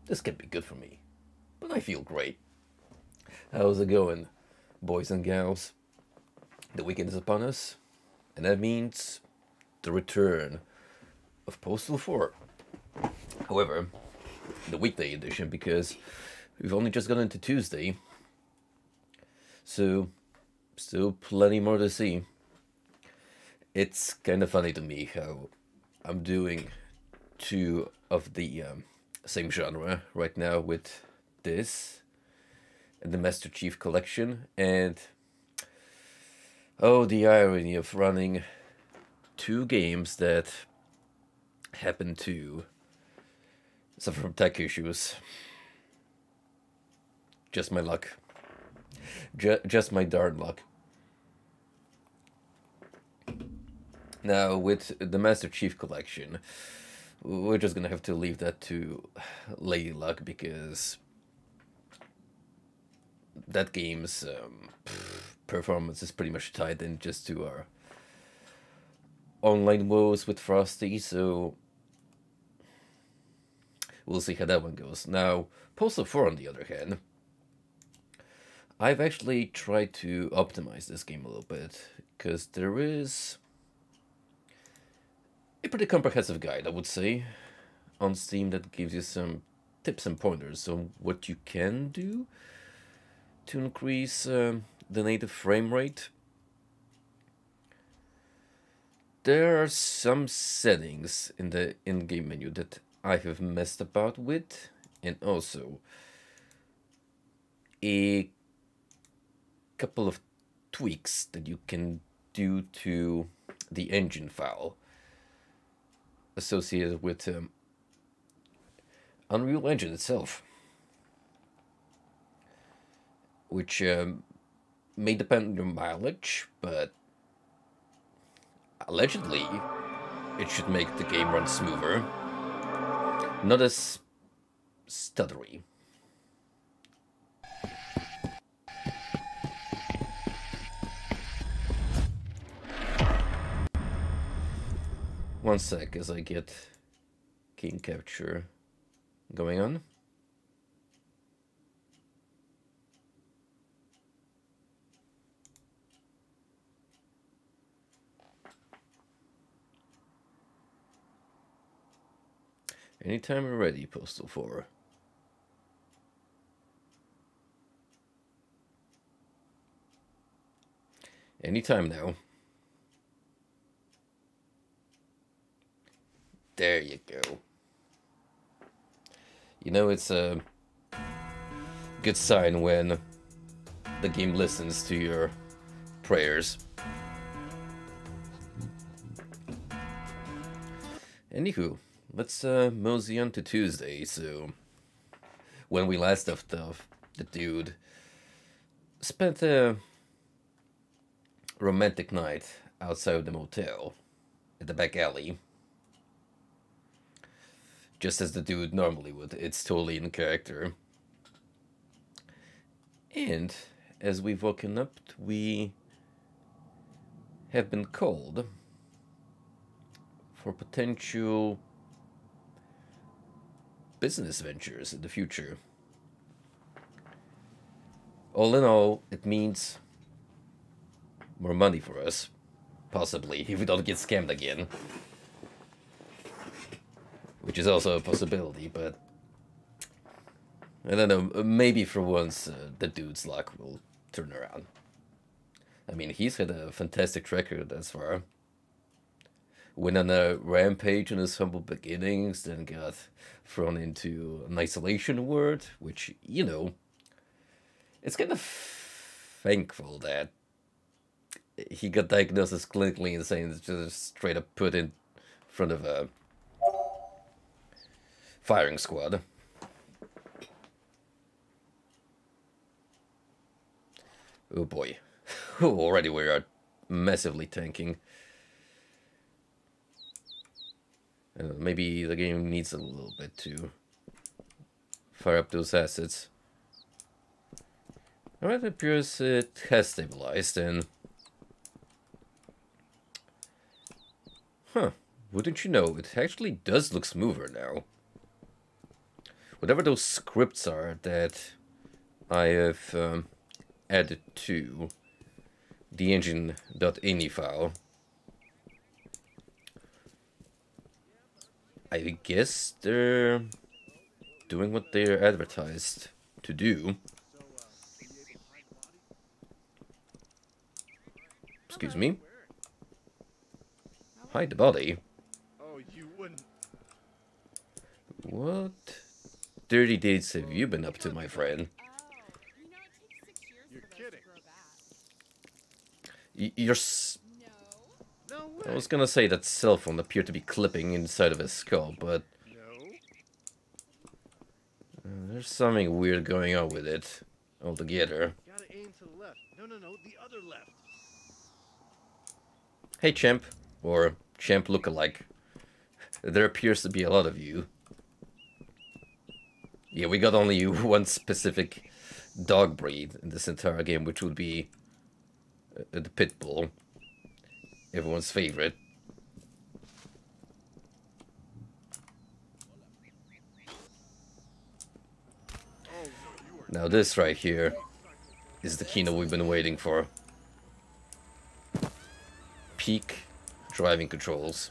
This can be good for me, but I feel great. How's it going, boys and gals? The weekend is upon us, and that means the return of Postal 4. However, the weekday edition, because we've only just gone into Tuesday, so still plenty more to see. It's kind of funny to me how I'm doing two of the same genre right now with this and the Master Chief Collection, and oh, the irony of running two games that happen to suffer from tech issues. Just my luck. Just my darn luck. Now, with the Master Chief Collection, we're just gonna have to leave that to Lady Luck, because that game's performance is pretty much tied in just to our online woes with Frosty, so we'll see how that one goes. Now, Postal 4, on the other hand, I've actually tried to optimize this game a little bit, because there is a pretty comprehensive guide, I would say, on Steam that gives you some tips and pointers on what you can do to increase the native frame rate. There are some settings in the in-game menu that I have messed about with, and also a couple of tweaks that you can do to the engine file associated with Unreal Engine itself, which may depend on your mileage, but allegedly it should make the game run smoother, not as stuttery. One sec as I get King Capture going on. Anytime you're ready, Postal 4. Anytime now. There you go. You know, it's a good sign when the game listens to your prayers. Anywho, let's mosey on to Tuesday. So, when we last left off, the dude spent a romantic night outside of the motel at the back alley. Just as the dude normally would. It's totally in character. And as we've woken up, we have been called for potential business ventures in the future. All in all, it means more money for us, possibly, if we don't get scammed again. Which is also a possibility, but I don't know, maybe for once the dude's luck will turn around. I mean, he's had a fantastic track record thus far. Went on a rampage in his humble beginnings, then got thrown into an isolation ward, which, you know, it's kind of thankful that he got diagnosed as clinically insane and just straight up put in front of a firing squad. Oh boy. Already we are massively tanking. Maybe the game needs a little bit to fire up those assets. Alright, it appears it has stabilized, and huh, wouldn't you know, it actually does look smoother now. whatever those scripts are that I have added to the engine.ini file, I guess they're doing what they're advertised to do. Excuse me. Hide the body. Oh, you wouldn't. What dirty deeds have you been up to, my friend? You're kidding. You're No way. I was gonna say that cell phone appeared to be clipping inside of his skull, but No. there's something weird going on with it altogether. Gotta aim to the left. No, the other left. Hey, champ, or champ lookalike. There appears to be a lot of you. Yeah, we got only one specific dog breed in this entire game, which would be the pit bull. Everyone's favorite. Now this right here is the keynote we've been waiting for. Peak driving controls.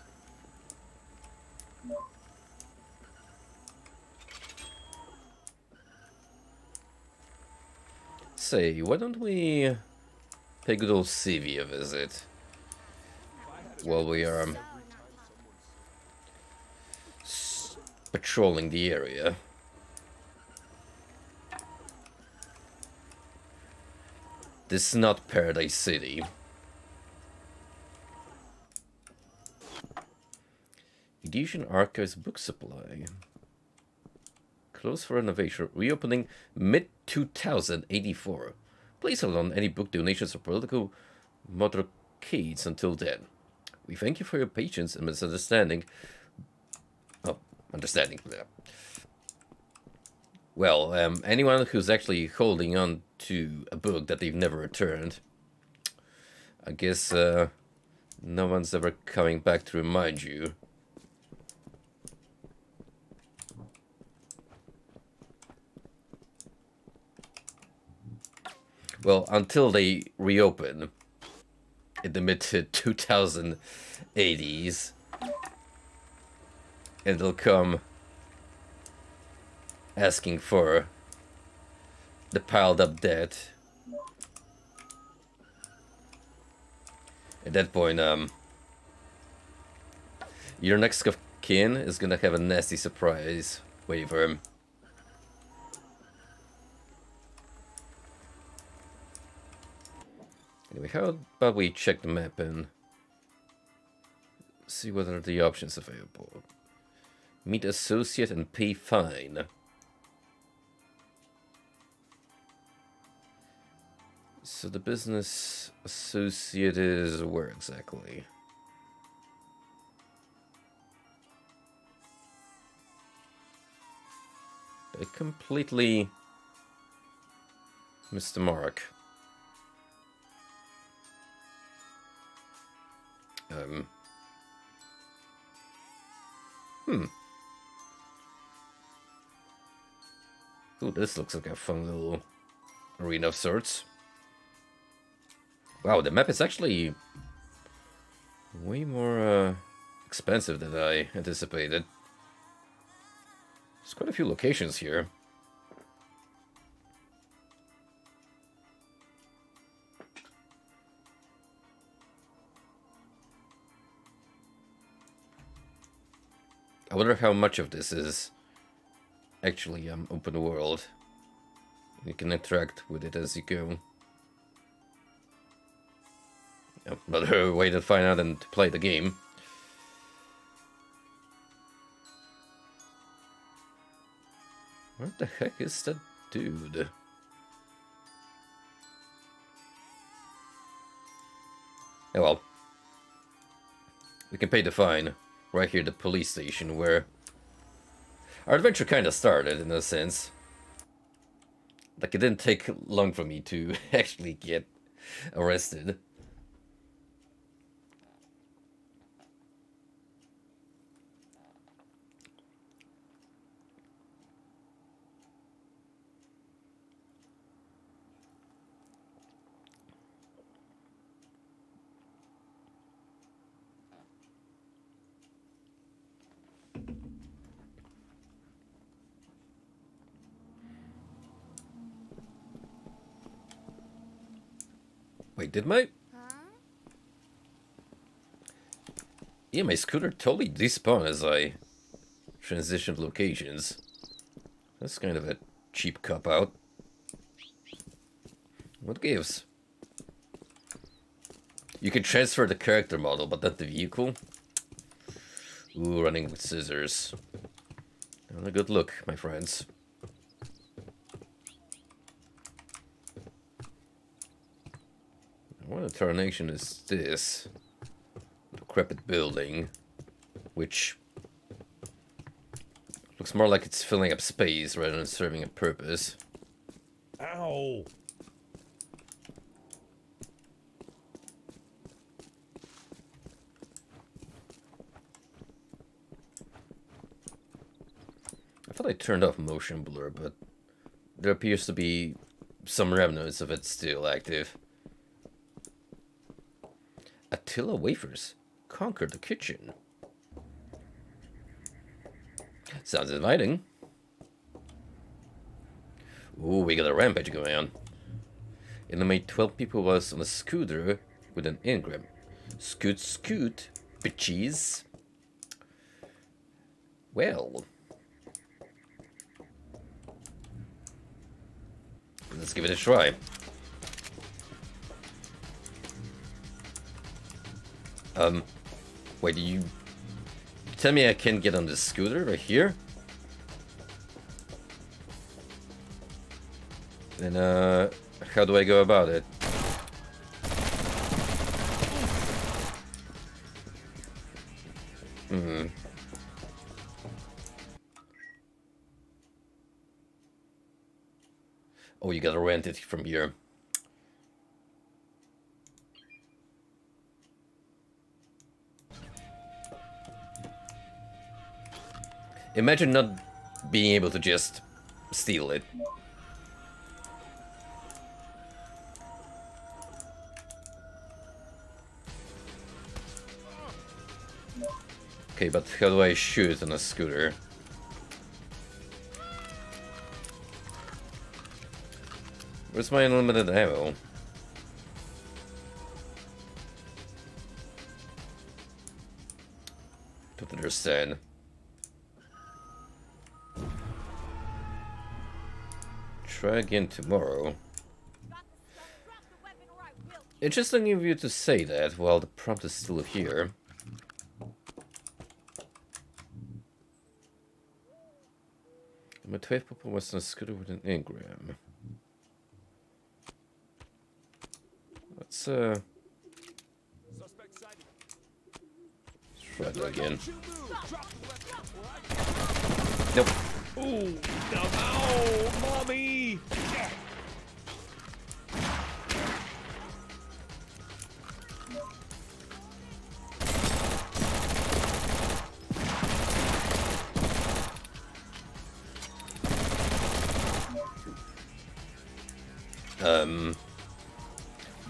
Say, why don't we pay good old CV a visit while we are patrolling the area? This is not Paradise City. Edition Archives Book Supply. Closed for renovation. Reopening mid-2084. Please hold on any book donations or political motorcades until then. We thank you for your patience and misunderstanding. Oh, understanding. Well, anyone who's actually holding on to a book that they've never returned, I guess no one's ever coming back to remind you. Well, until they reopen in the mid-2080s, and they'll come asking for the piled up debt. At that point, your next of kin is gonna have a nasty surprise waiting for him. Anyway, how about we check the map and see what are the options available. Meet associate and pay fine. So the business associate is where exactly? I completely missed the mark. Ooh, this looks like a fun little arena of sorts. Wow, the map is actually way more expensive than I anticipated. There's quite a few locations here. I wonder how much of this is actually open world. You can interact with it as you go. Yep, another way to find out and to play the game. What the heck is that dude? Oh well. We can pay the fine right here at the police station where our adventure kind of started, in a sense. Like, it didn't take long for me to actually get arrested. did my... Huh? Yeah, my scooter totally despawned as I transitioned locations. That's kind of a cheap cop-out. What gives? You can transfer the character model, but not the vehicle. Ooh, running with scissors. Not a good look, my friends. What a tarnation is this? Decrepit building, which looks more like it's filling up space rather than serving a purpose. Ow! I thought I turned off motion blur, but there appears to be some remnants of it still active. Attila wafers conquered the kitchen. Sounds inviting. Ooh, we got a rampage going on. Eliminate 12 people was on a scooter with an engram. Scoot, scoot, bitches. Well, let's give it a try. Wait, you tell me I can get on the scooter right here? Then, how do I go about it? Oh, you gotta rent it from here. Imagine not being able to just steal it. Okay, but how do I shoot on a scooter? Where's my unlimited ammo? Don't understand. Try again tomorrow. Interesting of you to say that while the prompt is still here. My 12 people was on a scooter with an engram. Let's try that again. Nope. Ooh, ow, mommy!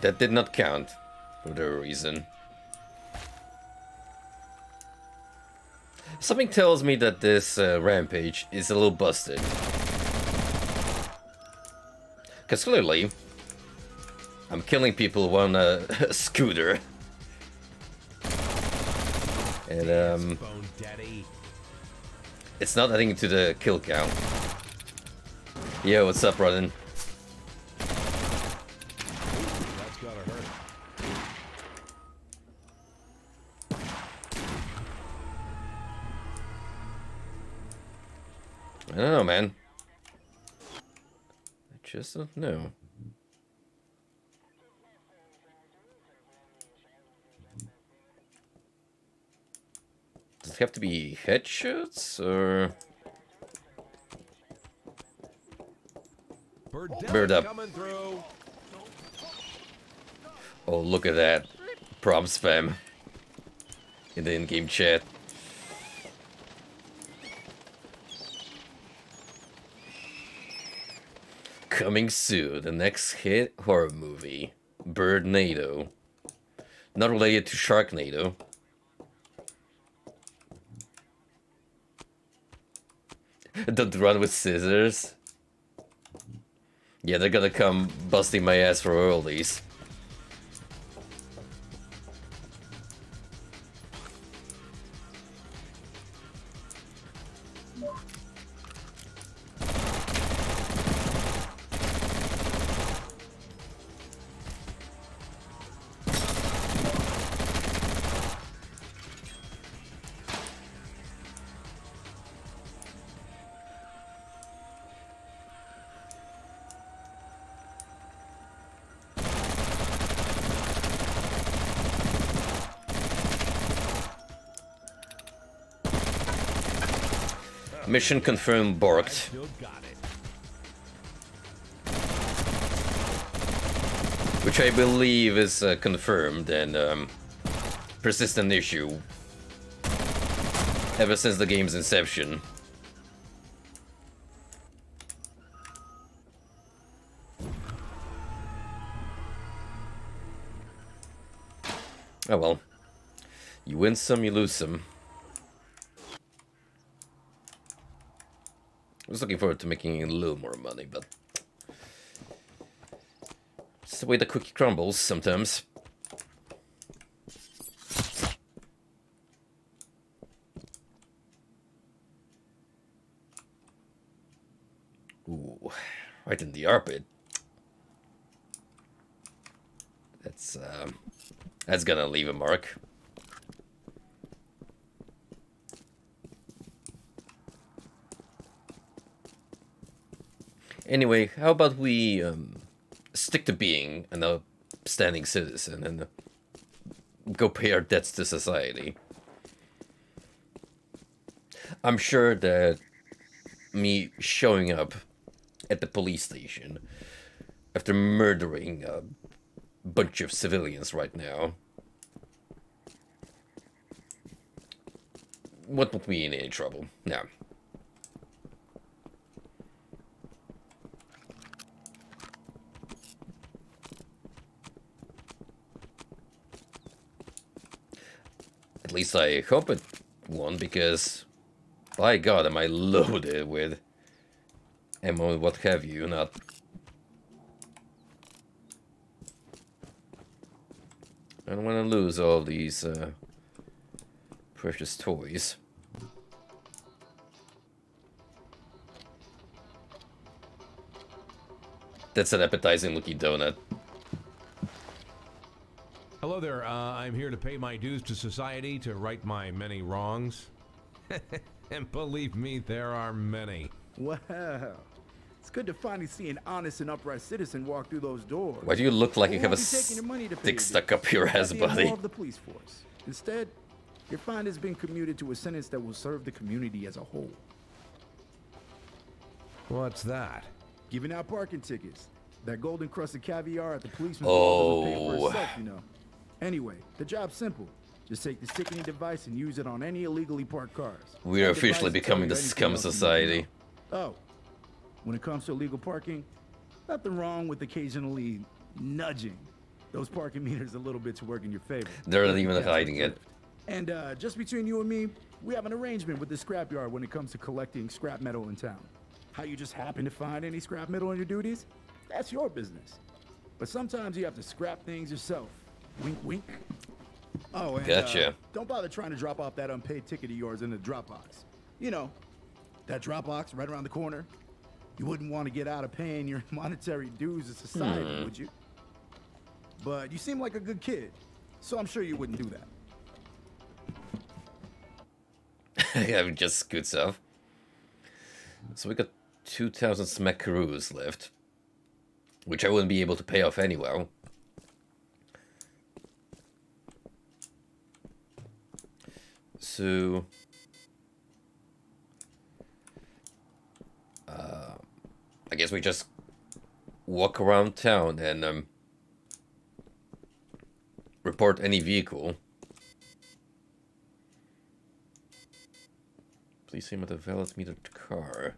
That did not count for whatever reason. Something tells me that this rampage is a little busted. Because clearly, I'm killing people on a scooter. And it's not adding to the kill count. Yo, what's up, Rodden? That's gotta hurt. I don't know, man. I just don't know. Does it have to be headshots or bird up? Coming through. Oh, look at that prompt spam in the in-game chat. Coming soon, the next hit horror movie, Birdnado. Not related to Sharknado. Don't run with scissors. Yeah, they're gonna come busting my ass for royalties. Mission confirmed barked. Still got it. Which I believe is confirmed and persistent issue ever since the game's inception. Oh well. You win some, you lose some. I was looking forward to making a little more money, but it's the way the cookie crumbles sometimes. Ooh, right in the armpit. That's gonna leave a mark. Anyway, how about we stick to being an upstanding citizen and go pay our debts to society? I'm sure that me showing up at the police station after murdering a bunch of civilians right now won't put me in any trouble. No. At least I hope it won't, because by God am I loaded with ammo and what have you. Not I don't want to lose all these precious toys. That's an appetizing looking donut. Hello there, I'm here to pay my dues to society, to right my many wrongs. And believe me, there are many. Wow. It's good to finally see an honest and upright citizen walk through those doors. Why do you look like you have a taking your money to pay stick your stuck dues. up your ass, Not buddy? of the police force. Instead, your fine has been commuted to a sentence that will serve the community as a whole. What's that? Giving out parking tickets. That golden crusted caviar at the policeman's wall doesn't pay for itself, you know. Anyway, the job's simple. Just take this ticketing device and use it on any illegally parked cars. We are That officially device becoming the tells you scum anything else you need to society. know. Oh, when it comes to illegal parking, nothing wrong with occasionally nudging those parking meters a little bit to work in your favor. They're not If you even catch hiding the it. drift. And just between you and me, we have an arrangement with the scrapyard when it comes to collecting scrap metal in town. How you just happen to find any scrap metal in your duties? That's your business. But sometimes you have to scrap things yourself. Wink, wink. Oh, and Gotcha. Don't bother trying to drop off that unpaid ticket of yours in the drop box. You know, that drop box right around the corner. You wouldn't want to get out of paying your monetary dues to society, would you? But you seem like a good kid, so I'm sure you wouldn't do that. Yeah, just good stuff. So we got 2,000 smackaroos left, which I wouldn't be able to pay off anyway. So I guess we just walk around town and report any vehicle. Please see him at a valid metered car.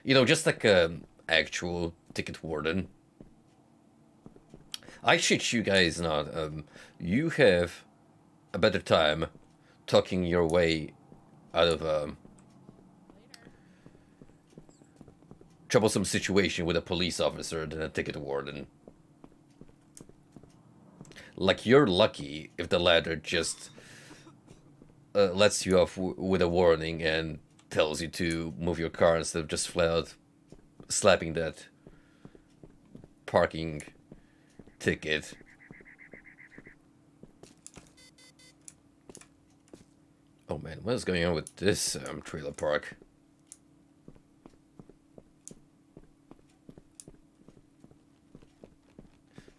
You know, just like an actual ticket warden. I shit you guys not. You have a better time talking your way out of a troublesome situation with a police officer than a ticket warden. Like, you're lucky if the latter just lets you off with a warning and tells you to move your car instead of just flat out slapping that parking ticket. Oh man, what is going on with this trailer park?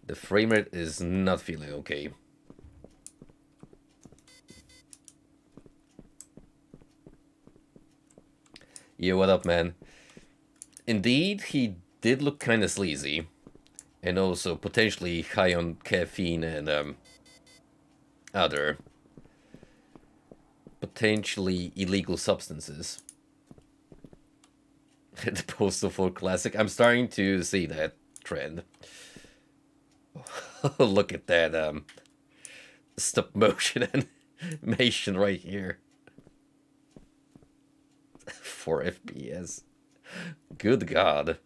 The frame rate is not feeling okay. Yeah, what up, man? Indeed, he did look kind of sleazy. And also potentially high on caffeine and other potentially illegal substances. The Postal 4 Classic. I'm starting to see that trend. Look at that stop motion animation right here. 4 FPS. Good God.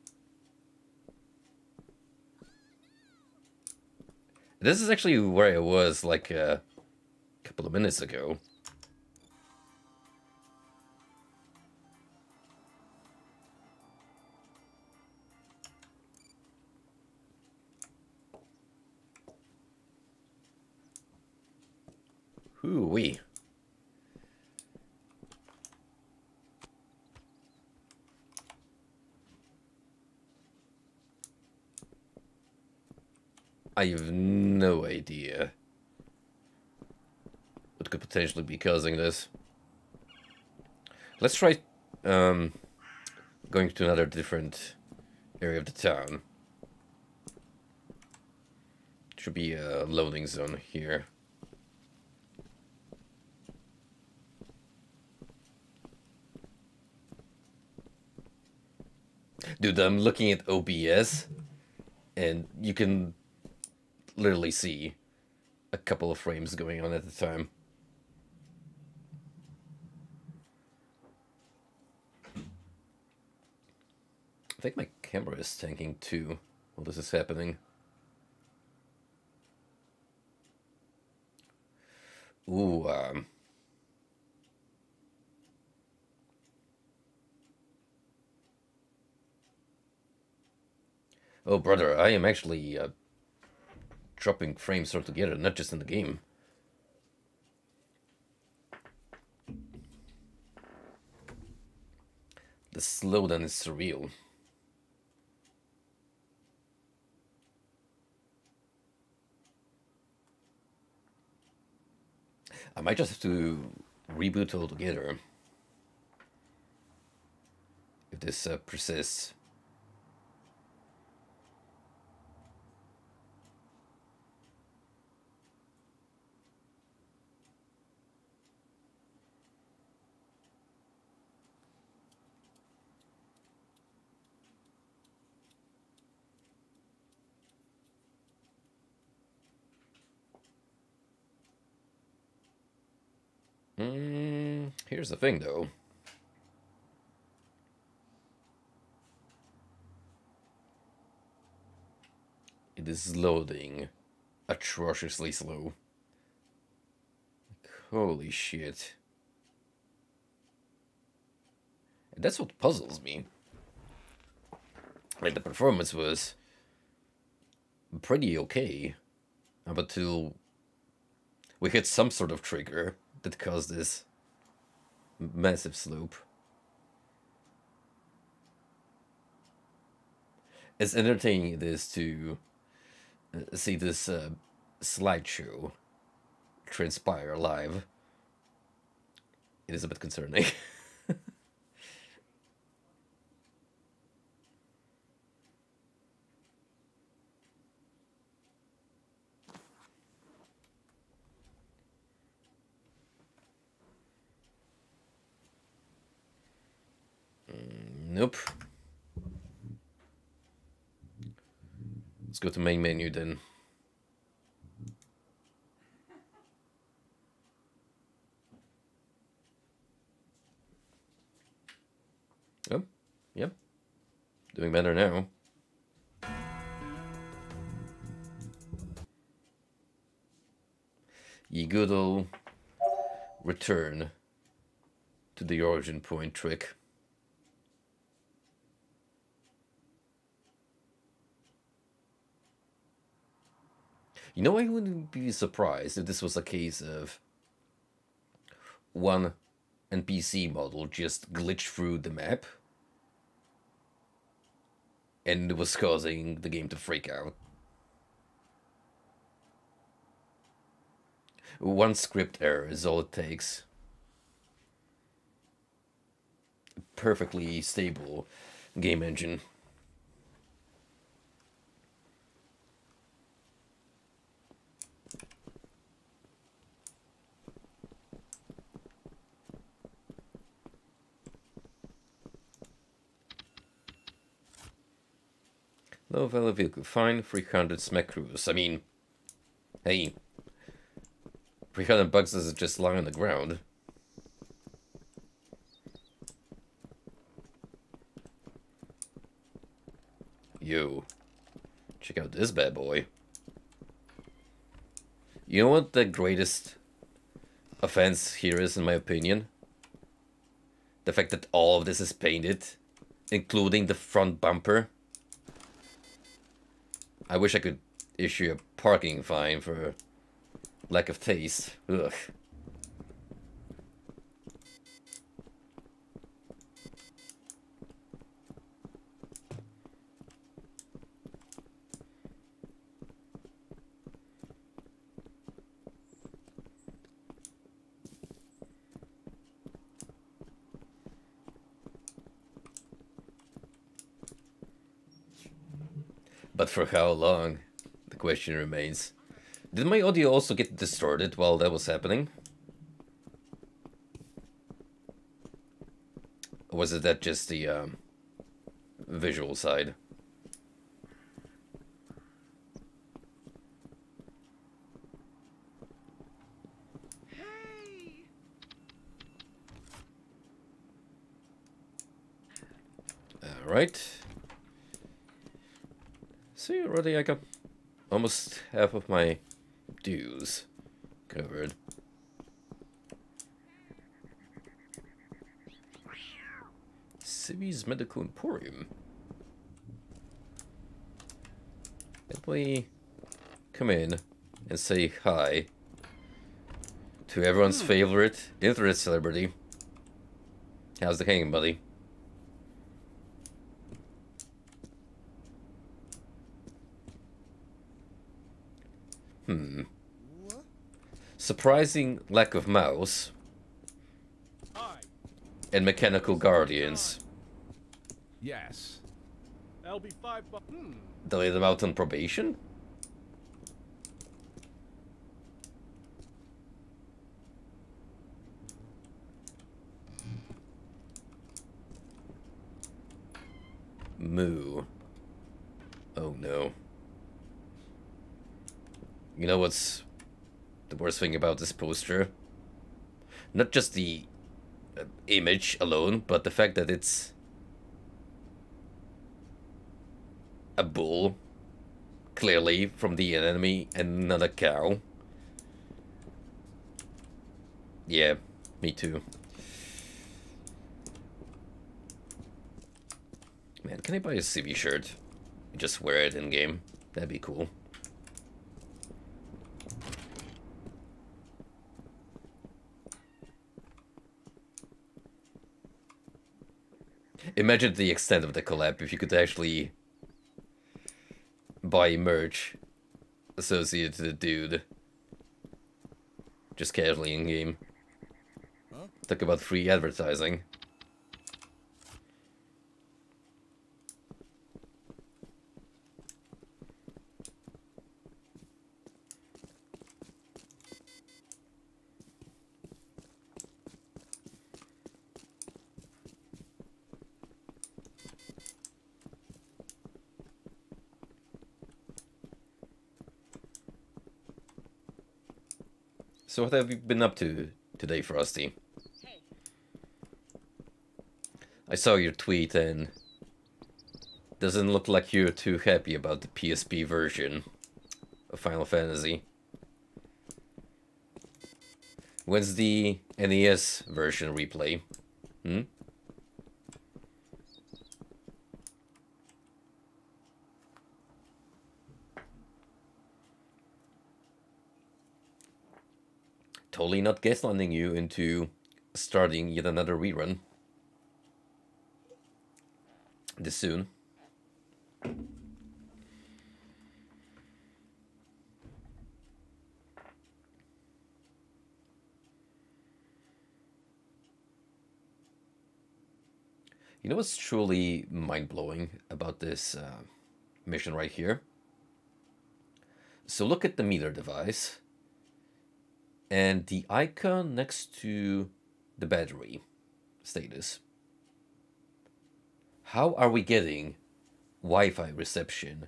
This is actually where I was like a couple of minutes ago. Hoo-wee. I have no idea what could potentially be causing this. Let's try going to another different area of the town. Should be a loading zone here. Dude, I'm looking at OBS and you can literally see a couple of frames going on at the time. I think my camera is tanking too while this is happening. Ooh, oh brother, I am actually dropping frames altogether, not just in the game. The slowdown is surreal. I might just have to reboot altogether if this persists. Here's the thing, though. It is loading atrociously slow. Like, holy shit. And that's what puzzles me. Like, the performance was pretty okay up until we hit some sort of trigger that caused this massive slope. As entertaining it is to see this slideshow transpire live, it is a bit concerning. Nope. Let's go to main menu then. Oh, yep. Doing better now. Ye good old return to the origin point trick. You know, I wouldn't be surprised if this was a case of one NPC model just glitched through the map and it was causing the game to freak out. One script error is all it takes. A perfectly stable game engine. Low value vehicle, fine, 300 smack crews. I mean, hey, 300 bucks doesn't just lie on the ground. Yo, check out this bad boy. You know what the greatest offense here is, in my opinion? The fact that all of this is painted, including the front bumper. I wish I could issue a parking fine for lack of taste. Ugh. But for how long? The question remains. Did my audio also get distorted while that was happening? Or was it that just the visual side? Hey! Alright. See, already I got almost half of my dues covered. Civi's Medical Emporium. Can we come in and say hi to everyone's favorite internet celebrity? How's the hanging, buddy? Surprising lack of mouse and mechanical guardians. Yes. That'll be $5. They lay them out on probation? Moo. Oh no. You know what's the worst thing about this poster? Not just the image alone, but the fact that it's a bull, clearly from the enemy, and not a cow. Yeah, me too. Man, can I buy a CV shirt? Just wear it in game. That'd be cool. Imagine the extent of the collab if you could actually buy merch associated to the dude just casually in game. Huh? Talk about free advertising. So what have you been up to today, Frosty? Hey. I saw your tweet and doesn't look like you're too happy about the PSP version of Final Fantasy. When's the NES version replay? Hmm? Totally not gaslighting you into starting yet another rerun this soon. You know what's truly mind-blowing about this mission right here? So look at the meter device and the icon next to the battery status. How are we getting Wi-Fi reception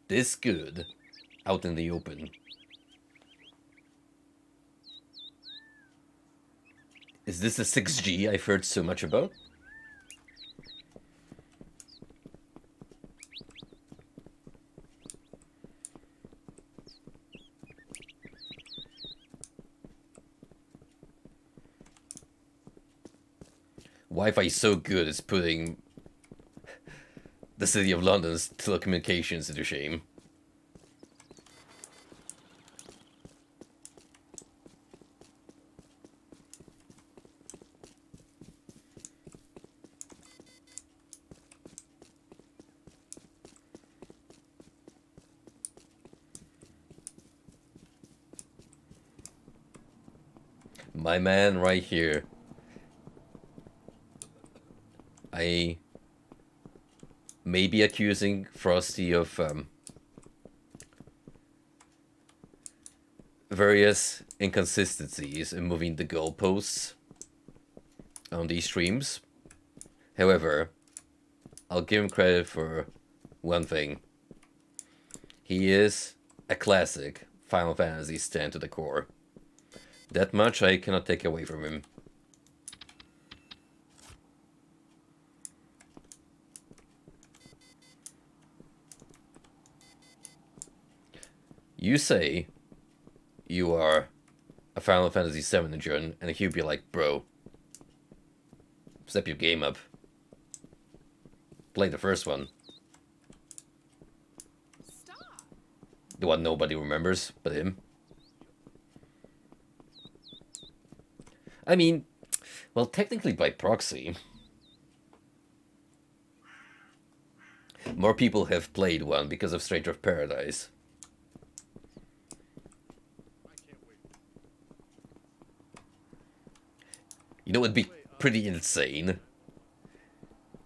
this good out in the open? Is this the 6G I've heard so much about? Wi-Fi is so good it's putting the City of London's telecommunications into shame. My man right here. I may be accusing Frosty of various inconsistencies in moving the goalposts on these streams. However, I'll give him credit for one thing. He is a classic Final Fantasy stan to the core. That much I cannot take away from him. You say you are a Final Fantasy VII engine, and he'd be like, bro, step your game up. Play the first one. Stop. The one nobody remembers but him. I mean, well, technically by proxy. More people have played one because of Stranger of Paradise. You know, it'd be pretty insane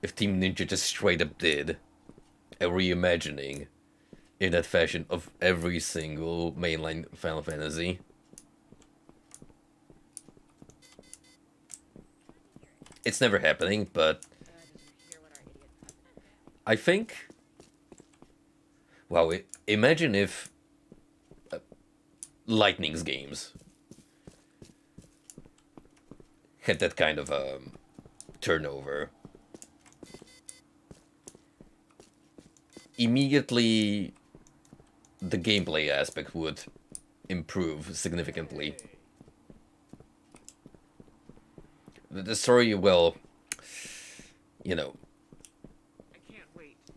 if Team Ninja just straight up did a reimagining in that fashion of every single mainline Final Fantasy. It's never happening, but I think... Wow, imagine if Lightning's games had that kind of turnover. Immediately, the gameplay aspect would improve significantly. The story, well, you know,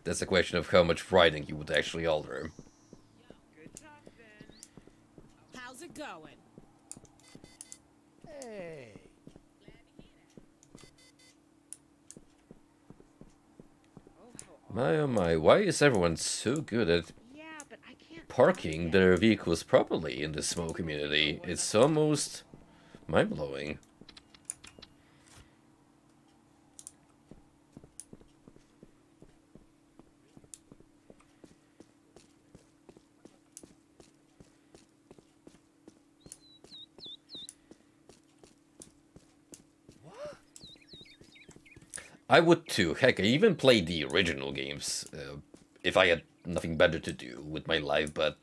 that's a question of how much writing you would actually alter. Good talk, then. How's it going? Hey. My oh my, why is everyone so good at Yeah, but I can't parking their vehicles properly in the small community? It's almost mind-blowing. I would too. Heck, I even played the original games if I had nothing better to do with my life, but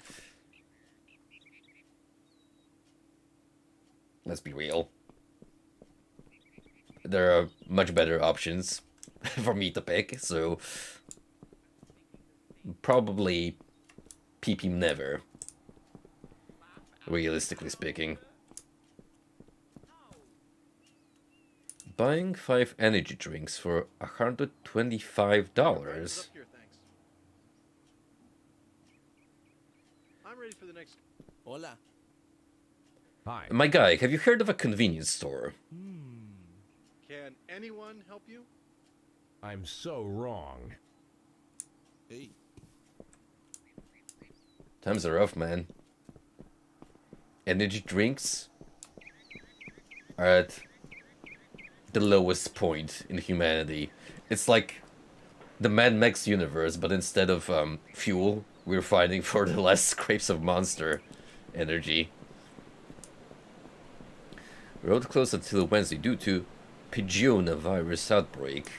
let's be real. There are much better options for me to pick, so probably PP never, realistically speaking. Buying 5 energy drinks for $125. Up here, thanks. I'm ready for the next. Hola. Hi. My guy, have you heard of a convenience store? Can anyone help you? I'm so wrong. Hey. Times are rough, man. Energy drinks are at the lowest point in humanity. It's like the Mad Max universe, but instead of fuel, we're fighting for the last scrapes of monster energy. Road closed until Wednesday due to Pigeon virus outbreak.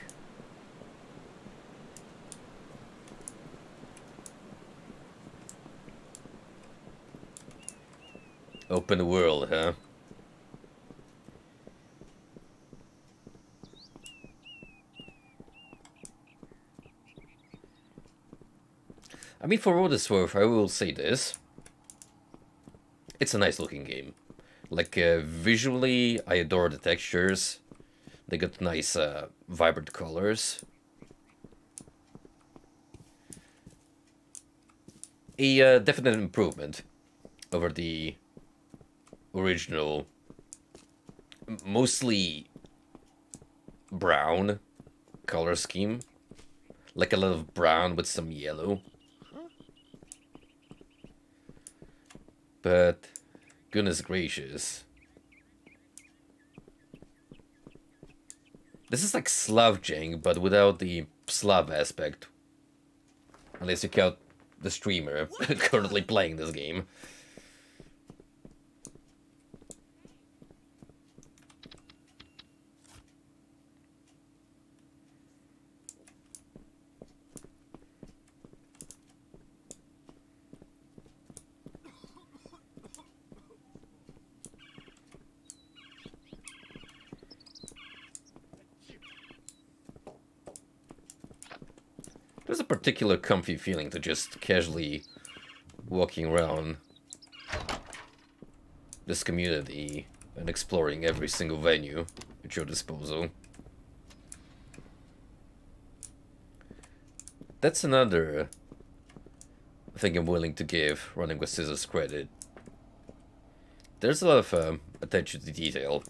Open world, huh? I mean, for what it's worth, I will say this. It's a nice looking game. Like, visually, I adore the textures. They got nice, vibrant colors. A definite improvement over the original, mostly brown color scheme. Like a lot of brown with some yellow. But goodness gracious. This is like Slavjang, but without the Slav aspect. Unless you count the streamer currently playing this game. There's a particular comfy feeling to just casually walking around this community and exploring every single venue at your disposal. That's another thing I'm willing to give Running with Scissors credit. There's a lot of attention to detail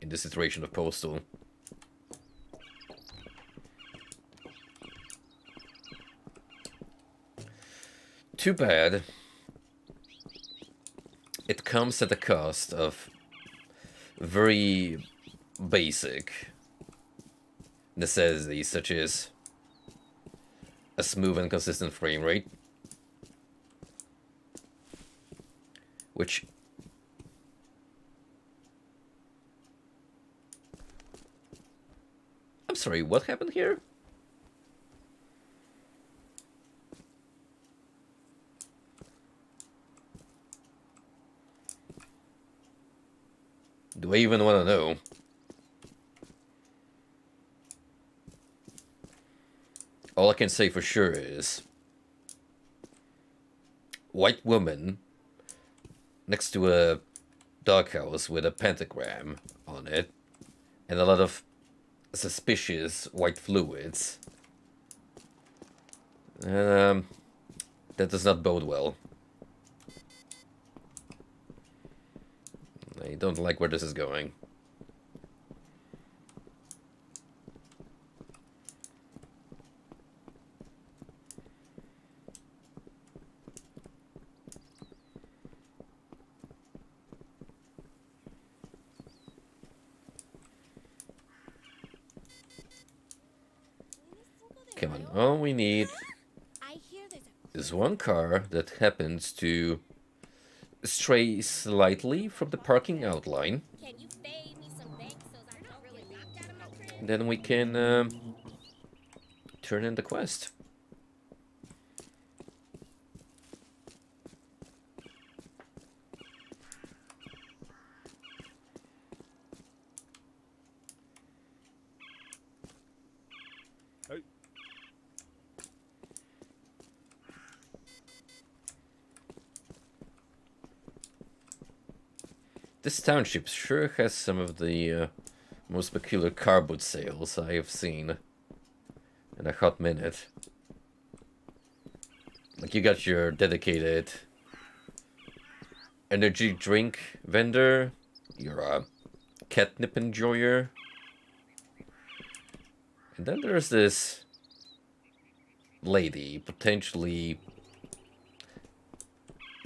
in this iteration of Postal. Too bad it comes at the cost of very basic necessities such as a smooth and consistent frame rate, which I'm sorry, what happened here? Do I even want to know? All I can say for sure is white woman next to a doghouse with a pentagram on it and a lot of suspicious white fluids. And that does not bode well. I don't like where this is going. Come on, all we need is one car that happens to stray slightly from the parking outline. Then we can turn in the quest. Hey. This township sure has some of the most peculiar car boot sales I have seen in a hot minute. Like, you got your dedicated energy drink vendor, your catnip enjoyer, and then there's this lady potentially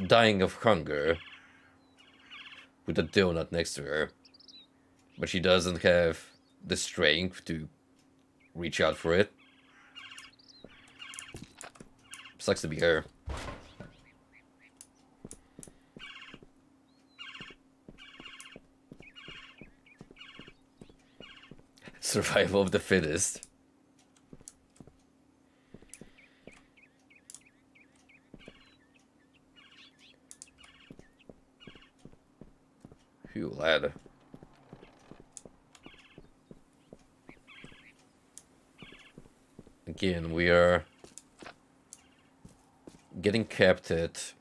dying of hunger with a donut next to her, but she doesn't have the strength to reach out for it. Sucks to be her. Survival of the fittest. Phew, lad. Again, we are getting capped at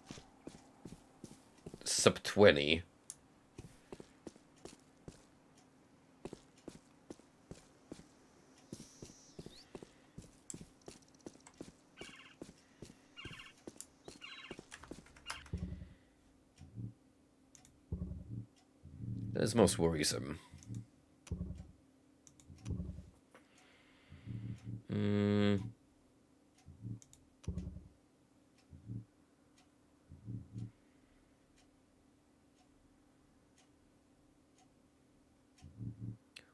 sub 20. That is most worrisome.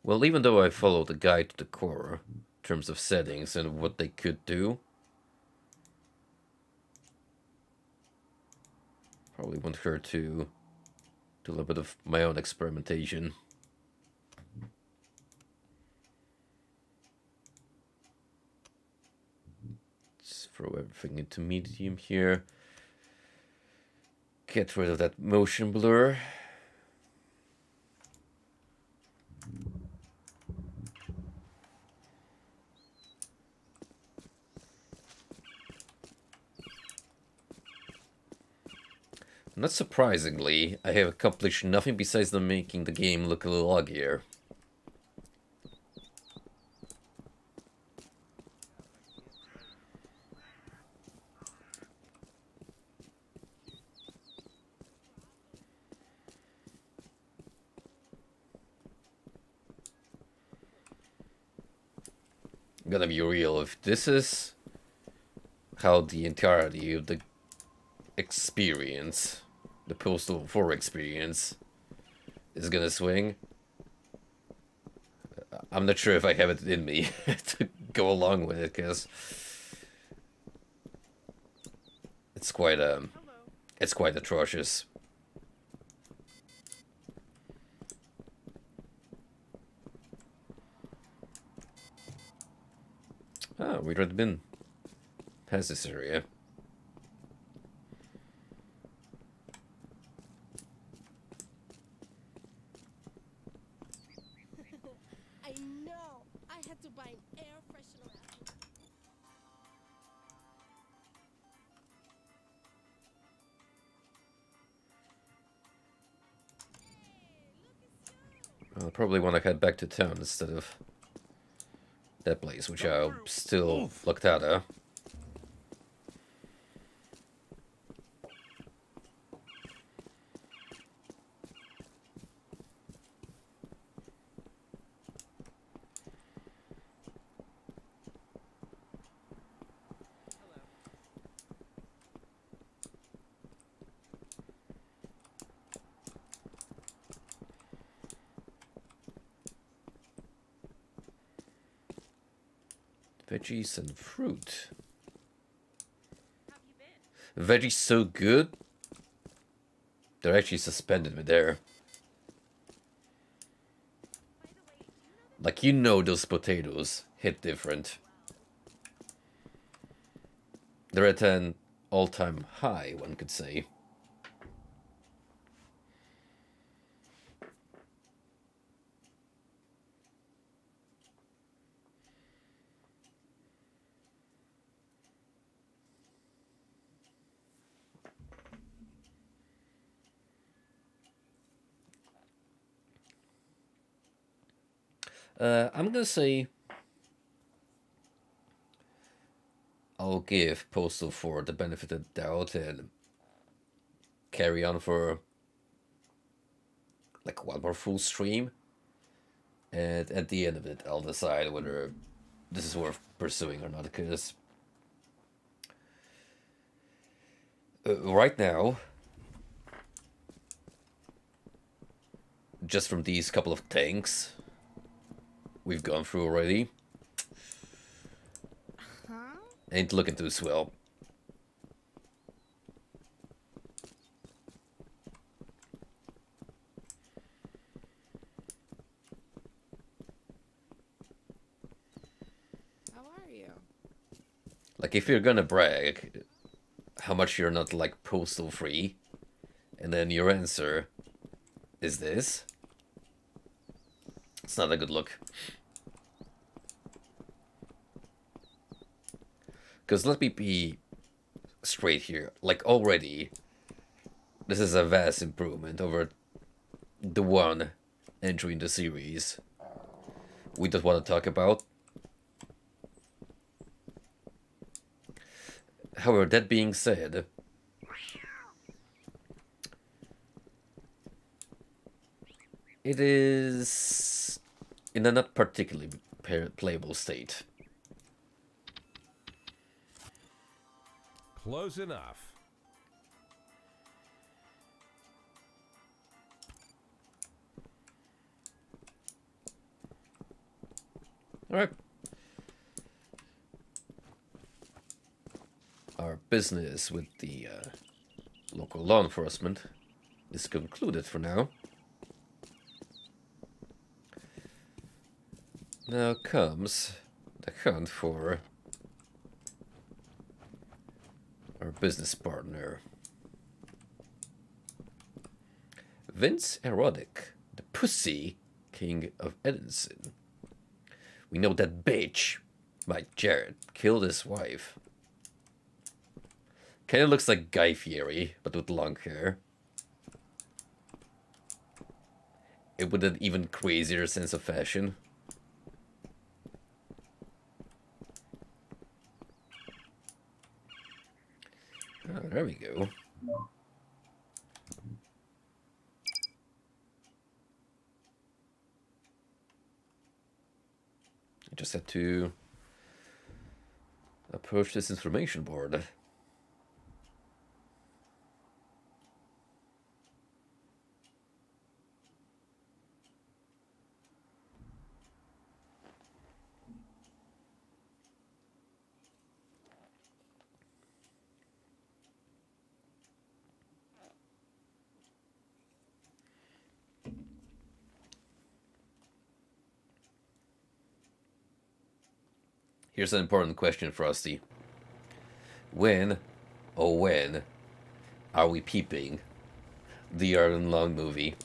Well, even though I followed the guide to the core in terms of settings and what they could do, probably won't hurt to do a little bit of my own experimentation. Let's throw everything into medium here. Get rid of that motion blur. Not surprisingly, I have accomplished nothing besides them making the game look a little uglier. I'm gonna be real, if this is how the entirety of the experience, the Postal 4 experience, is gonna swing, I'm not sure if I have it in me to go along with it, because it's quite atrocious. Ah, we'd already been past this area. I know. I had to buy an air freshener. I'll probably want to head back to town instead of that place, which I'll still looked at, huh? Veggies and fruit. How have you been? Veggies so good, they're actually suspended midair. By the way, do you know Like, you know those potatoes hit different. They're at an all-time high, one could say. I'm gonna say I'll give Postal 4 the benefit of the doubt and carry on for like one more full stream. And at the end of it, I'll decide whether this is worth pursuing or not, because right now, just from these couple of tanks we've gone through already, ain't looking too swell. How are you? Like, if you're gonna brag how much you're not, like, postal free, and then your answer is this, it's not a good look. Because let me be straight here, like, already, this is a vast improvement over the one entry in the series we don't want to talk about. However, that being said, it is in a not particularly playable state. Close enough. All right. Our business with the local law enforcement is concluded for now. Now comes the hunt for our business partner. Vince Erotic, the pussy king of Edinson. We know that bitch, Mike Jarrett, killed his wife. Kinda looks like Guy Fieri, but with long hair. It with an even crazier sense of fashion. Oh, there we go. I just had to approach this information board. Here's an important question, Frosty. When, oh when, are we peeping the Arlen Long movie?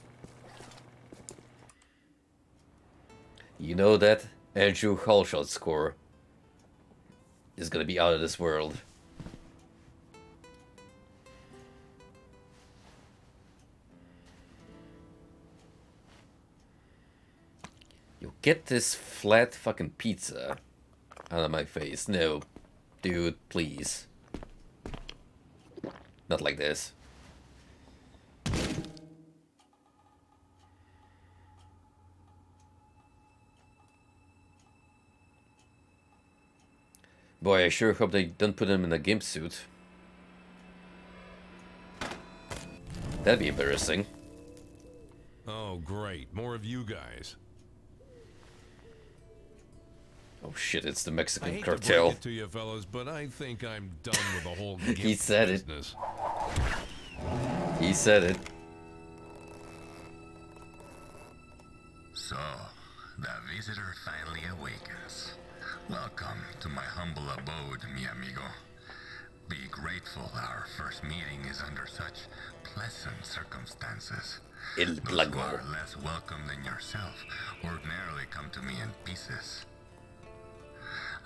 You know that Andrew Hallshot score is gonna be out of this world. You get this flat fucking pizza out of my face. No, dude, please. Not like this. Boy, I sure hope they don't put him in a gimp suit. That'd be embarrassing. Oh, great. More of you guys. Oh shit, it's the I Mexican hate cartel. to break it to you fellas, but I think I'm done with the whole gimp He said it. business. He said it. So, the visitor finally awakens. Welcome to my humble abode, mi amigo. Be grateful our first meeting is under such pleasant circumstances. El Those who Blanco. are less welcome than yourself ordinarily come to me in pieces.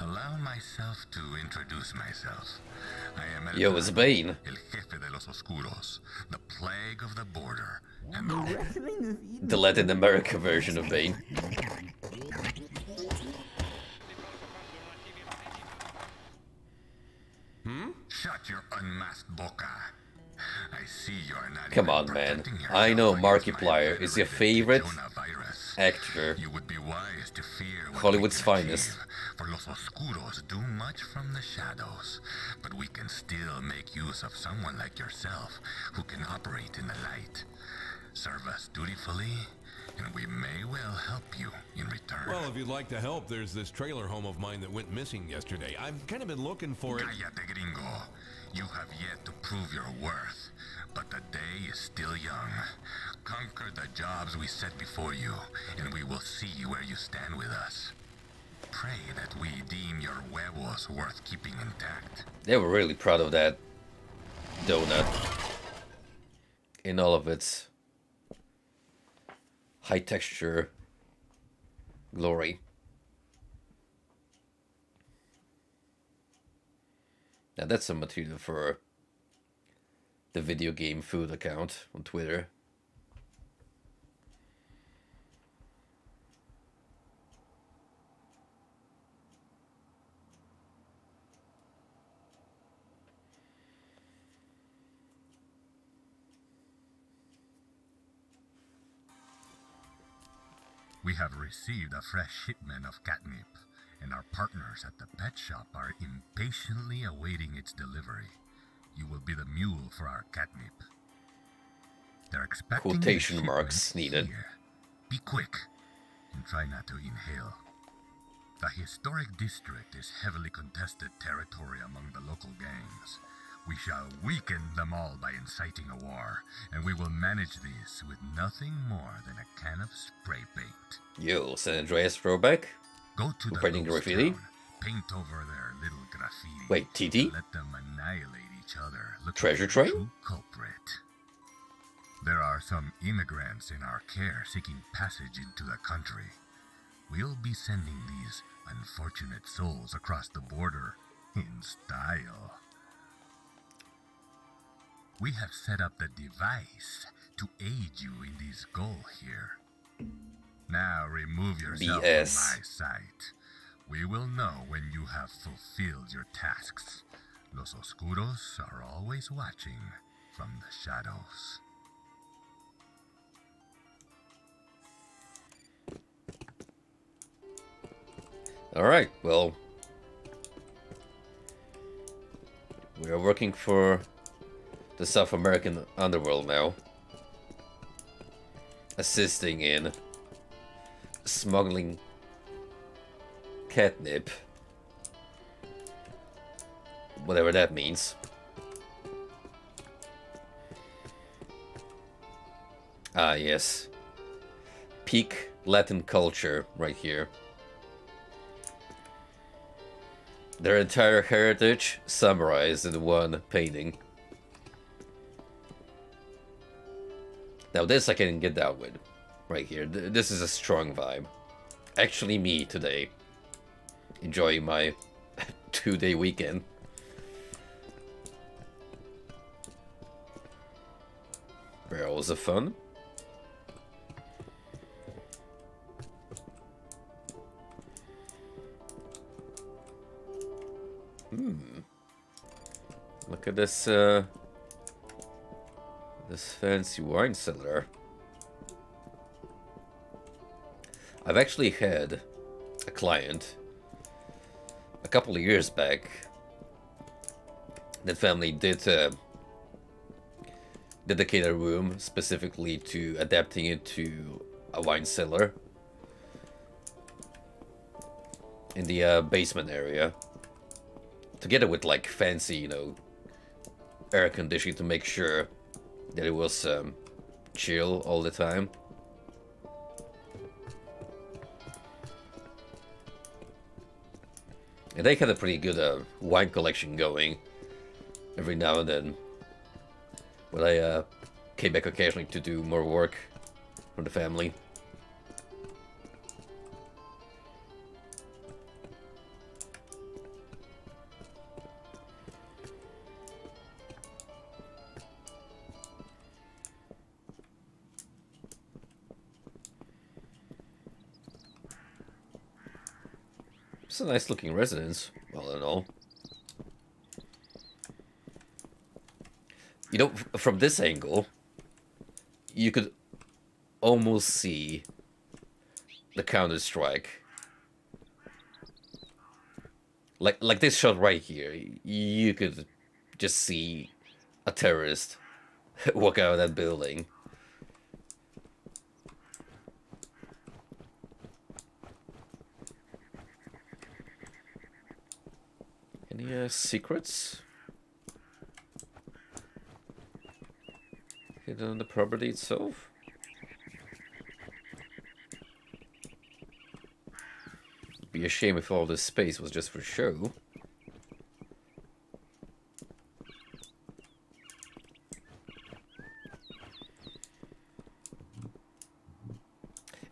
Allow myself to introduce myself. I am El Yo, it's Blanco, Bane. El Jefe de los Oscuros, the plague of the border, and the The Latin America version of Bane. your unmasked boca. I see you're not Come even on, man. protecting I know yourself against my Markiplier is your favorite coronavirus. actor. You would be wise to fear what Hollywood's we can finest. achieve, for Los Oscuros do much from the shadows, but we can still make use of someone like yourself who can operate in the light. Serve us dutifully, and we may well help you in return. Well, if you'd like to help, there's this trailer home of mine that went missing yesterday. I've kind of been looking for it. Cállate, gringo. You have yet to prove your worth, but the day is still young. Conquer the jobs we set before you, and we will see where you stand with us. Pray that we deem your huevos worth keeping intact. They were really proud of that donut in all of its high texture glory. Now that's some material for the video game food account on Twitter. We have received a fresh shipment of catnip, and our partners at the pet shop are impatiently awaiting its delivery. You will be the mule for our catnip. They're expecting the Quotation shipment marks needed. here. Be quick and try not to inhale. The historic district is heavily contested territory among the local gangs. We shall weaken them all by inciting a war, and we will manage this with nothing more than a can of spray paint. Yo, San Andreas throwback? Go to the Painting ghost graffiti? town, paint over their little graffiti. Wait, TT? Let them annihilate each other. Look Treasure for the train? true culprit. There are some immigrants in our care seeking passage into the country. We'll be sending these unfortunate souls across the border in style. We have set up the device to aid you in this goal here. Now remove yourself BS. from my sight. We will know when you have fulfilled your tasks. Los Oscuros are always watching from the shadows. Alright, well, we are working for the South American underworld now, assisting in smuggling catnip, whatever that means. Ah, yes, peak Latin culture right here. Their entire heritage summarized in one painting. Now this I can get down with, right here. This is a strong vibe. Actually me today, enjoying my 2-day weekend. Barrels of fun. Look at this, this fancy wine cellar. I've actually had a client a couple of years back. That family did dedicate a room specifically to adapting it to a wine cellar in the basement area, together with like fancy, you know, air conditioning to make sure that it was chill all the time. And they had a pretty good wine collection going every now and then. When I came back occasionally to do more work for the family. It's a nice looking residence, all in all. You know, from this angle, you could almost see the Counter-Strike. Like this shot right here, you could just see a terrorist walk out of that building. Any secrets hidden on the property itself? It'd be a shame if all this space was just for show.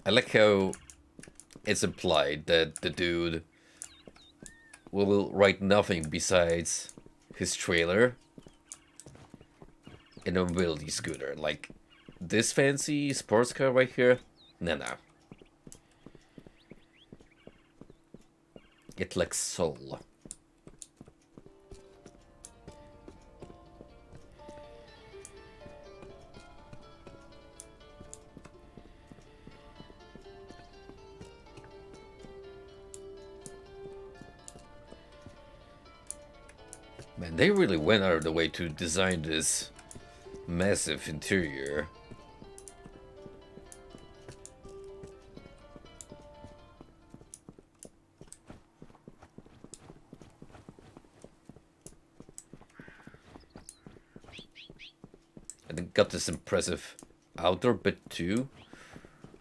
I like how it's implied that the dude will write nothing besides his trailer and a mobility scooter. Like, this fancy sports car right here? Nah. It lacks soul. Man, they really went out of the way to design this massive interior. And it got this impressive outdoor bit too.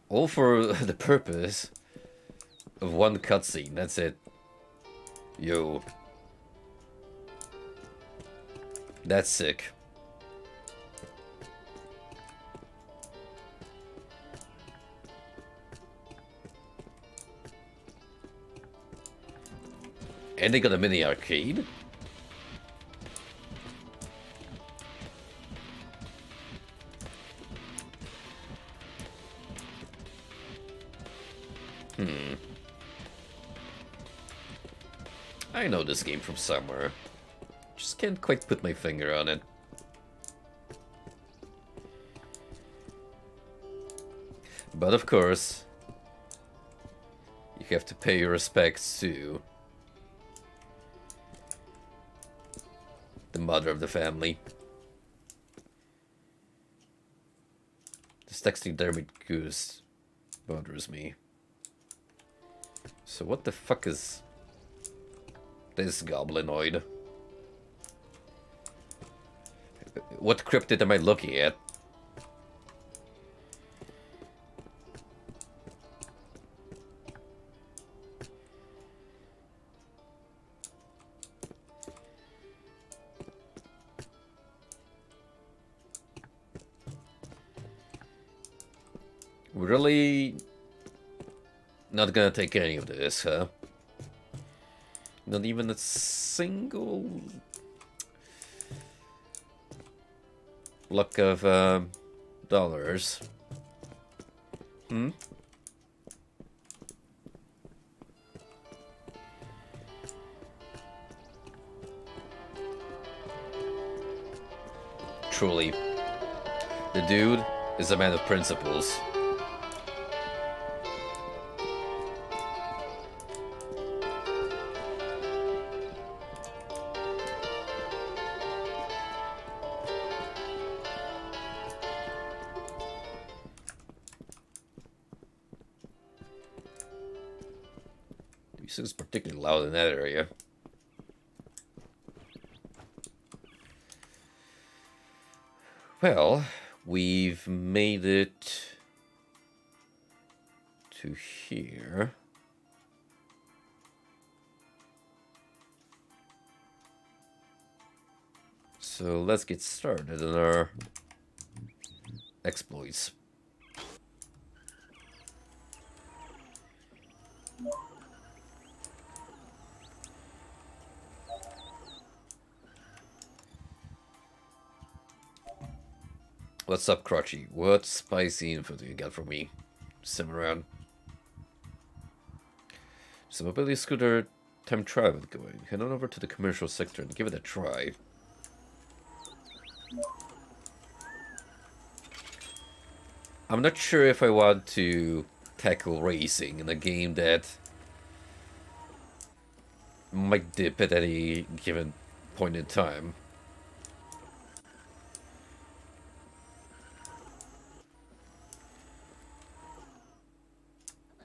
All for the purpose of one cutscene, that's it. Yo. That's sick. And they got a mini arcade. I know this game from somewhere. Just can't quite put my finger on it. But of course, you have to pay your respects to the mother of the family. This taxidermied goose bothers me. So what the fuck is this goblinoid? What cryptid am I looking at? Really not gonna take any of this, huh? Not even a single block of dollars. Truly, the dude is a man of principles. Music's particularly loud in that area. Well, we've made it to here. So let's get started on our exploits. What's up, Crotchy? What spicy info do you got for me? Sim around. There's a mobility scooter time trial going. Head on over to the commercial sector and give it a try. I'm not sure if I want to tackle racing in a game that might dip at any given point in time.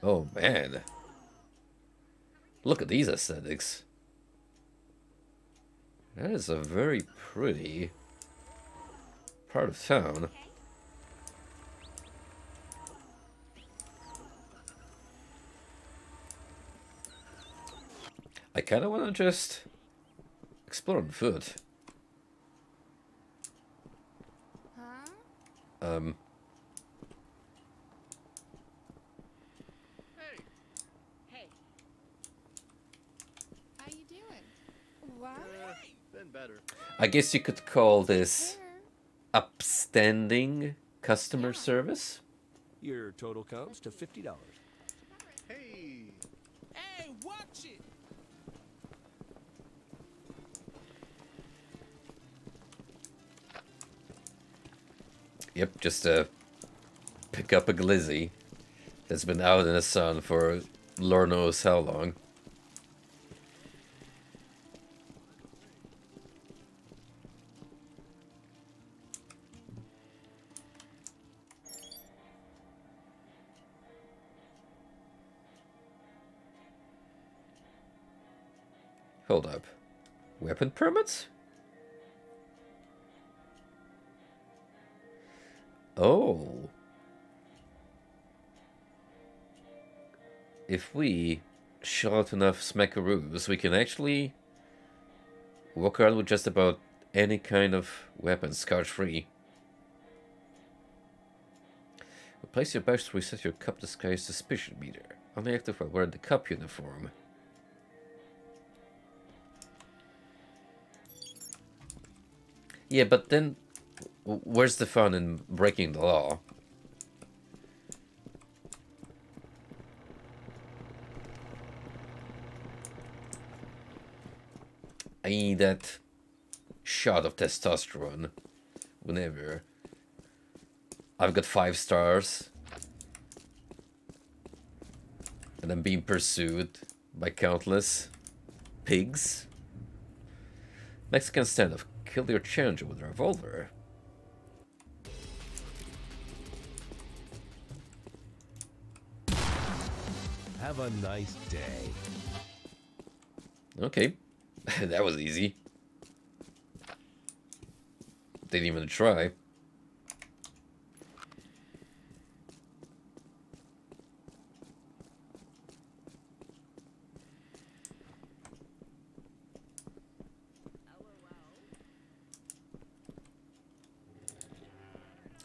Oh man. Look at these aesthetics. That is a very pretty part of town. I kind of want to just explore on foot. Huh? Hey, Hey. How you doing? What? been better. I guess you could call this Where? upstanding customer service. Your total comes to $50. Hey, Hey, watch it! Yep, just pick up a glizzy that's been out in the sun for Lord knows how long. Hold up. Weapon permits? Oh. If we shot enough smackaroos, we can actually walk around with just about any kind of weapon scotch-free. Replace your badge to reset your cup disguise suspicion meter. Only active while wearing the cup uniform. Yeah, but then where's the fun in breaking the law? I need that shot of testosterone whenever I've got 5 stars and I'm being pursued by countless pigs. Mexican standoff. Kill your challenger with a revolver. Have a nice day. Okay. That was easy. Didn't even try.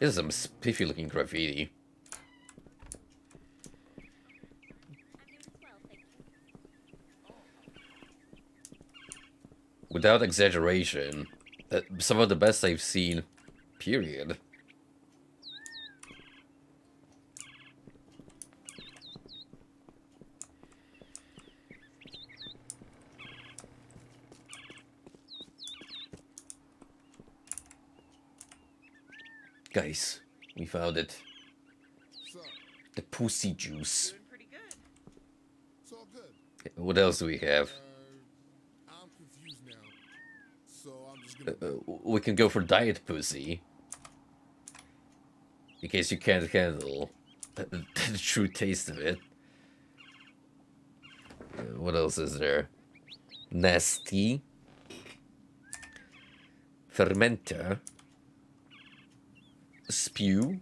This is some spiffy looking graffiti. Without exaggeration, some of the best I've seen, period. Guys, we found it. The pussy juice. Doing pretty good. It's all good. What else do we have? I'm confused now. So I'm just gonna. We can go for diet pussy. In case you can't handle the true taste of it. What else is there? Nasty. Fermenter. Spew.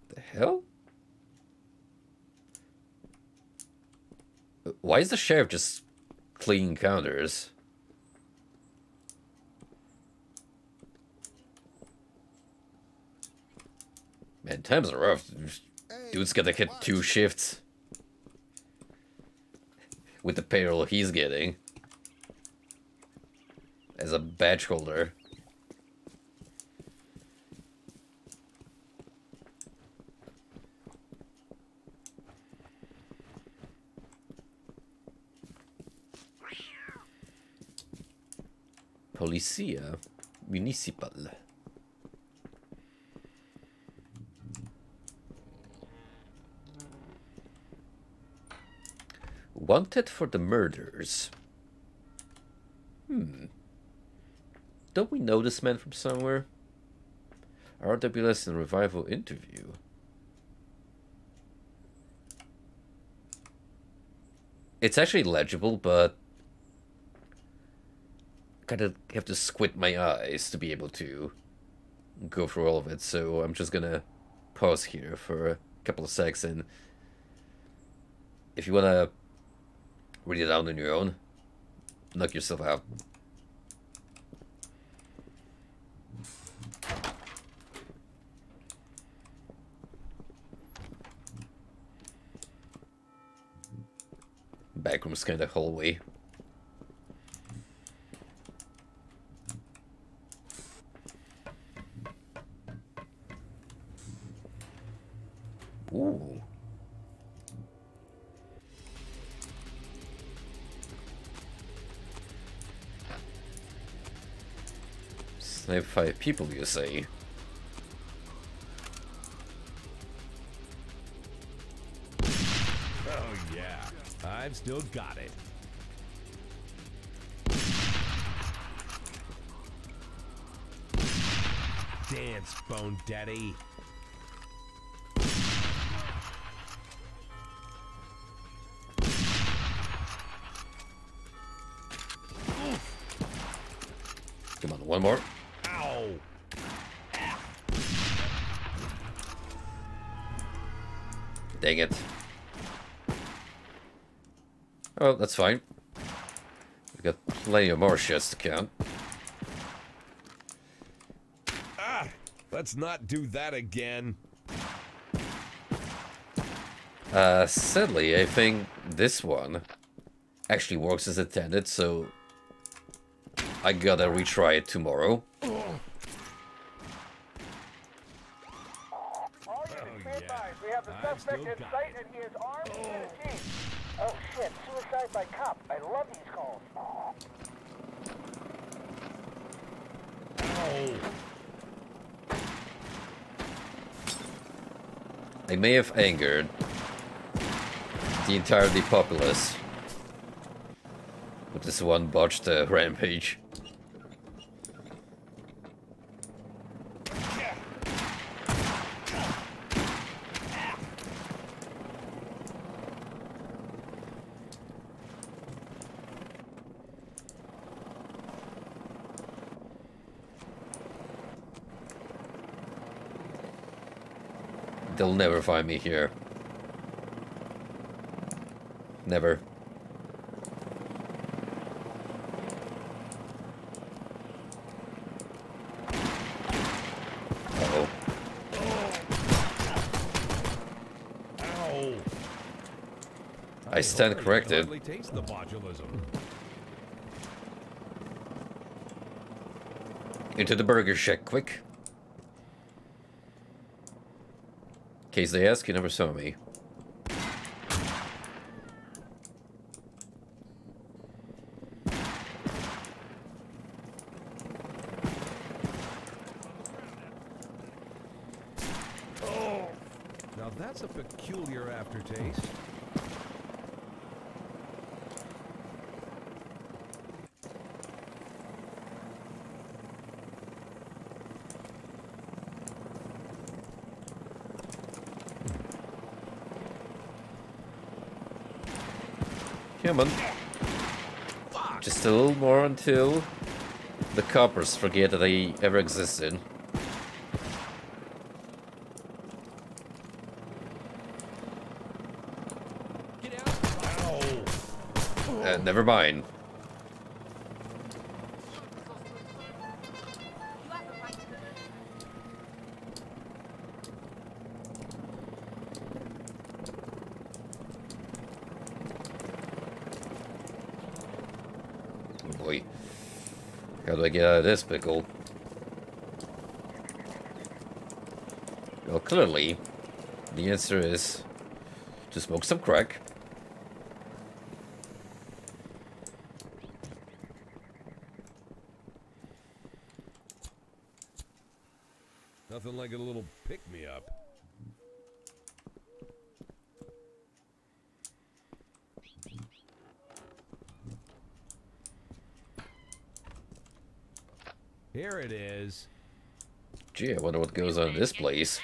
The hell? Why is the sheriff just cleaning counters? Man, times are rough. Dude's gotta get 2 shifts. With the payroll he's getting. As a badge holder. Policia Municipal. Wanted for the murders. Don't we know this man from somewhere? RWS in revival interview. It's actually legible, but kind of have to squint my eyes to be able to go through all of it. So I'm just gonna pause here for a couple of seconds, and if you wanna read it out on your own, knock yourself out. Backroom's kind of hallway. Ooh. Snipe 5 people, you say? Oh yeah, I've still got it. Dance, Bone Daddy. Come on, one more. Ow! Dang it. Oh, that's fine. We've got plenty of more shots to count. Ah! Let's not do that again. Sadly, I think this one actually works as intended, so I gotta retry it tomorrow. All units, stand by. We have the suspect in sight and he is armed and in a jeep. Oh shit, suicide by cop. I love these calls. Ow! I may have angered the entirety populace with this one botched rampage. They'll never find me here. Never. Uh-oh. Ow! I stand corrected. Hardly taste the botulism. Into the burger shack, quick. In case they ask, you never saw me. Now that's a peculiar aftertaste. Come on. Just a little more until the coppers forget that I ever existed. Get out! Ow! Never mind. Oh boy. How do I get out of this pickle? Well, clearly, the answer is to smoke some crack. Nothing like a little pick-me-up. Here it is. Gee, I wonder what goes on in this place.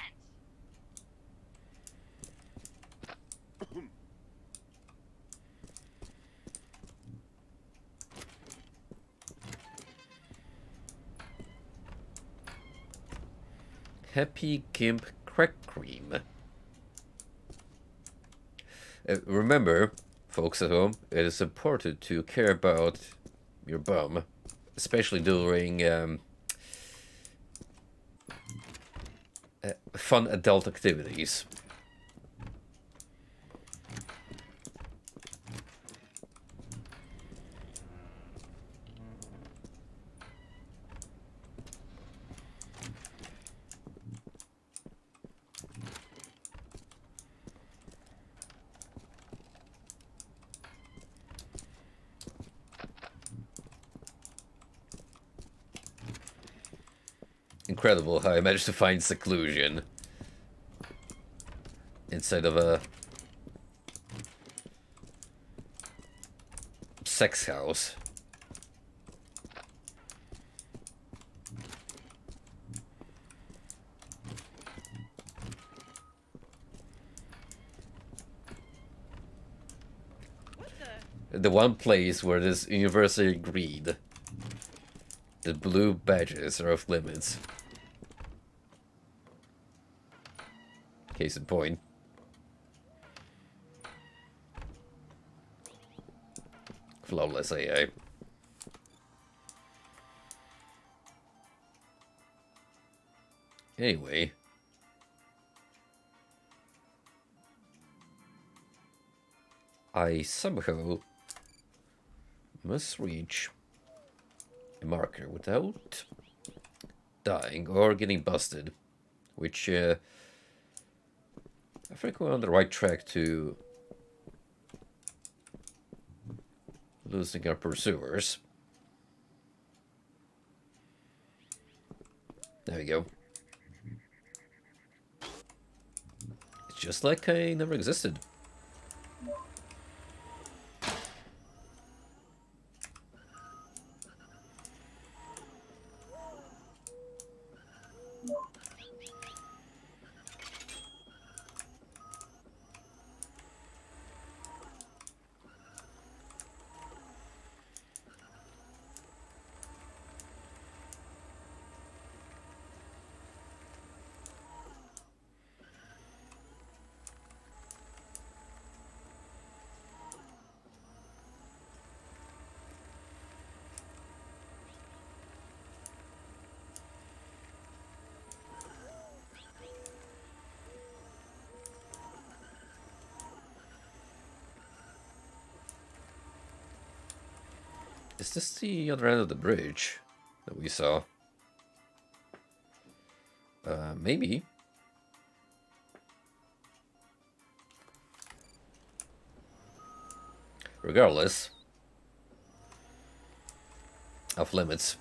Happy Gimp Crack Cream. Remember, folks at home, it is important to care about your bum, especially during fun adult activities. Incredible how I managed to find seclusion inside of a sex house. What The one place where this universally agreed the blue badges are off limits. Case in point. Flawless AI. Anyway. I somehow must reach a marker without dying or getting busted, which I think we're on the right track to losing our pursuers. There we go. It's just like I never existed. Is this the other end of the bridge that we saw? Maybe. Regardless. Off limits.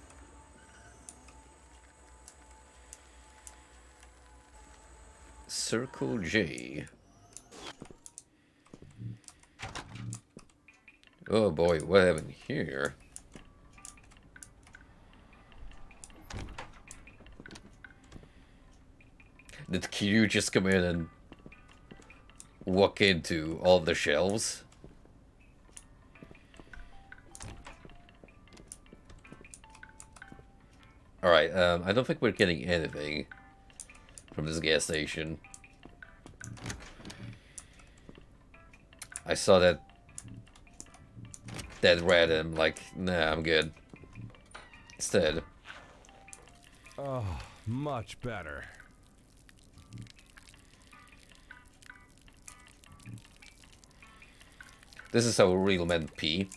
Circle J. Oh boy, what happened here? Did Q just come in and walk into all the shelves? Alright, I don't think we're getting anything from this gas station. I saw that red and I'm like, nah, I'm good. Instead. Oh, much better. This is how real men pee.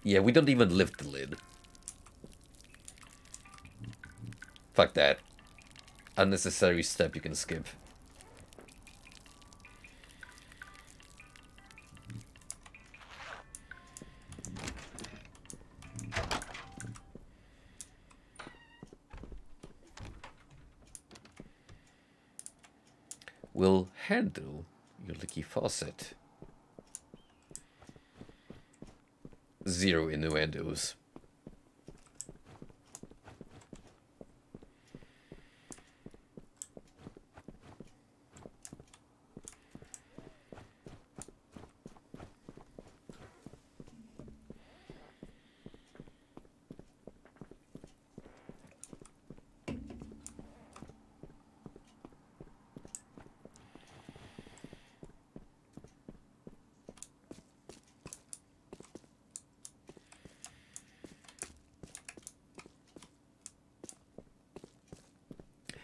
Yeah, we don't even lift the lid. Fuck that. Unnecessary step you can skip. will handle your leaky faucet. Zero innuendos.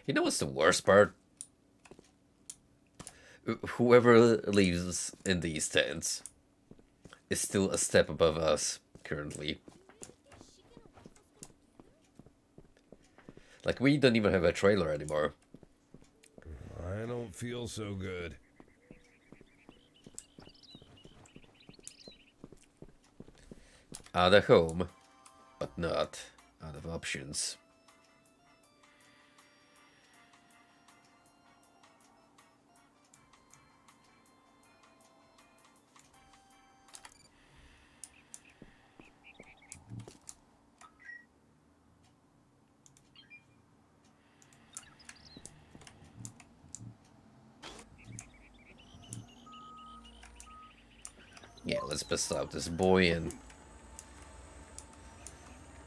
You know what's the worst part? Whoever lives in these tents is still a step above us currently. Like, we don't even have a trailer anymore. I don't feel so good. Out of home, but not out of options. Yeah, let's bust out this boy and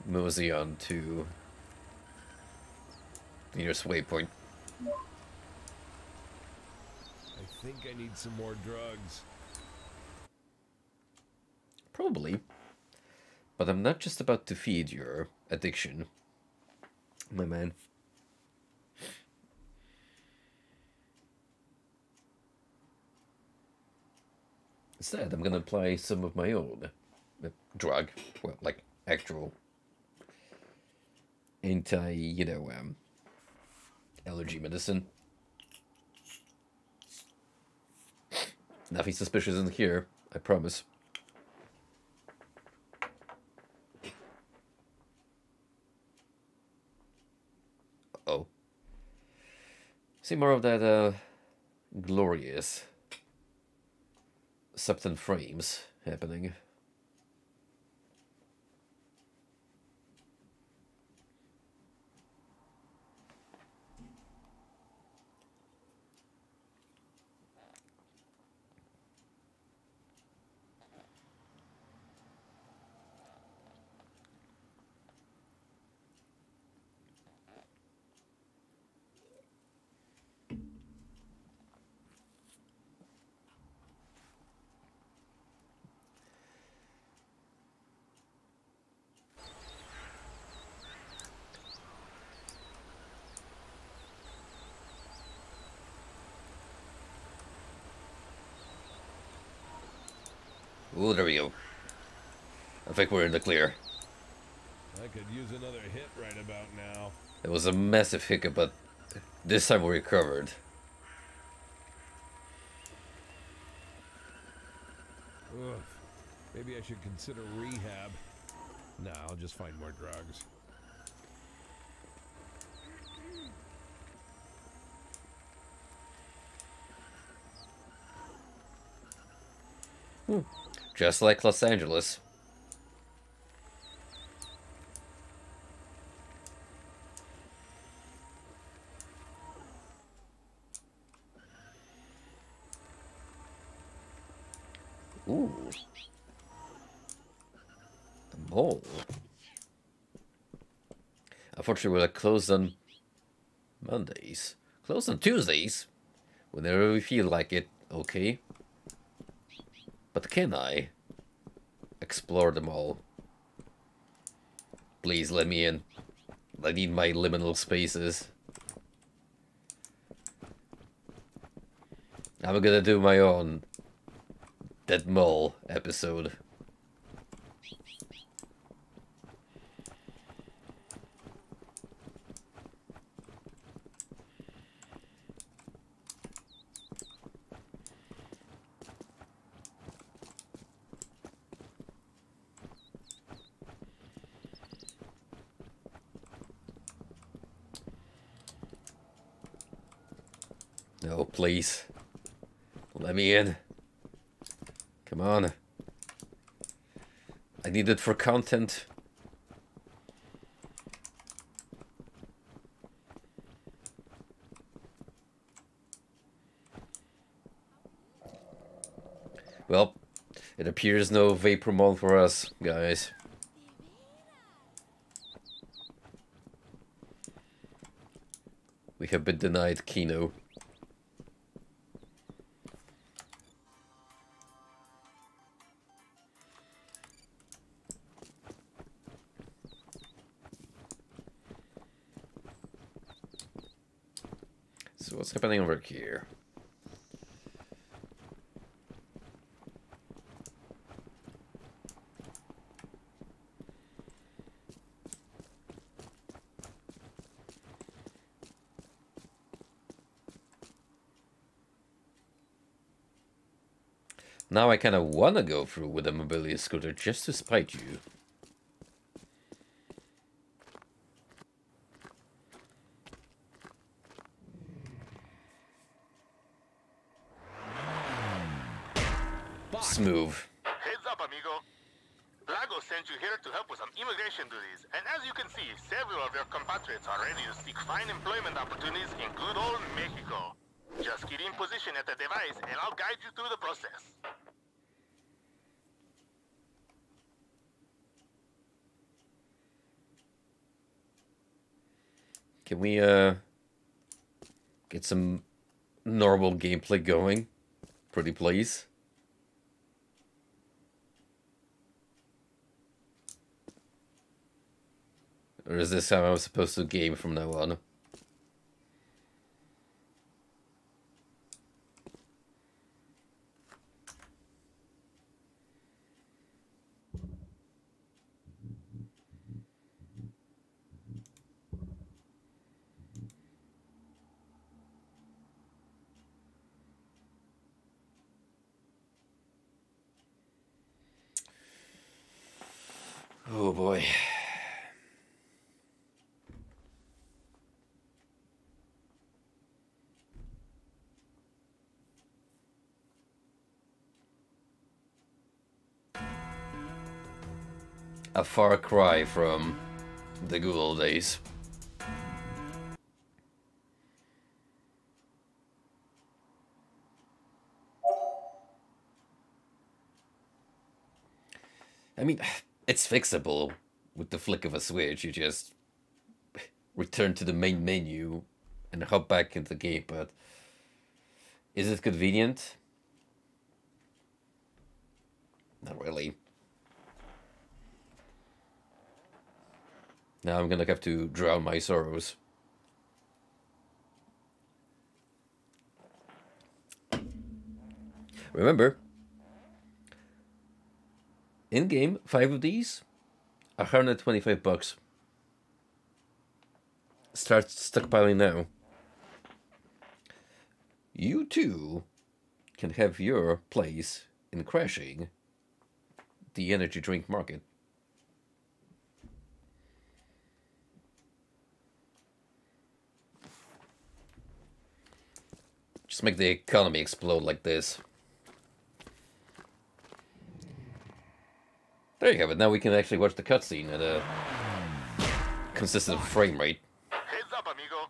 mosey on to the nearest waypoint. I think I need some more drugs. Probably. But I'm not just about to feed your addiction, my man. Instead, I'm gonna apply some of my own drug, well, like actual allergy medicine. Nothing suspicious in here, I promise. Oh. See more of that glorious septon frames happening. Ooh, there we go. I think we're in the clear. I could use another hit right about now. It was a massive hiccup, but this time we recovered. Ugh. Maybe I should consider rehab. Nah, I'll just find more drugs. Just like Los Angeles. Ooh. A mole. Unfortunately, we're closed on Mondays. Closed on Tuesdays. Whenever we feel like it, okay. But can I explore them all? Please let me in. I need my liminal spaces. I'm gonna do my own Dead Mole episode. No, please. Let me in. Come on. I need it for content. Well, it appears no vapor mode for us, guys. We have been denied Kino. So what's happening over here? Now I kind of want to go through with a mobility scooter just to spite you. Smooth. Heads up, amigo. Lago sent you here to help with some immigration duties, and as you can see, several of your compatriots are ready to seek fine employment opportunities in good old Mexico. Just get in position at the device, and I'll guide you through the process. Can we, get some normal gameplay going? Pretty please. Or is this how I'm supposed to game from now on? Oh boy. A far cry from the good old days. I mean, it's fixable with the flick of a switch. You just return to the main menu and hop back into the game, but is it convenient? Not really. Now I'm gonna have to drown my sorrows. Remember, in-game, 5 of these, $125. Start stockpiling now. You too can have your place in crashing the energy drink market. Just make the economy explode like this. There you have it. Now we can actually watch the cutscene at a consistent frame rate. Heads up, amigo.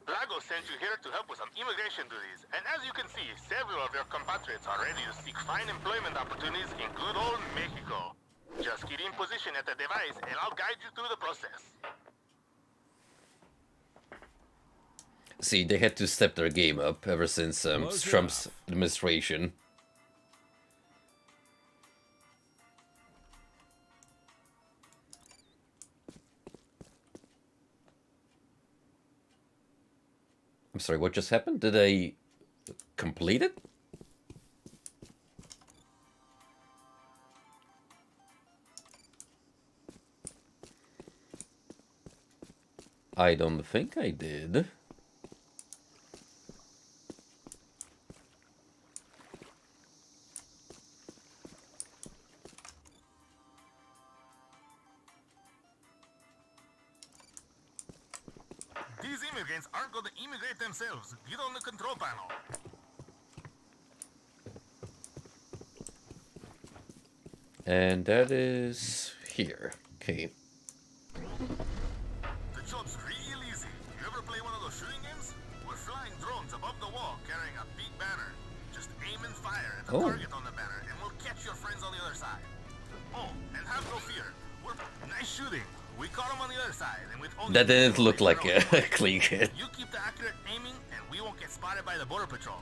Lago sent you here to help with some immigration duties, and as you can see, several of your compatriots are ready to seek fine employment opportunities in good old Mexico. Just get in position at the device, and I'll guide you through the process. See, they had to step their game up ever since Trump's administration. I'm sorry, what just happened? Did I complete it? I don't think I did. These immigrants aren't going to immigrate themselves. Get on the control panel. And that is here. Okay. The job's real easy. You ever play one of those shooting games? We're flying drones above the wall carrying a big banner. Just aim and fire at the target on the banner and we'll catch your friends on the other side. Oh, and have no fear. We're nice shooting. We caught them on the other side and with only That didn't look like a clean hit. You keep the accurate aiming and we won't get spotted by the border patrol.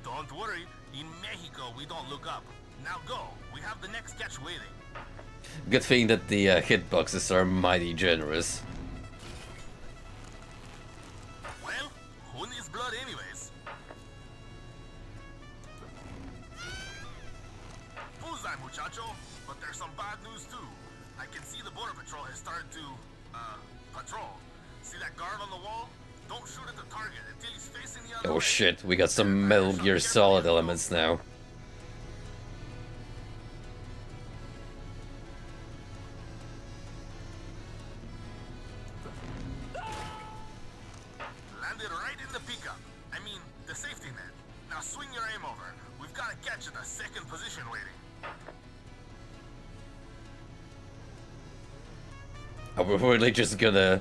Don't worry, in Mexico we don't look up. Now go. We have the next catch waiting. Good thing that the hitboxes are mighty generous. Well, who needs blood anyways? Bullseye, muchacho. But there's some bad news too. I can see the border patrol has started to, patrol. See that guard on the wall? Don't shoot at the target until he's facing the other way. Oh shit, we got some Metal Gear Solid elements now. Landed right in the pickup. I mean, the safety net. Now swing your aim over. We've got a catch at the second position waiting. Are we really just gonna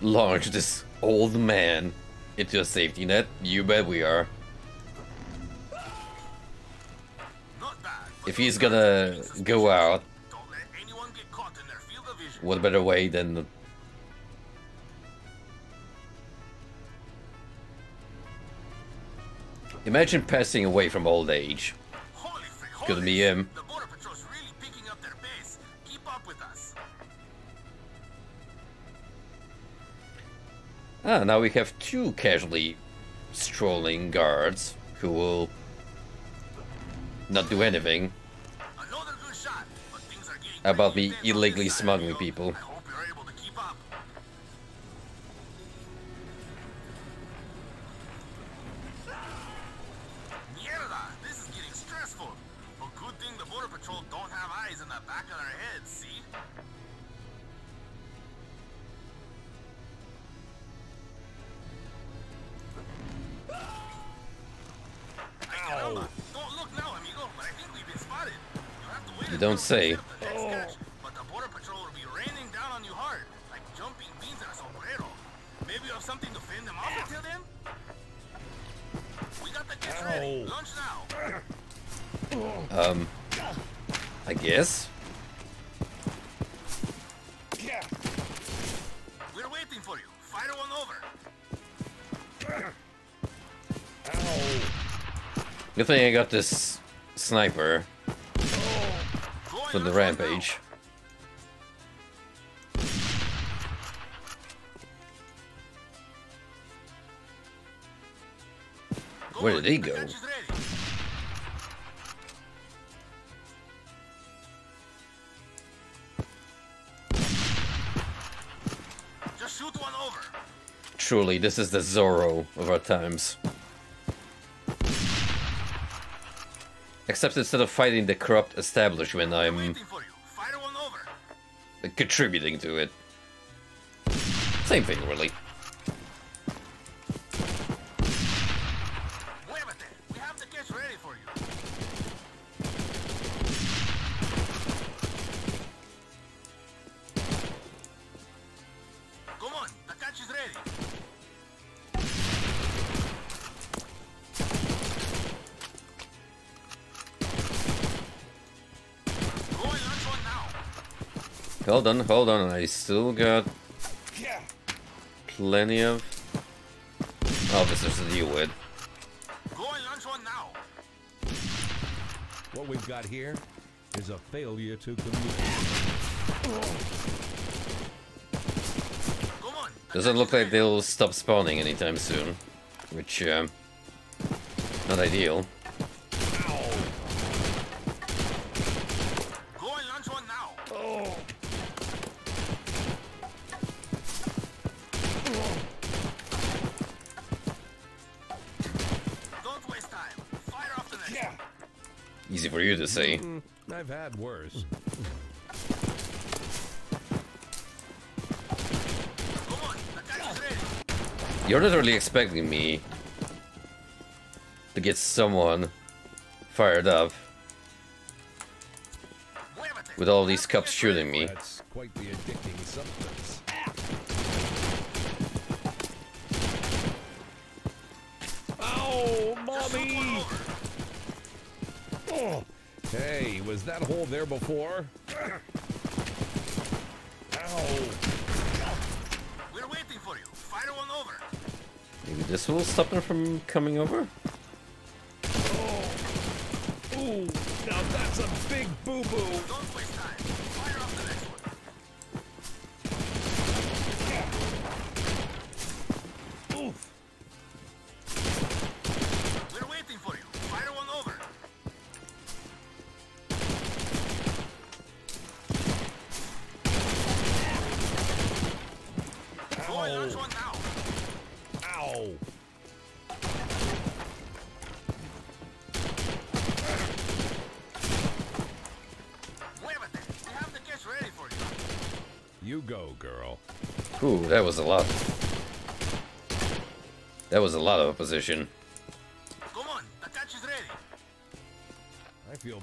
launch this old man into a safety net? You bet we are. Not bad, If he's gonna go out, don't let anyone get caught in their field of vision. what better way than... Imagine passing away from old age. Holy frick, Gonna be him. The border patrol's really picking up their pace. Keep up with us. Ah, now we have two casually strolling guards who will not do anything Another good shot, but things are getting about pretty me intense on illegally this side, smuggling amigo. people. I hope you're able to keep up. Mierda, this is getting stressful. But good thing the border patrol don't have eyes in the back of their heads, see? Caramba, don't look now, amigo, but I think we've been spotted. You have to wait You don't say. until the next catch, but the border patrol will be raining down on you hard, like jumping beans in a sombrero. Maybe you have something to fend them off until then? We got the catch ready. Launch now. I guess. We're waiting for you. Fire one over. Good thing I got this sniper from the rampage. Where did he go? Catch is ready. Just shoot one over. Truly, this is the Zorro of our times. Except instead of fighting the corrupt establishment, I'm Waiting for you. Fire one over. contributing to it. Same thing, really. Muévete. We have the catch ready for you. Come on, the catch is ready. Go and launch one now. Hold on, I still got plenty of officers to deal with. Go and launch one now. What we've got here is a failure to communicate. Come on. Doesn't look like they'll stop spawning anytime soon, which, not ideal. Go and launch one now. Don't waste time. Fire off the next one. Easy for you to say. I've had worse. Come on, the catch is ready. You're not really expecting me to get someone fired up with all these cops shooting me. That's quite the addicting substance. Ow, mommy! Oh, hey, was that hole there before? Ow! We're waiting for you. Fire one over. Maybe this will stop them from coming over? Oh. Ooh, now that's a big boo-boo! Don't waste time. Fire off the next one. Oof! We're waiting for you. Fire one over. Go and launch one now. Ow! Muévete. We have the catch ready for you. You go, girl. Ooh, that was a lot. That was a lot of opposition. Come on. The catch is ready. I feel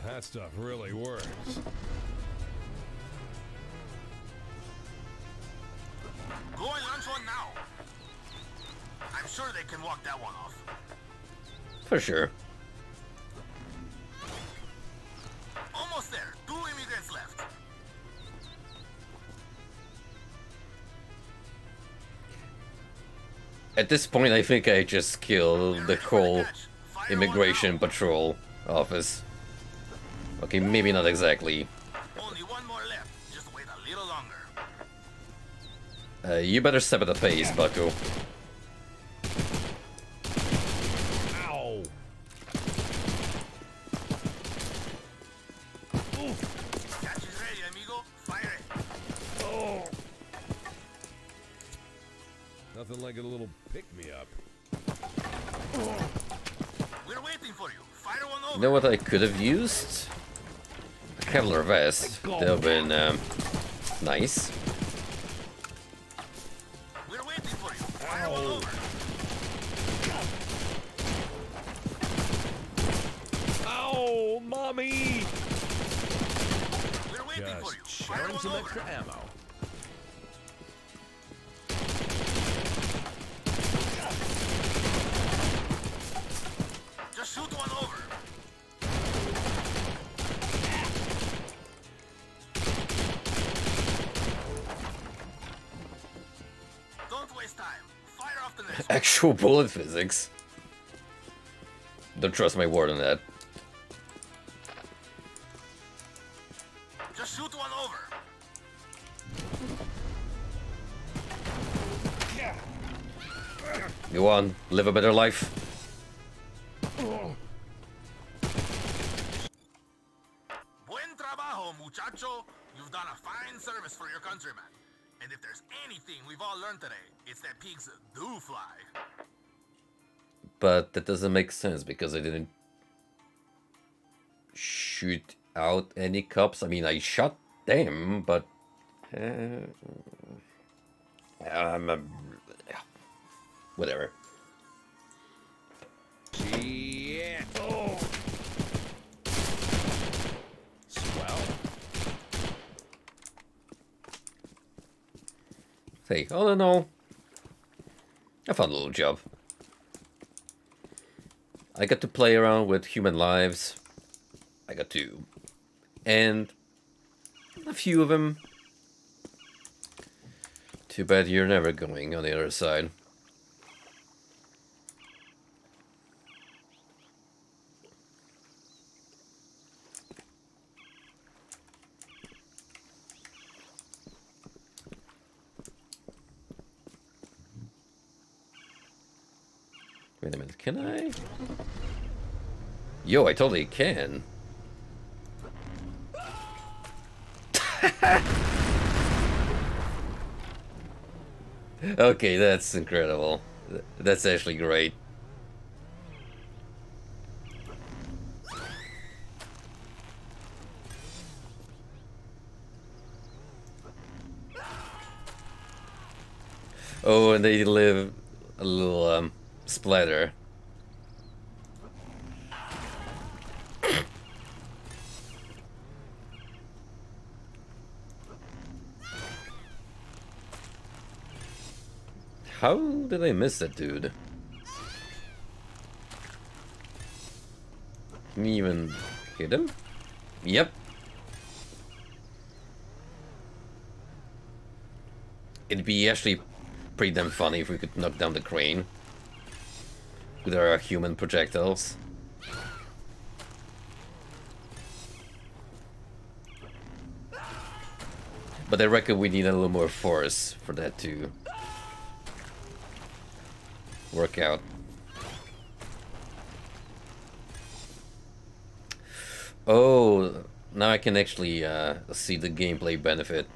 that stuff really works. Go and launch one now. I'm sure they can walk that one off. For sure. Almost there. 2 immigrants left. At this point, I think I just killed the whole immigration patrol office. Okay, maybe not exactly. Only one more left. Just wait a little longer. You better step at the pace, bucko. Ow! Catch is ready, amigo. Fire it. Oh! Nothing like a little pick-me-up. We're waiting for you. Fire one over. You know what I could have used? A Kevlar vest. That would have been nice. We're waiting for you. Fire one over. Ow, mommy! We're waiting for you. Just Fire sharing one some over. extra ammo. Just shoot one over. Don't waste time. Fire off the next one. Actual bullet physics. Don't trust my word on that. Just shoot one over. Go on, live a better life. Buen trabajo, muchacho. You've done a fine service for your countrymen. And if there's anything we've all learned today, it's that pigs do fly. But that doesn't make sense because I didn't shoot out any cops. I mean, I shot them, but whatever. Yeah. Oh. Swell. Hey, all in all, I found a little job. I got to play around with human lives. I got to end a few of them. Too bad you're never going on the other side. Wait a minute, can I? Yo, I totally can. Okay, that's incredible. That's actually great. Oh, and they live a little splatter. How did I miss that dude? Can you even hit him? Yep. It'd be actually pretty damn funny if we could knock down the crane with our human projectiles. But I reckon we need a little more force for that to work out. Oh, now I can actually see the gameplay benefit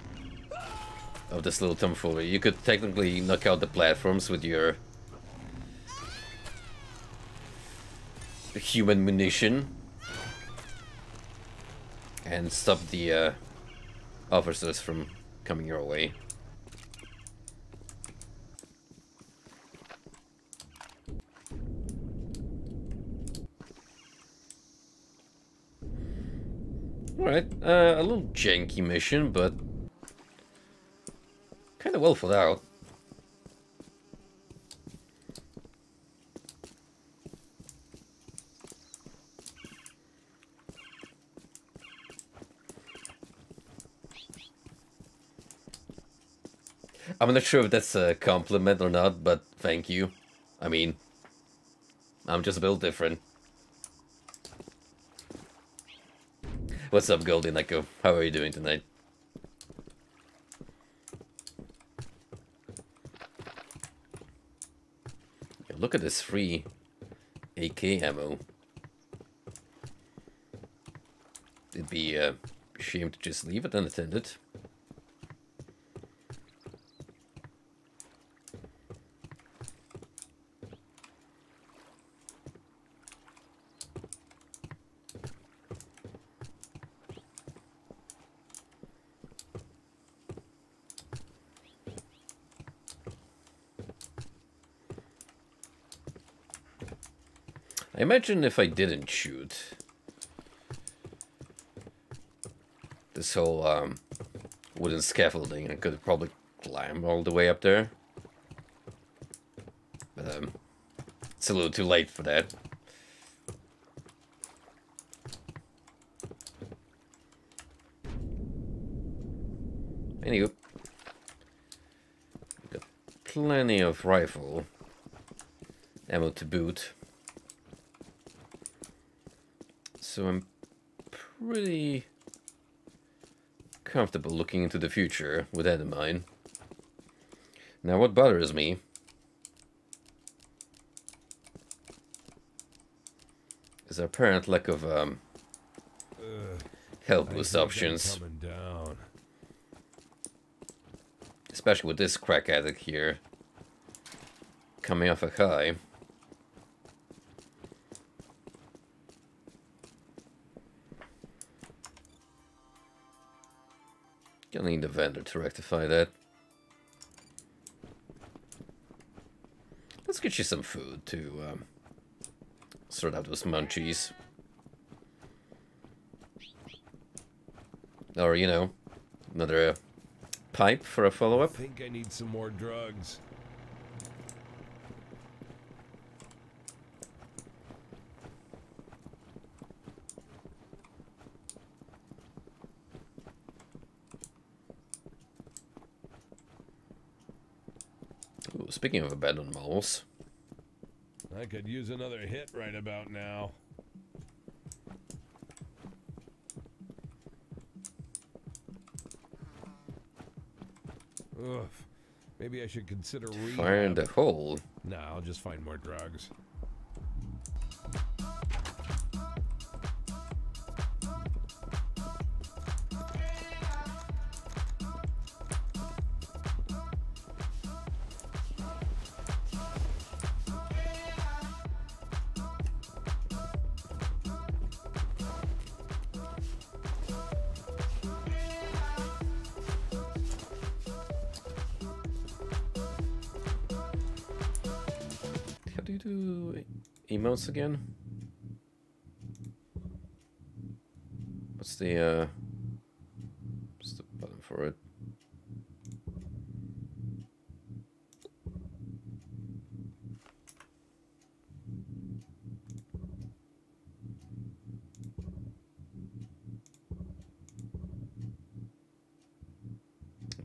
of this little tomfoolery. You could technically knock out the platforms with your human munition and stop the officers from coming your way. Alright, a little janky mission, but kind of well thought out. I'm not sure if that's a compliment or not, but thank you. I mean, I'm just built different. What's up, Golden Echo? How are you doing tonight? Look at this free AK ammo. It'd be a shame to just leave it unattended. I imagine if I didn't shoot this whole wooden scaffolding, I could have probably climbed all the way up there. But it's a little too late for that. Anywho, we got plenty of rifle ammo to boot. So I'm pretty comfortable looking into the future with that in mind. Now what bothers me is our apparent lack of health boost options. Especially with this crack addict here coming off a high. Gonna need a vendor to rectify that. Let's get you some food to sort out those munchies. Or, you know, another pipe for a follow-up. I think I need some more drugs. Ooh, speaking of abandoned malls, I could use another hit right about now. Ugh. Maybe I should consider fire in the hole. No, I'll just find more drugs. Emotes again? What's the button for it?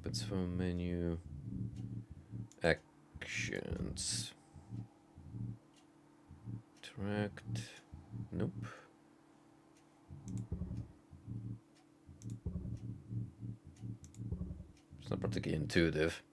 It's from menu actions. Interact. Nope. It's not particularly intuitive.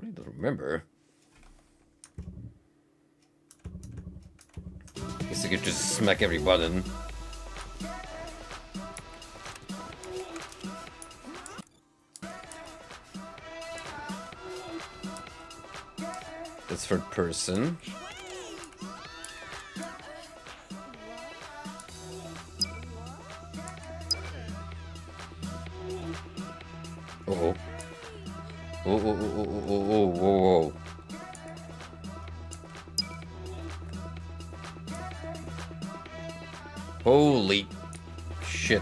I don't remember. Guess I could just smack every button. That's third person. Uh-oh. Oh, oh, oh, oh, oh, oh, oh, oh. Holy shit.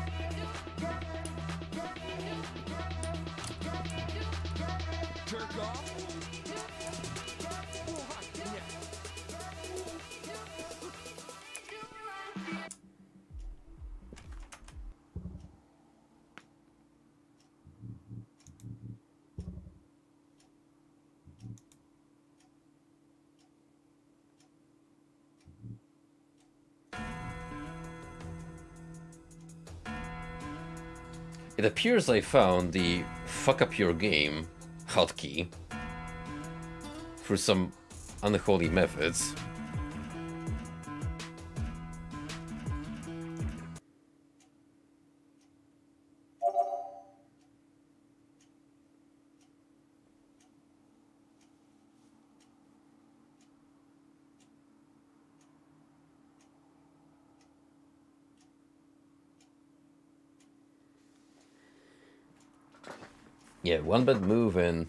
It appears I found the fuck up your game hotkey through some unholy methods. Yeah, one bad move and...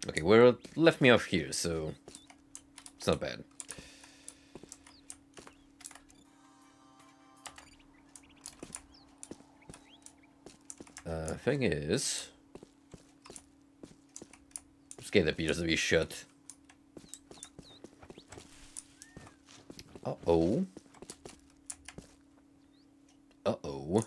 Okay, well, it left me off here, so it's not bad. Thing is, this gate appears to be shut. Uh-oh. Uh-oh.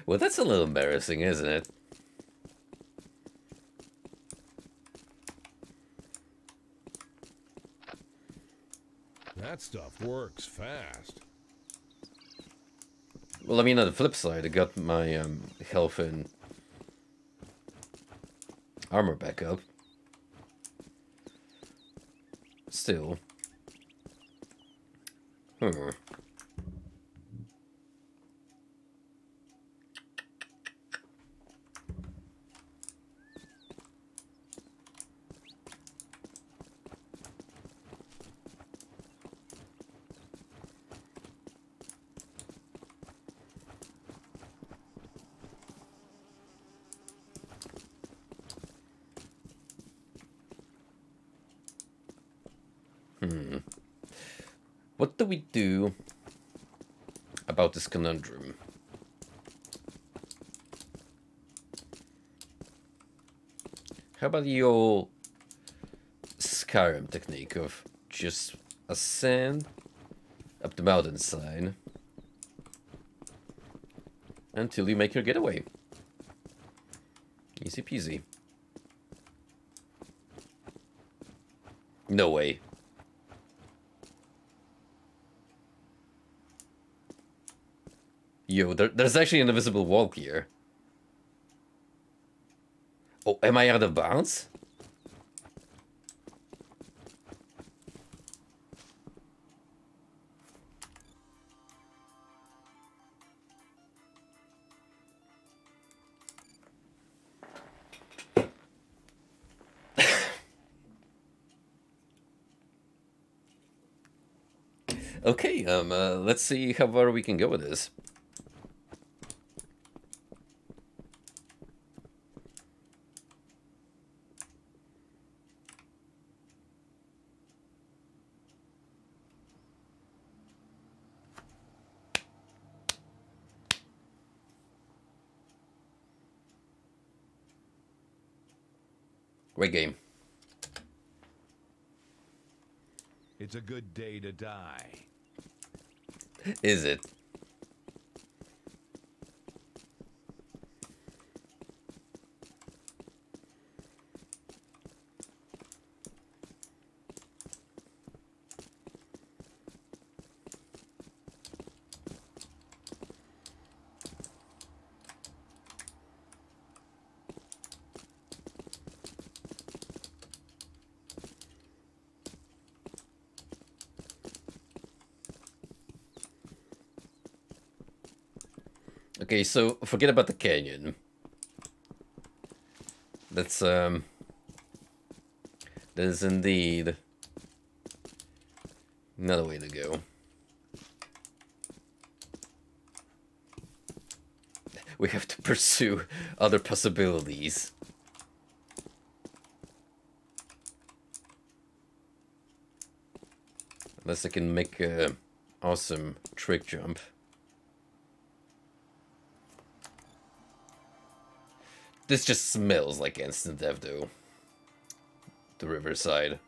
Well, that's a little embarrassing, isn't it? That stuff works fast. Well, I mean, on the flip side, I got my health and armor back up. Still. What do we do about this conundrum? How about the old Skyrim technique of just ascend up the mountainside until you make your getaway. Easy peasy. No way. Yo, there's actually an invisible wall here. Oh, am I out of bounds? Okay, let's see how far we can go with this. Great game. It's a good day to die. Is it? Okay, so forget about the canyon. That's that is indeed another way to go. We have to pursue other possibilities. Unless I can make a awesome trick jump. This just smells like instant death, though. The riverside.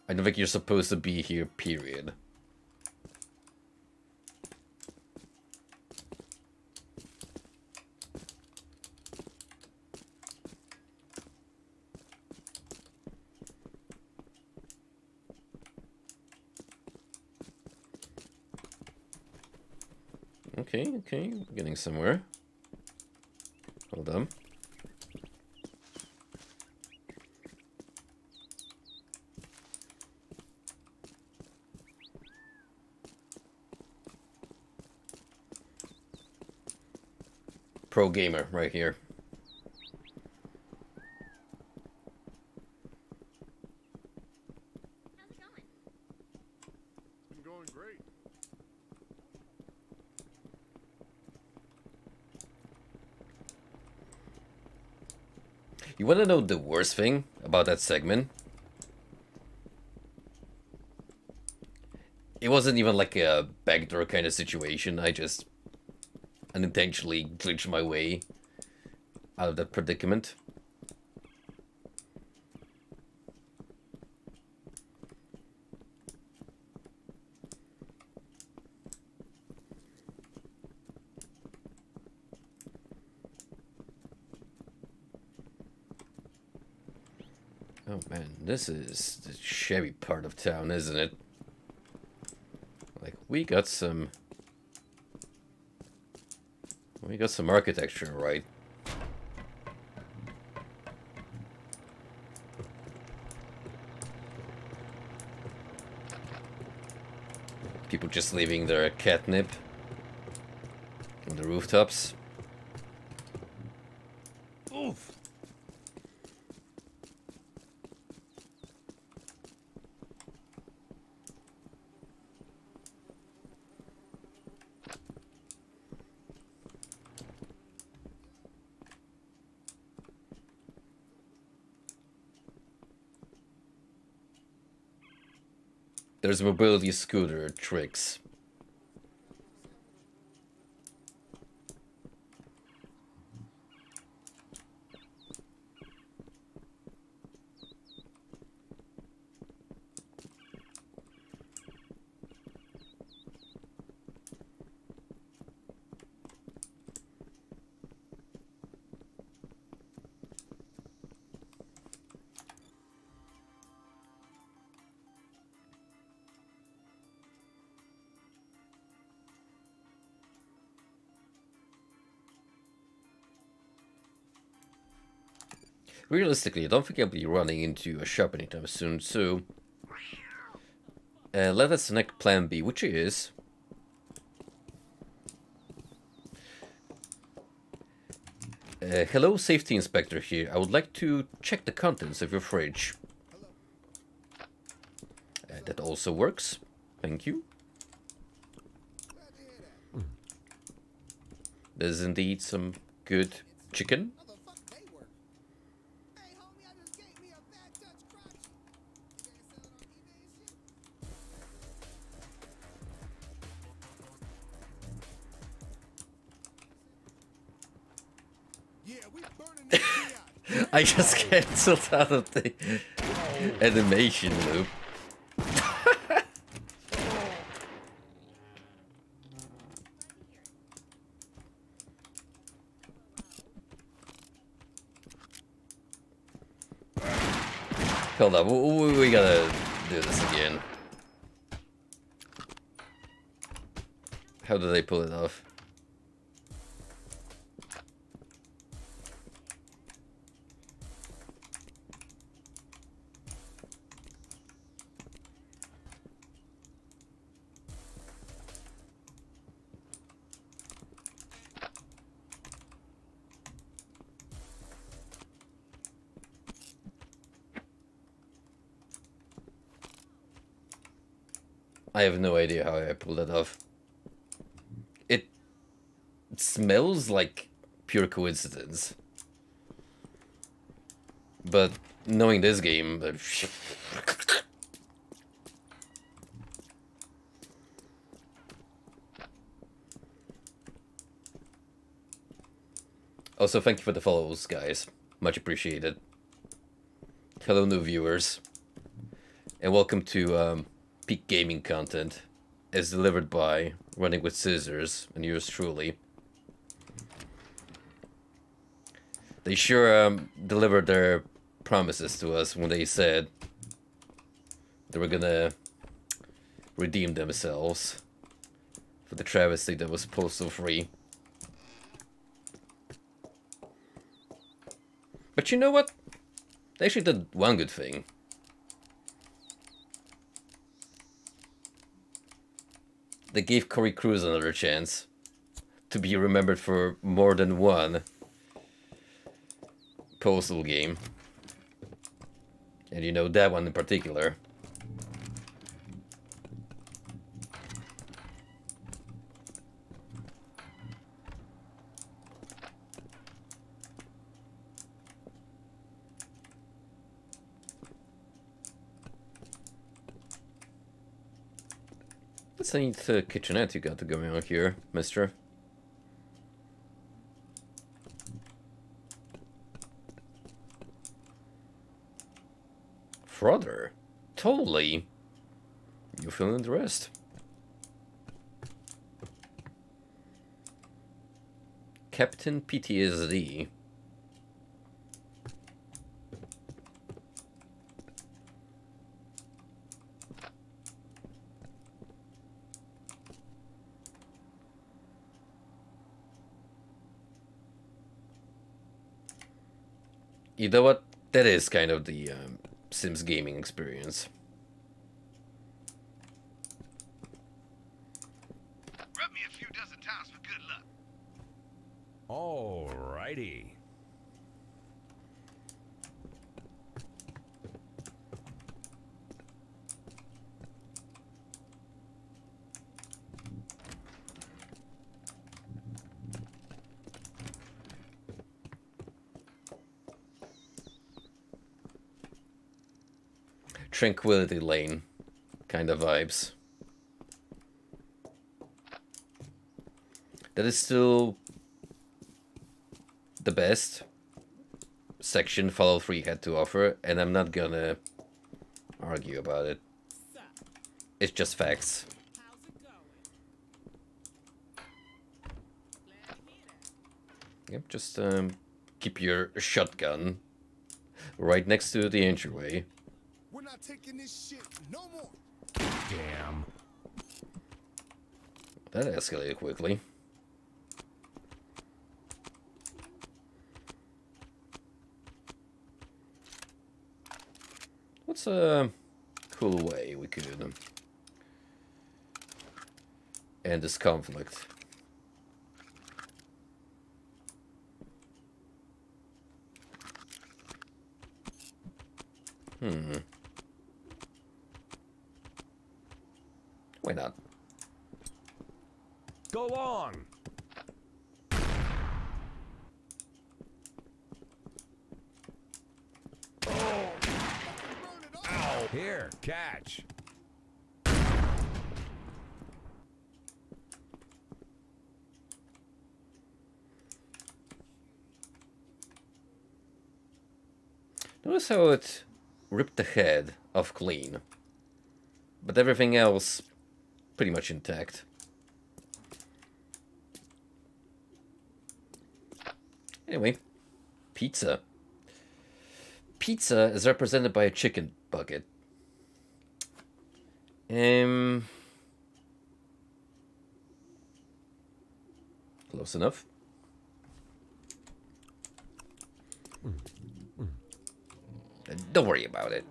I don't think you're supposed to be here, period. Okay, okay, we're getting somewhere. Hold on. Pro gamer right here. How's it going? It's been going great. You want to know the worst thing about that segment? It wasn't even like a backdoor kind of situation. I just unintentionally glitched my way out of that predicament. Oh man, this is the shabby part of town, isn't it? Like, we got some architecture, right? People just leaving their catnip on the rooftops. Oof. There's mobility scooter tricks. Realistically, I don't think I'll be running into a shop anytime soon, so let us select plan B, which is hello, safety inspector here. I would like to check the contents of your fridge. That also works. Thank you. There's indeed some good chicken. I just cancelled out of the animation loop. Hold up, we gotta do this again. How do they pull it off? I have no idea how I pulled that off. It smells like pure coincidence. But knowing this game... Also, thank you for the follows, guys. Much appreciated. Hello, new viewers. And welcome to peak gaming content, as delivered by Running with Scissors and yours truly. They sure delivered their promises to us when they said they were gonna redeem themselves for the travesty that was Postal free. But you know what? They actually did one good thing. They gave Corey Cruz another chance to be remembered for more than one Postal game. And you know, that one in particular. What's a neat kitchenette you got to going on here, mister? Frother? Totally. You feeling the rest? Captain PTSD. You know what? That is kind of the Sims gaming experience. Rub me a few dozen times for good luck. Alrighty. Tranquility Lane kind of vibes. That is still the best section Fallout 3 had to offer, and I'm not gonna argue about it. It's just facts. Yep, just keep your shotgun right next to the entryway. We're not taking this shit no more. Damn. That escalated quickly. What's a cool way we could end this conflict? Why not? Go on! Ow! Here, catch! Notice how it ripped the head off clean, but everything else pretty much intact. Anyway, pizza. Pizza is represented by a chicken bucket. Close enough. Don't worry about it.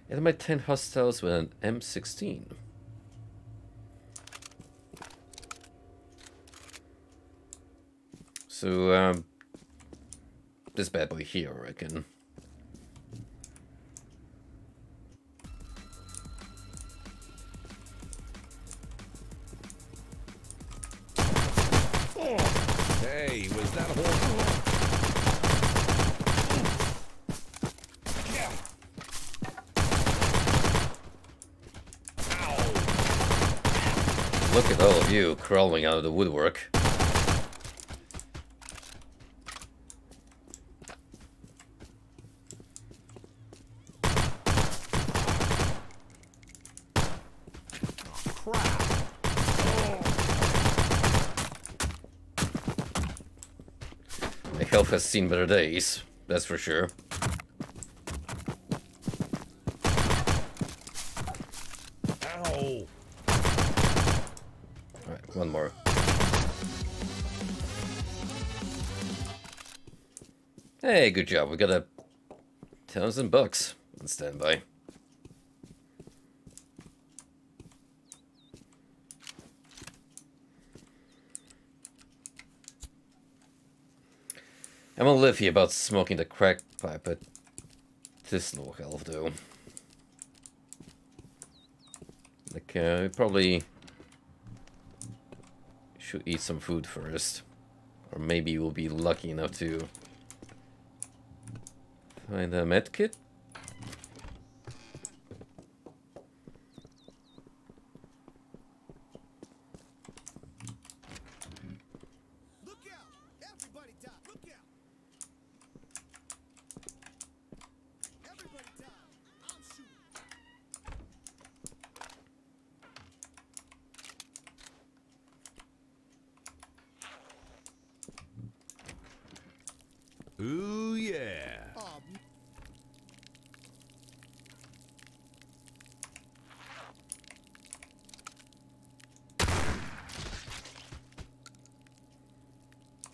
And my 10 hostiles with an M16. So, this bad boy here, I reckon. Hey, was that horrible? Look at all of you crawling out of the woodwork. My health has seen better days, that's for sure. Ow! Alright, one more. Hey, good job. We got $1,000 on standby. I'm a little iffy about smoking the crack pipe, but this low health though. Like, we probably should eat some food first. Or maybe we'll be lucky enough to find a med kit. Look out! Everybody die! Look out! Everybody die! I'm shooting. Ooh, yeah. Oh,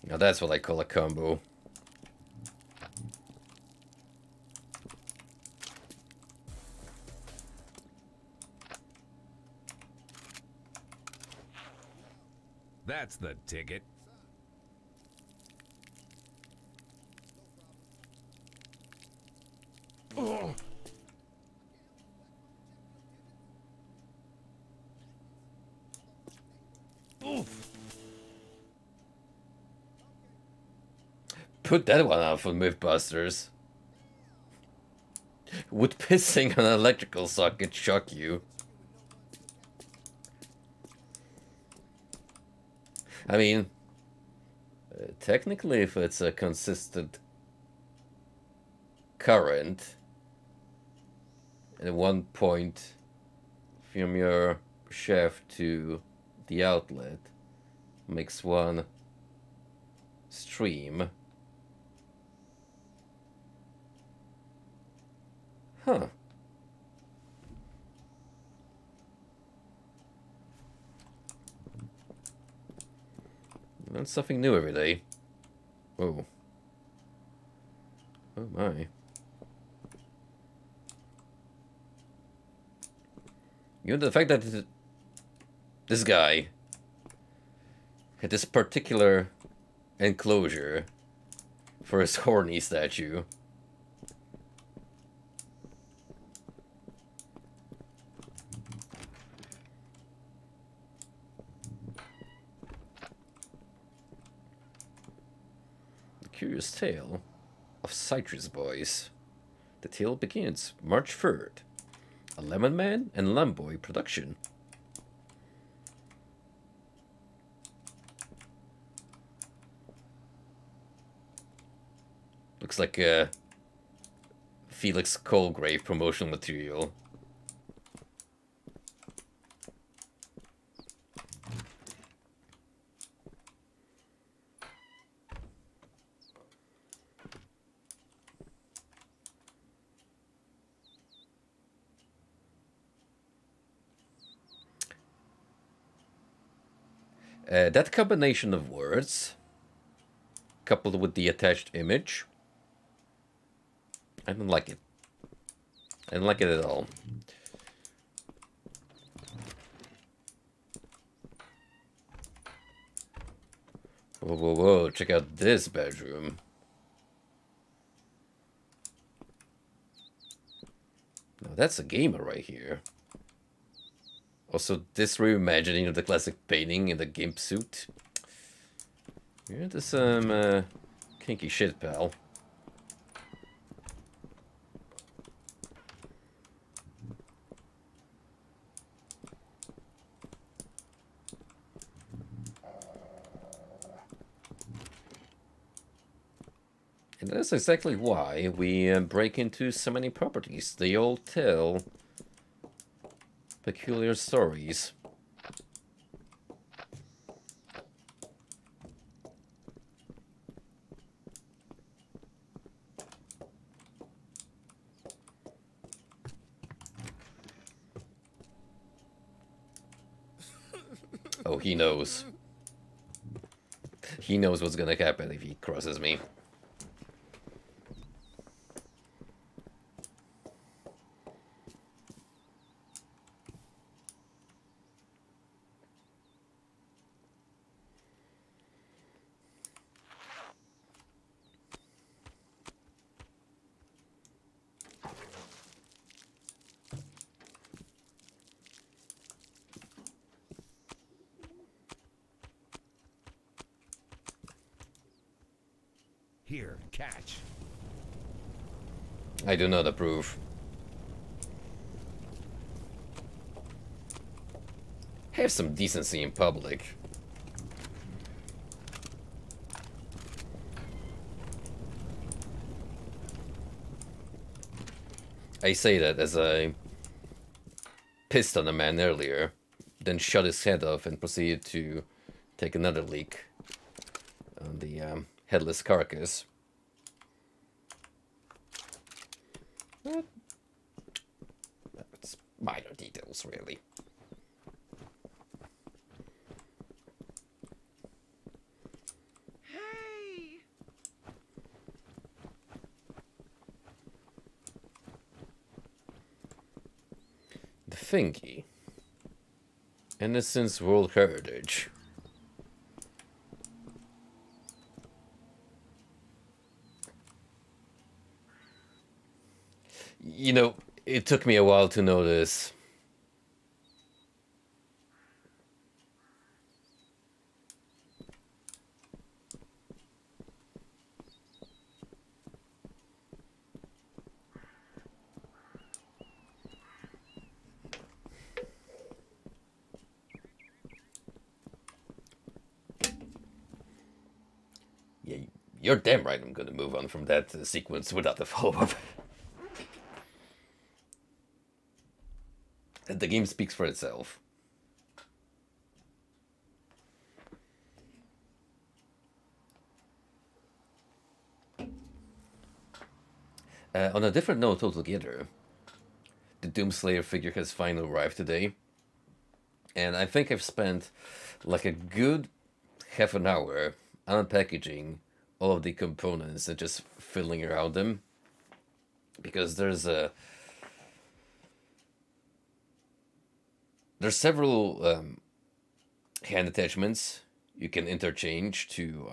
Now that's what I call a combo. That's the ticket. Oh. Oof. Put that one out for Mythbusters. Would pissing on an electrical socket shock you? I mean, technically if it's a consistent current at one point from your shaft to the outlet makes one stream. Huh. Learn something new every day. Whoa. Oh my. You know, the fact that this guy had this particular enclosure for his horny statue. The Curious Tale of Citrus Boys. The tale begins March 3rd. A Lemon Man and Lamboy production. Looks like a Felix Colgrave promotional material. That combination of words, coupled with the attached image, I don't like it. I don't like it at all. Whoa, whoa, whoa, check out this bedroom. Now that's a gamer right here. Also, this reimagining of the classic painting in the gimp suit. You're into some kinky shit, pal. And that's exactly why we break into so many properties. They all tell peculiar stories. Oh, he knows. He knows what's gonna happen if he crosses me. Here, catch. I do not approve. Have some decency in public. I say that as I pissed on a man earlier, then shut his head off and proceeded to take another leak on the headless carcass. It's minor details, really. Hey! The thingy. Innocence World Heritage. You know, it took me a while to notice. Yeah, you're damn right I'm gonna move on from that sequence without the follow-up. The game speaks for itself. On a different note altogether, the Doomslayer figure has finally arrived today. And I think I've spent like a good half an hour unpackaging all of the components and just fiddling around them, because there's several hand attachments you can interchange to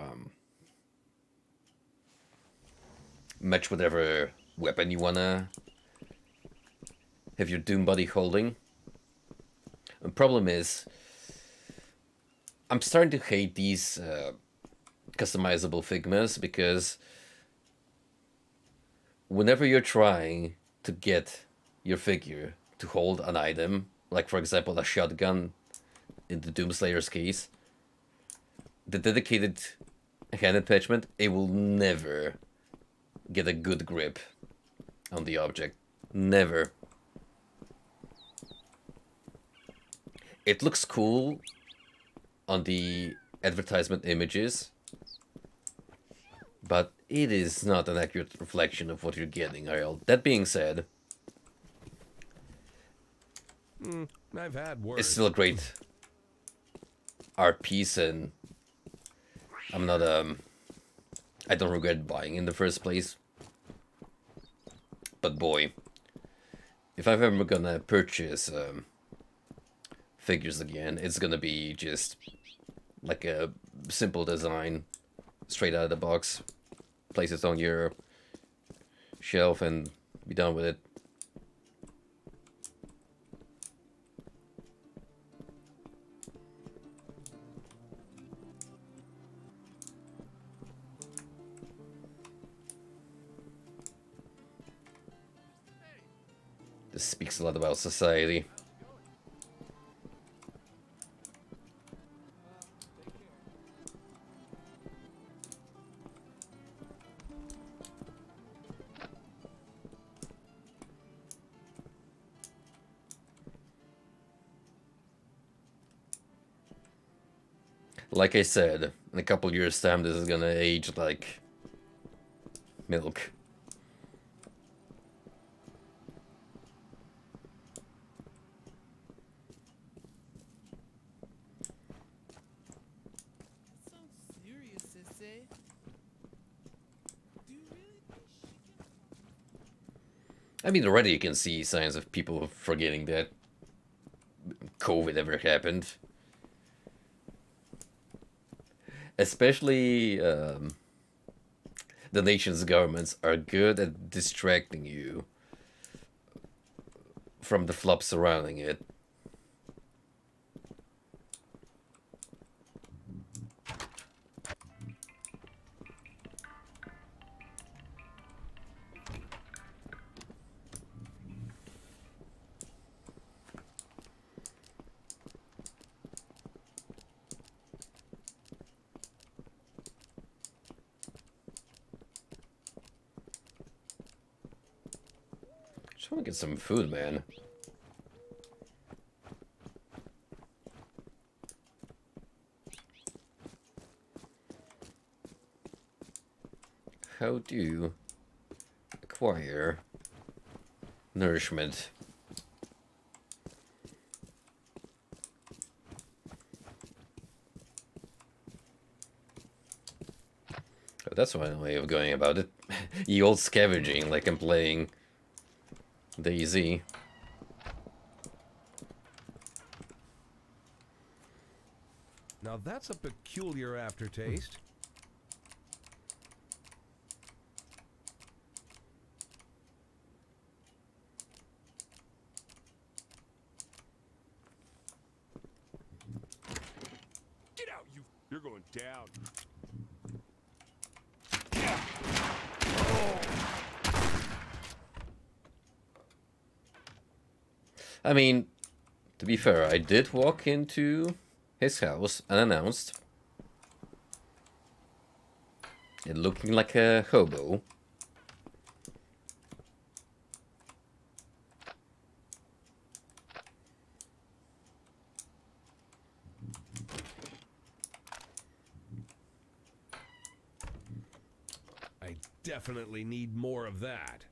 match whatever weapon you wanna have your Doom buddy holding. The problem is, I'm starting to hate these customizable Figmas, because whenever you're trying to get your figure to hold an item, like for example a shotgun in the Doomslayer's case, the dedicated hand attachment, it will never get a good grip on the object. Never. It looks cool on the advertisement images, but it is not an accurate reflection of what you're getting, Ariel. That being said, I've had worse. it's still a great art piece, and I'm not I don't regret buying in the first place. But boy, if I'm ever gonna purchase figures again, it's gonna be just like a simple design, straight out of the box. Place it on your shelf and be done with it. This speaks a lot about society. Like I said, in a couple years' time, this is gonna age like milk. I mean, already you can see signs of people forgetting that COVID ever happened. Especially the nation's governments are good at distracting you from the flop surrounding it. Just want to get some food, man. How do you acquire nourishment? Oh, that's one way of going about it. Ye old scavenging, like I'm playing DayZ. Now that's a peculiar aftertaste. Get out, you! You're going down. I mean, to be fair, I did walk into his house unannounced. It looking like a hobo. I definitely need more of that.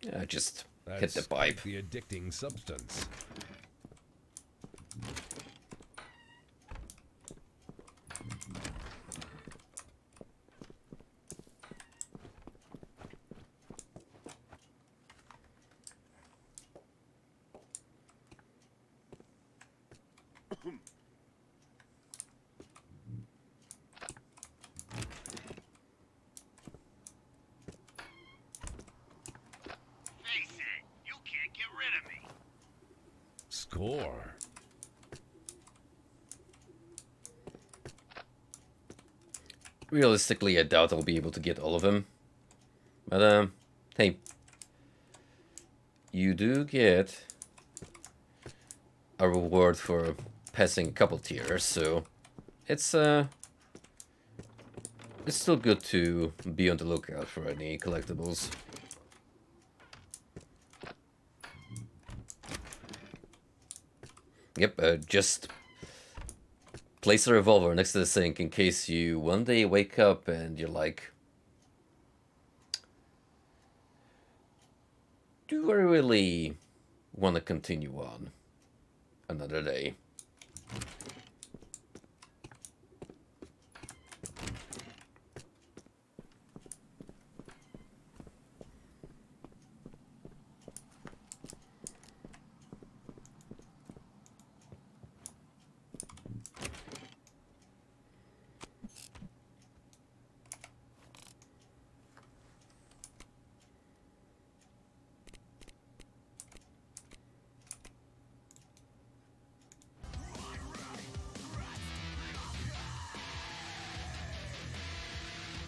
Yeah, just hit That's the pipe. the addicting substance. score. Realistically, I doubt I'll be able to get all of them. But, hey. You do get a reward for passing a couple tiers, so it's still good to be on the lookout for any collectibles. Yep, just place a revolver next to the sink in case you one day wake up and you're like, do I really want to continue on another day?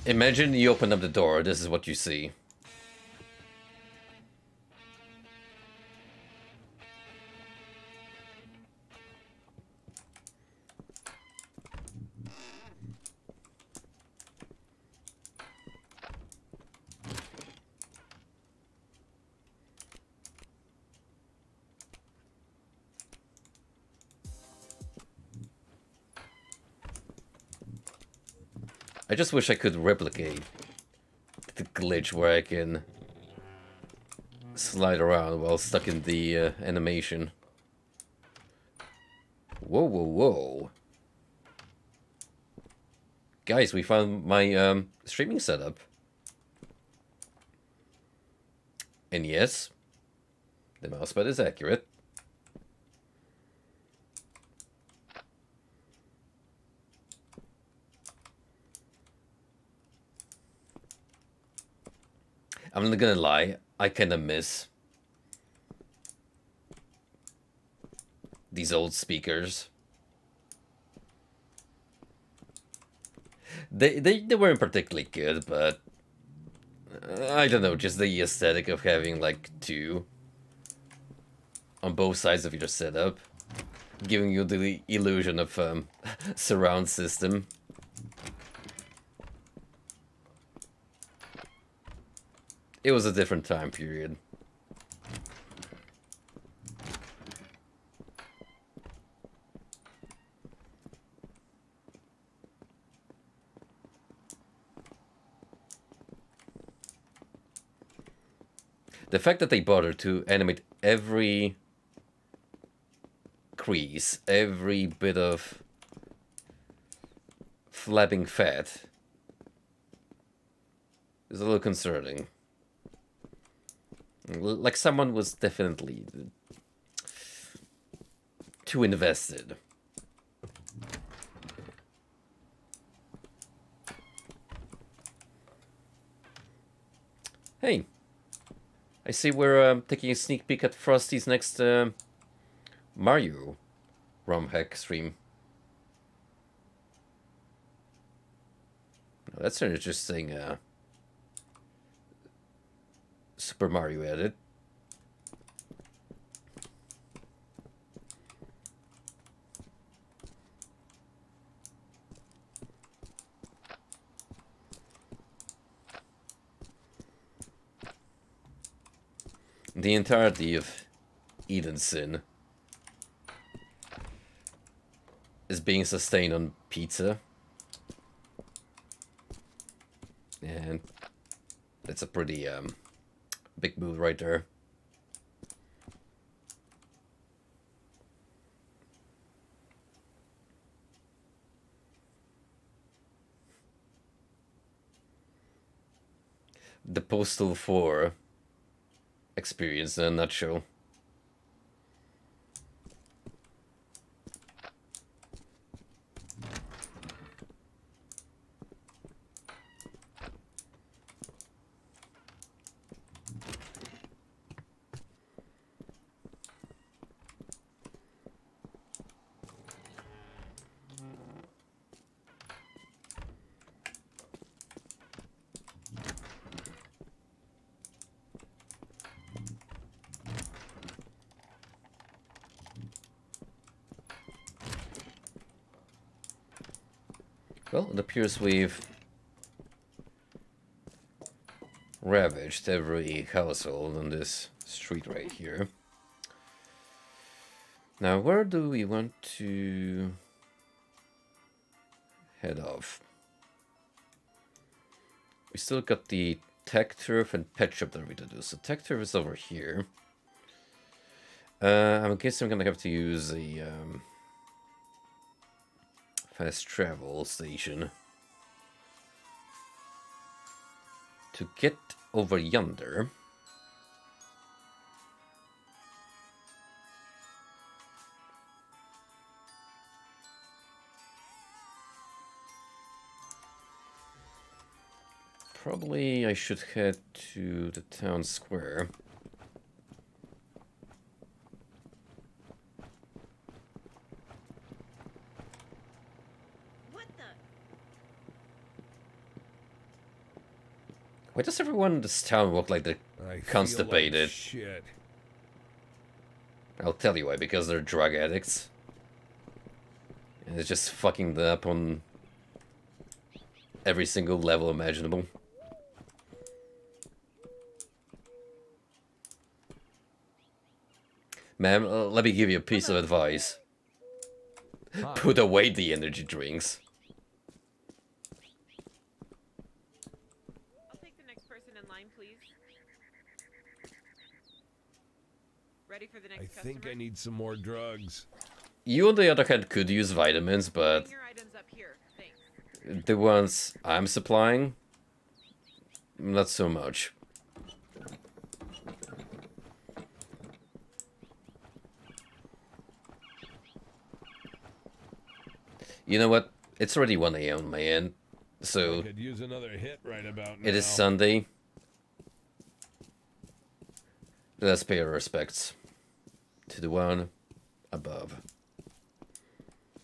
Imagine you open up the door, this is what you see. I just wish I could replicate the glitch where I can slide around while stuck in the animation. Whoa, whoa, whoa. Guys, we found my streaming setup. And yes, the mousepad is accurate. I'm not gonna lie, I kinda miss these old speakers. They weren't particularly good, but I don't know, just the aesthetic of having like two on both sides of your setup, giving you the illusion of surround system. It was a different time period. The fact that they bothered to animate every crease, every bit of flapping fat is a little concerning. Like someone was definitely too invested. Hey, I see we're taking a sneak peek at Frosty's next Mario ROM hack stream. Now, that's an interesting Super Mario edit. The entirety of Eden's Sin is being sustained on pizza. And that's a pretty big move right there. The Postal 4 experience in a nutshell. Well, it appears we've ravaged every household on this street right here. Now, where do we want to head off? We still got the tech turf and pet shop that we need to do. So tech turf is over here. I guess I'm gonna have to use a fast travel station to get over yonder. Probably I should head to the town square. What the? Why does everyone in this town look like they're constipated? Like shit. I'll tell you why, because they're drug addicts. And it's just fucking them up on every single level imaginable. Ma'am, let me give you a piece of advice. Hi. Put away the energy drinks. I'll take the next person in line, please. Ready for the next I think I need some more drugs. You, on the other hand, could use vitamins, but Bring your items up here. Thanks. the ones I'm supplying, not so much. You know what? It's already 1 AM on my end, so I could use another hit right about now. it is Sunday. Let's pay our respects to the one above.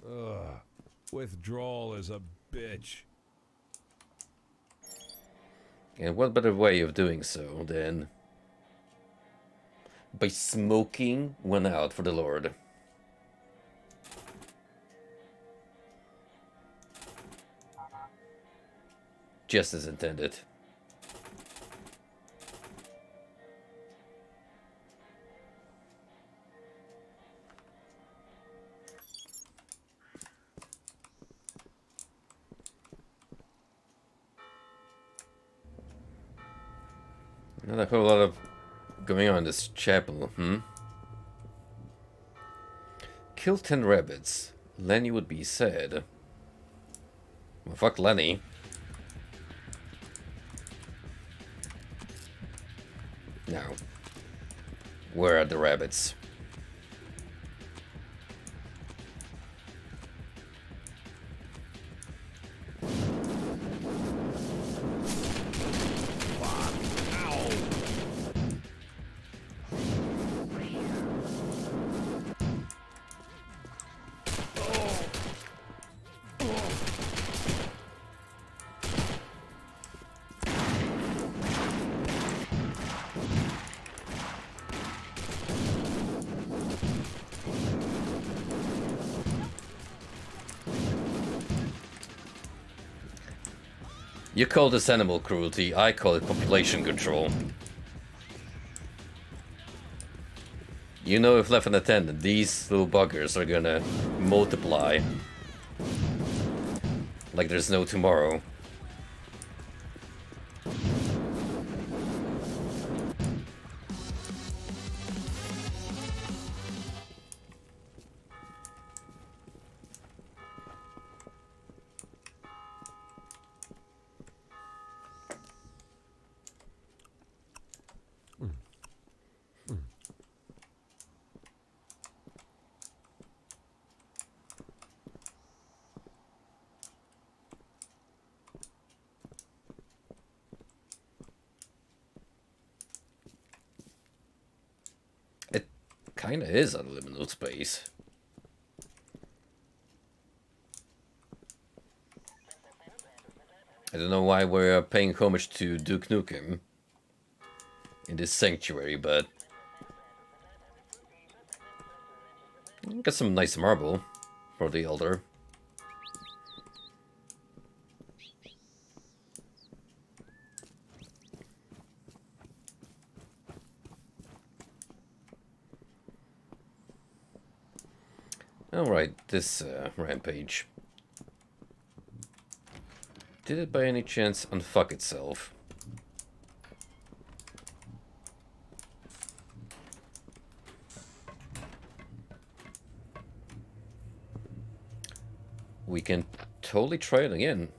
Ugh. Withdrawal is a bitch. And what better way of doing so than by smoking one out for the Lord? Just as intended. Not a whole lot of going on in this chapel, Kill 10 rabbits. Lenny would be sad. Well, fuck Lenny. Now, where are the rabbits? You call this animal cruelty, I call it population control. You know, if left unattended, these little buggers are gonna multiply like there's no tomorrow. Kinda is unlimited space. I don't know why we're paying homage to Duke Nukem in this sanctuary, but got some nice marble for the elder. Alright, this rampage. Did it by any chance unfuck itself? We can totally try it again.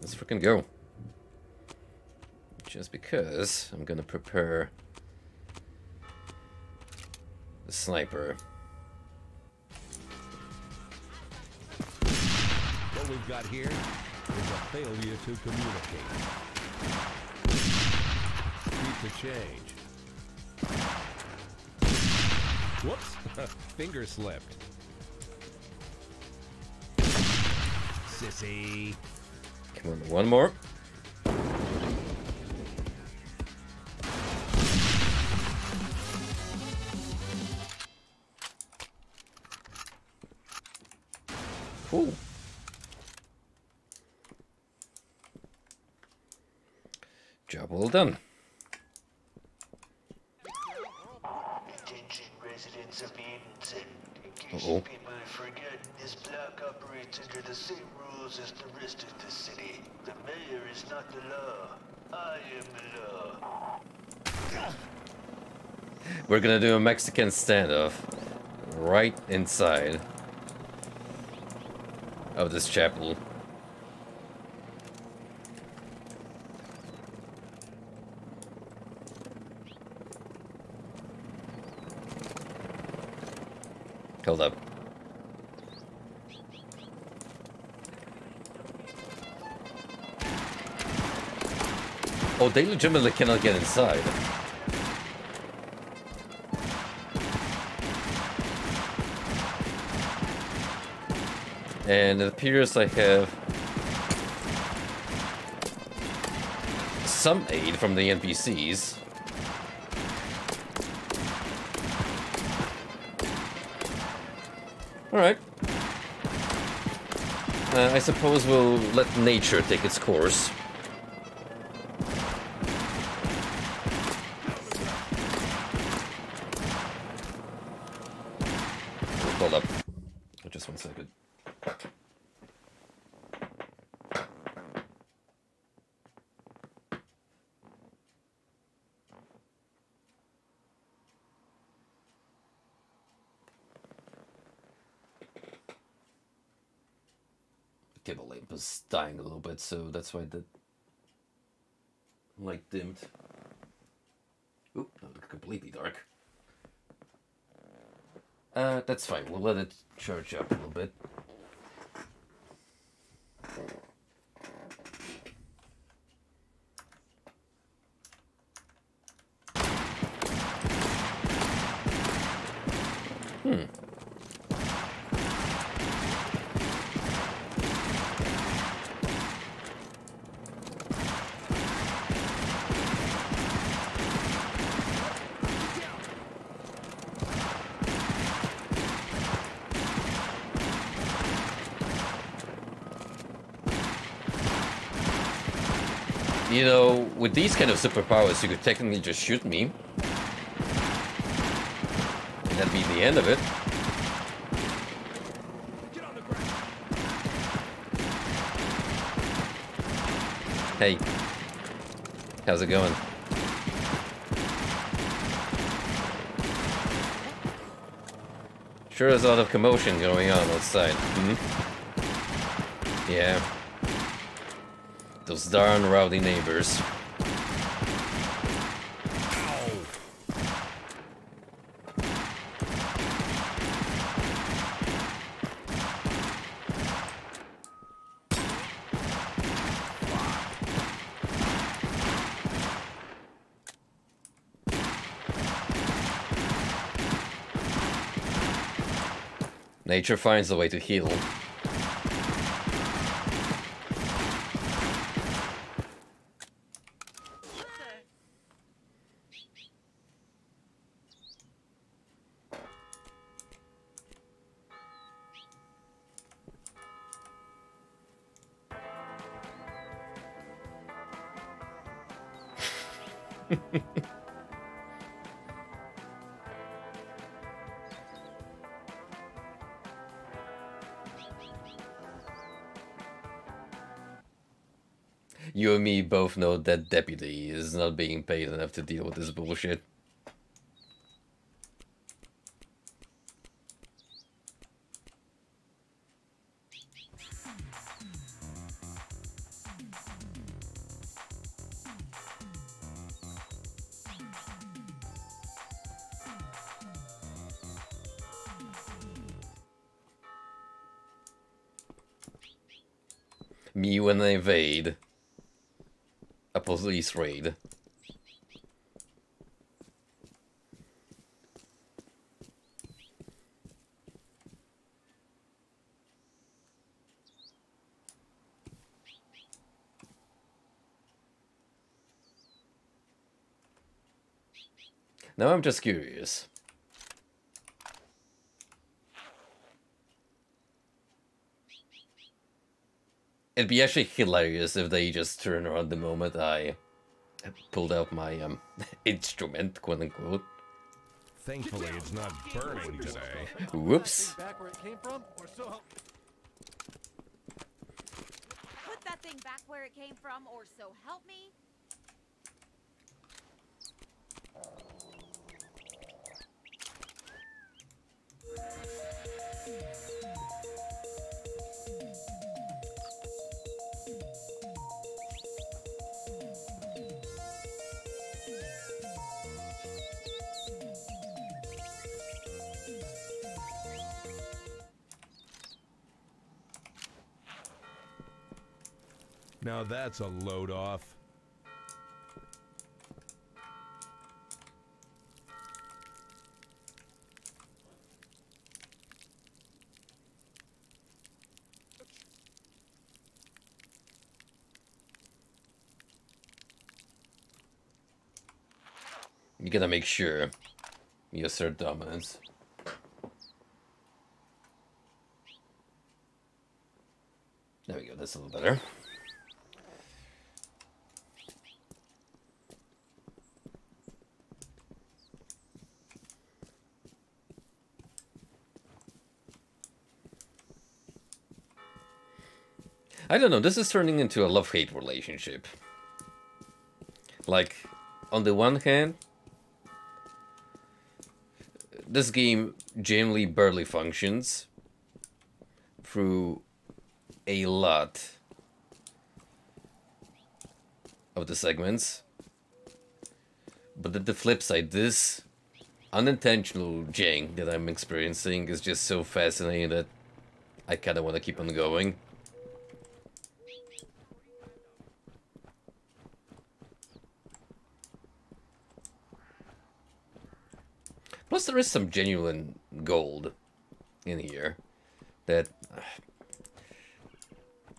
Let's freaking go. Just because I'm gonna prepare the sniper. What we've got here is a failure to communicate. Need to change. Whoops! Finger slipped. Sissy. Come on, one more. Cool. Job well done. Attention residents of Edenton. In case Uh-oh. people have forgotten, this block operates under the same rules as the rest of the city. The mayor is not the law. I am the law. We're gonna do a Mexican standoff right inside of this chapel. Hold up. Oh, they legitimately cannot get inside. And it appears I have some aid from the NPCs. Alright. I suppose we'll let nature take its course. Hold up. Just 1 second. Cable lamp is dying a little bit, so that's why the light dimmed. Oop, that looked completely dark. That's fine. We'll let it charge up a little bit. You know, with these kind of superpowers, you could technically just shoot me. And that'd be the end of it. Hey. How's it going? Sure is a lot of commotion going on outside. Hmm? Yeah. Those darn rowdy neighbors. Nature finds a way to heal. You and me both know that deputy is not being paid enough to deal with this bullshit. Me when I evade a police raid. Now I'm just curious. It'd be actually hilarious if they just turn around the moment I pulled out my instrument, quote unquote. Thankfully, it's not burning today. Whoops. Put that thing back where it came from, or so help me. Now that's a load off. You gotta make sure you assert dominance. There we go, that's a little better. I don't know, this is turning into a love-hate relationship. Like, on the one hand, this game generally barely functions through a lot of the segments. But at the flip side, this unintentional jank that I'm experiencing is just so fascinating that I kinda wanna keep on going. Plus, there is some genuine gold in here that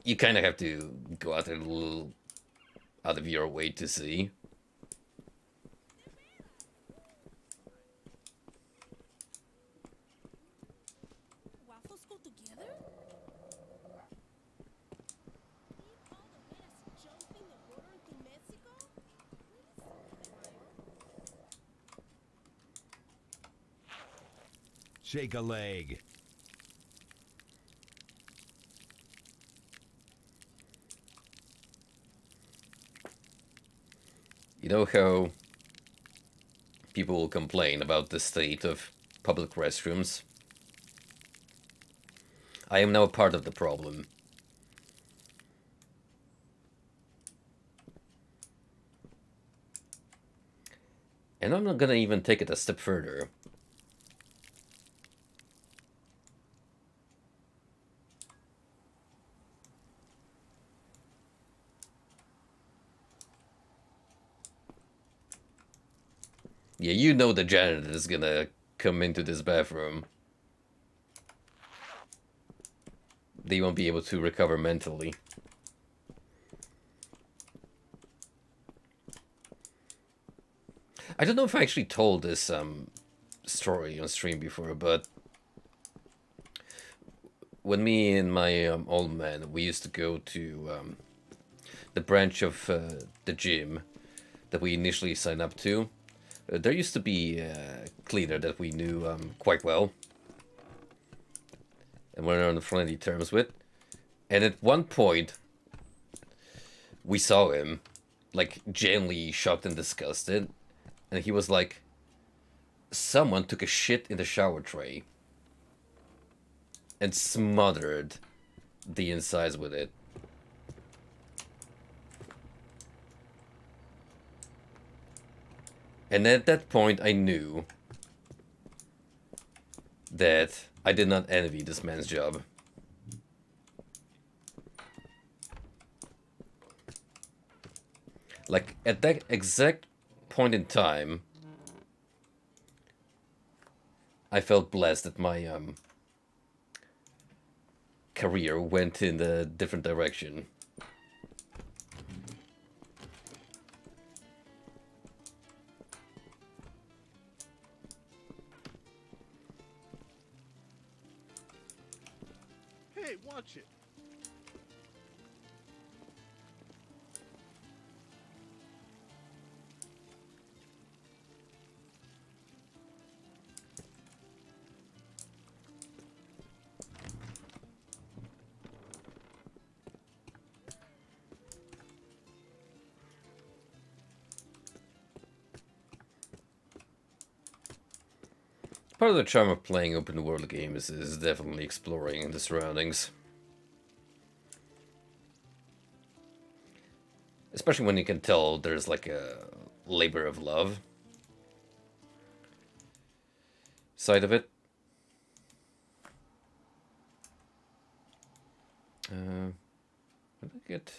you kind of have to go out there a little out of your way to see. Waffles go together? All the way as jumping the border into Mexico? Shake a leg. You know how people will complain about the state of public restrooms? I am now a part of the problem. And I'm not gonna even take it a step further. Yeah, you know the janitor is gonna come into this bathroom. They won't be able to recover mentally. I don't know if I actually told this story on stream before, but when me and my old man, we used to go to the branch of the gym that we initially signed up to. There used to be a cleaner that we knew quite well and were on friendly terms with. And at one point, we saw him, like, genuinely shocked and disgusted. And he was like, someone took a shit in the shower tray and smothered the insides with it. And at that point, I knew that I did not envy this man's job. Like, at that exact point in time, I felt blessed that my career went in a different direction. Hey, watch it. Part of the charm of playing open world games is definitely exploring the surroundings. Especially when you can tell there's like a labor of love side of it. Did I get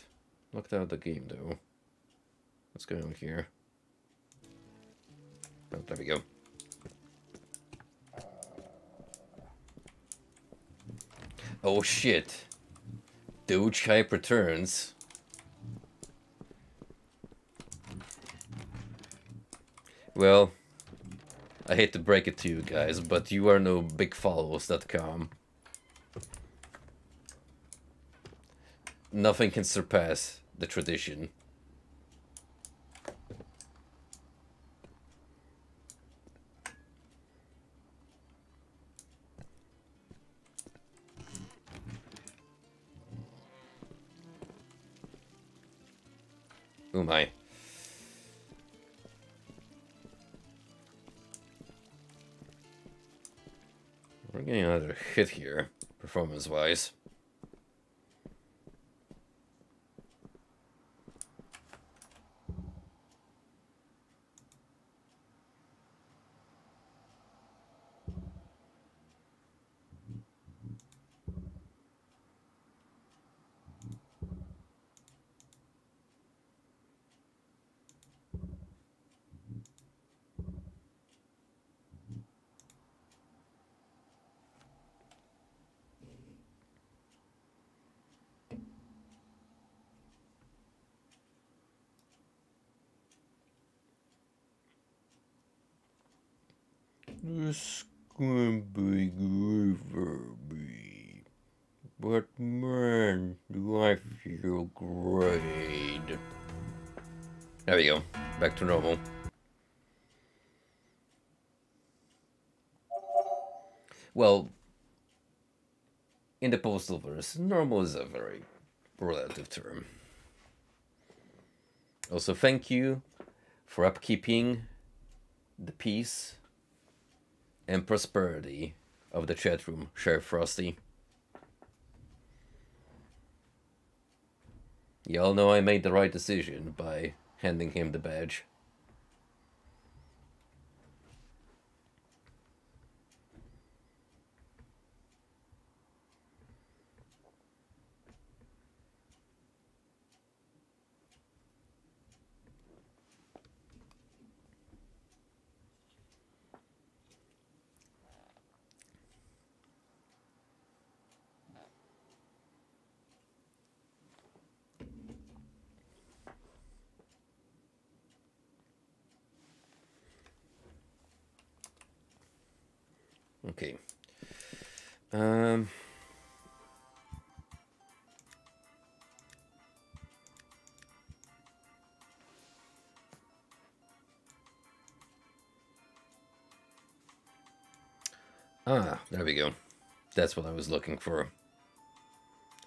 locked out of the game though? What's going on here? Oh, there we go. Oh shit. Doge Hype returns. Well, I hate to break it to you guys, but you are no bigfollows.com. Nothing can surpass the tradition. Oh my. We're getting another hit here, performance-wise. This can be good for me, but man, do I feel great. There we go, back to normal. Well, in the Postal verse, normal is a very relative term. Also, thank you for upkeeping the peace and prosperity of the chat room, Sheriff Frosty. Y'all know I made the right decision by handing him the badge. Okay. Ah, there we go. That's what I was looking for.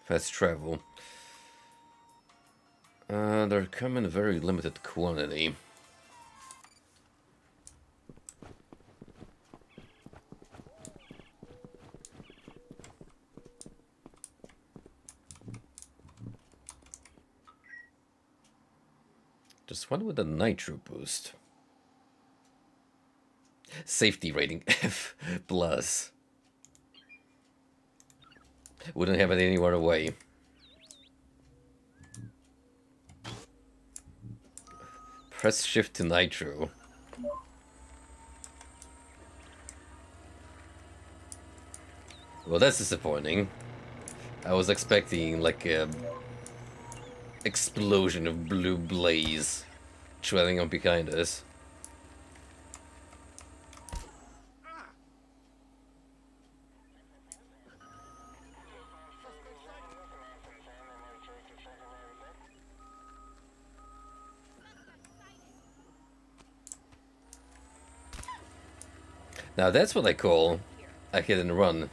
Fast travel. they come in a very limited quantity. Just one with a nitro boost. Safety rating F plus. Wouldn't have it any other way. Press shift to nitro. Well, that's disappointing. I was expecting like a explosion of blue blaze trailing on behind us. Now that's what I call a hit and run.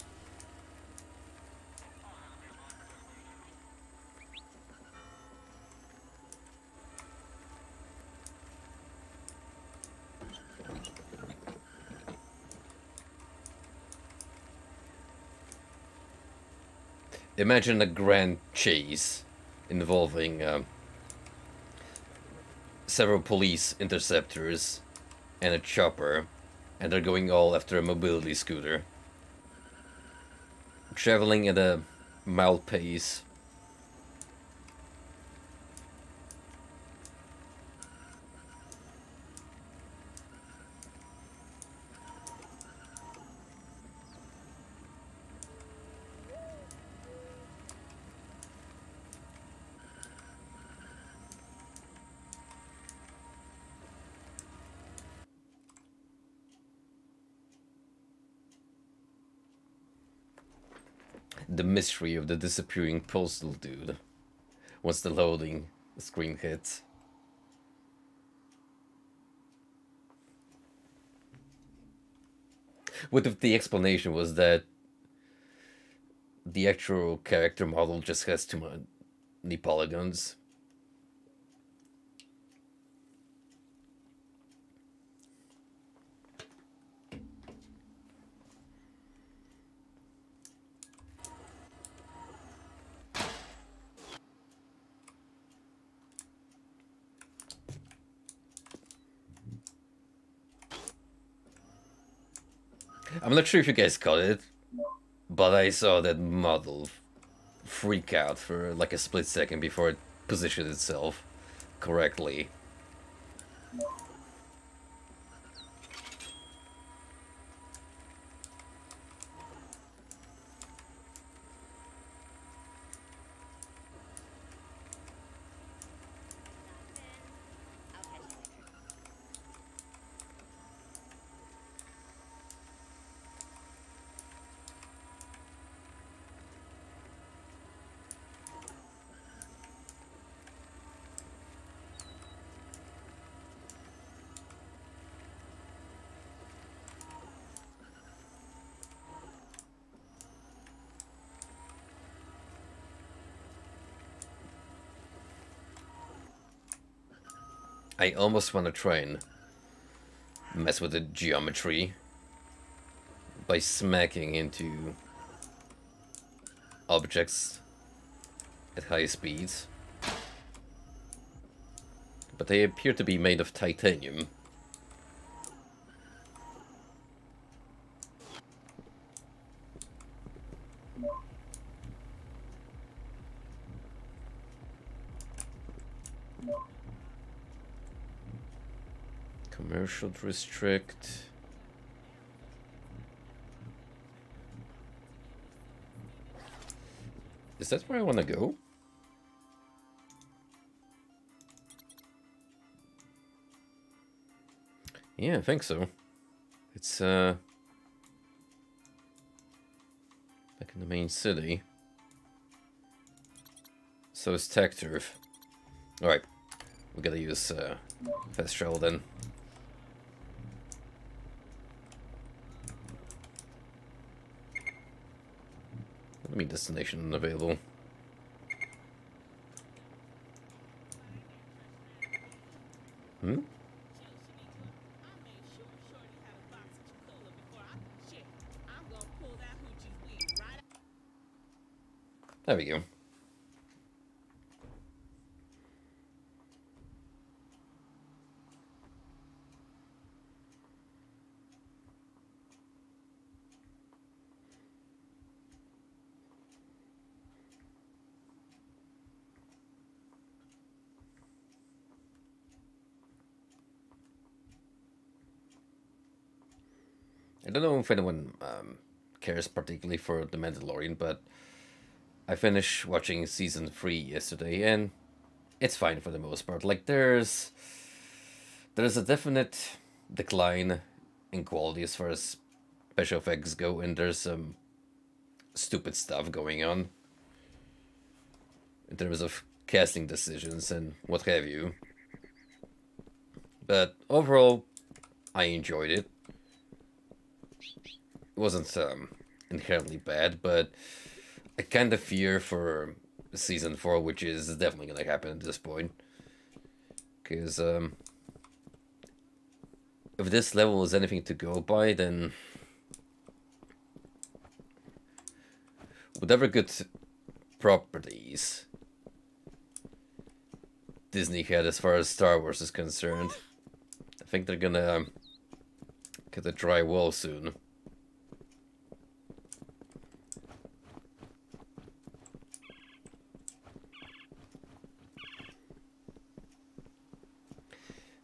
Imagine a grand chase involving several police interceptors and a chopper, and they're going all after a mobility scooter. Traveling at a mild pace. The mystery of the disappearing Postal dude. Once the loading screen hits. What if the explanation was that the actual character model just has too many polygons? I'm not sure if you guys caught it, but I saw that model freak out for like a split second before it positioned itself correctly. I almost want to try and mess with the geometry by smacking into objects at high speeds. But they appear to be made of titanium. Commercial restrict. Is that where I want to go? Yeah, I think so. It's back in the main city. So is Tech Turf. Alright. We gotta use fast travel then. Let me destination unavailable. Hmm? There we go. I don't know if anyone cares particularly for The Mandalorian, but I finished watching season 3 yesterday, and it's fine for the most part. Like, there's a definite decline in quality as far as special effects go, and there's some stupid stuff going on in terms of casting decisions and what have you. But overall, I enjoyed it. It wasn't inherently bad, but I kind of fear for season 4, which is definitely going to happen at this point. Because if this level is anything to go by, then whatever good properties Disney had as far as Star Wars is concerned, I think they're gonna get a dry wall soon.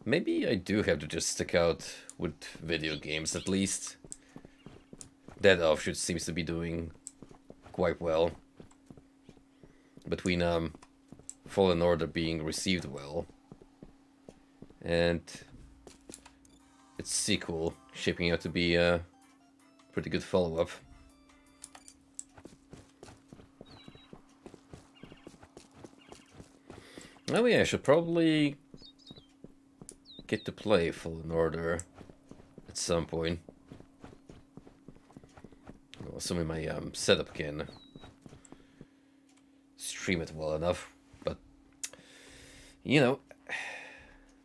Maybe I do have to just stick out with video games at least. That offshoot seems to be doing quite well. Between Fallen Order being received well and its sequel shaping out to be a pretty good follow-up. Oh yeah, I should probably get to play Fallen Order at some point. Well, assuming my setup can stream it well enough, but you know,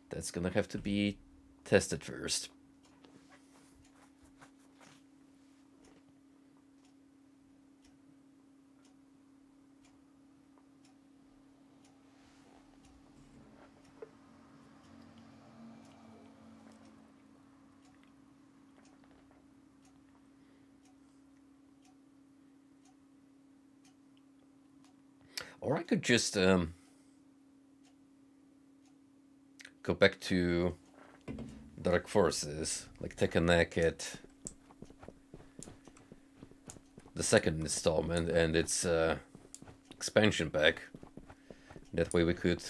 that's gonna have to be tested first. Or I could just go back to Dark Forces, like take a knack at the second installment and its expansion pack. That way we could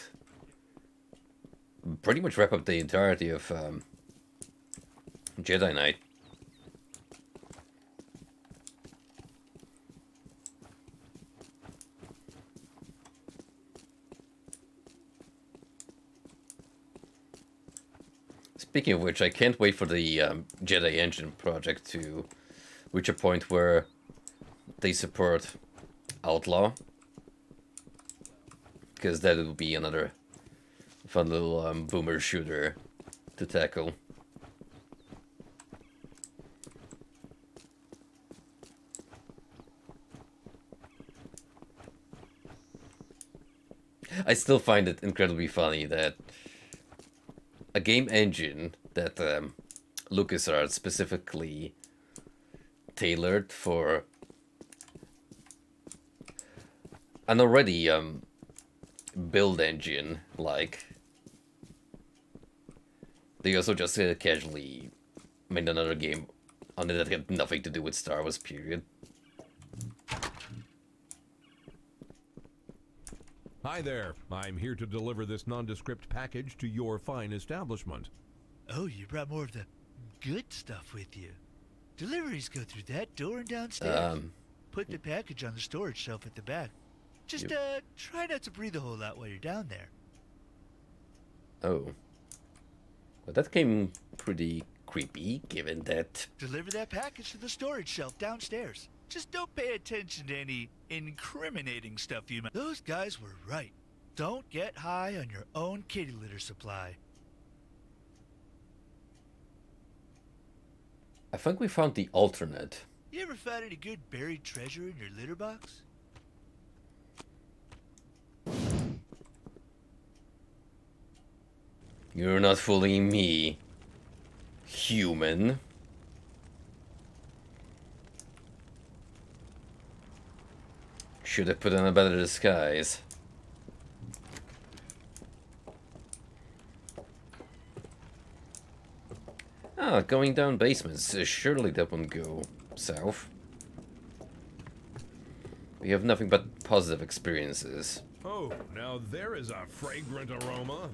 pretty much wrap up the entirety of Jedi Knight. Speaking of which, I can't wait for the Jedi Engine project to reach a point where they support Outlaw, because that will be another fun little boomer shooter to tackle. I still find it incredibly funny that a game engine that LucasArts specifically tailored for an already build engine, like they also just casually made another game on it that had nothing to do with Star Wars, period. Hi there. I'm here to deliver this nondescript package to your fine establishment. Oh, you brought more of the good stuff with you. Deliveries go through that door and downstairs. Put the package on the storage shelf at the back. Just try not to breathe a whole lot while you're down there. Oh. Well, that came pretty creepy, given that... Deliver that package to the storage shelf downstairs. Just don't pay attention to any incriminating stuff you might... Those guys were right. Don't get high on your own kitty litter supply. I think we found the alternate. You ever found any good buried treasure in your litter box? You're not fooling me, human. Should have put on a better disguise. Ah, going down basements. Surely that won't go south. We have nothing but positive experiences. Oh, now there is a fragrant aroma.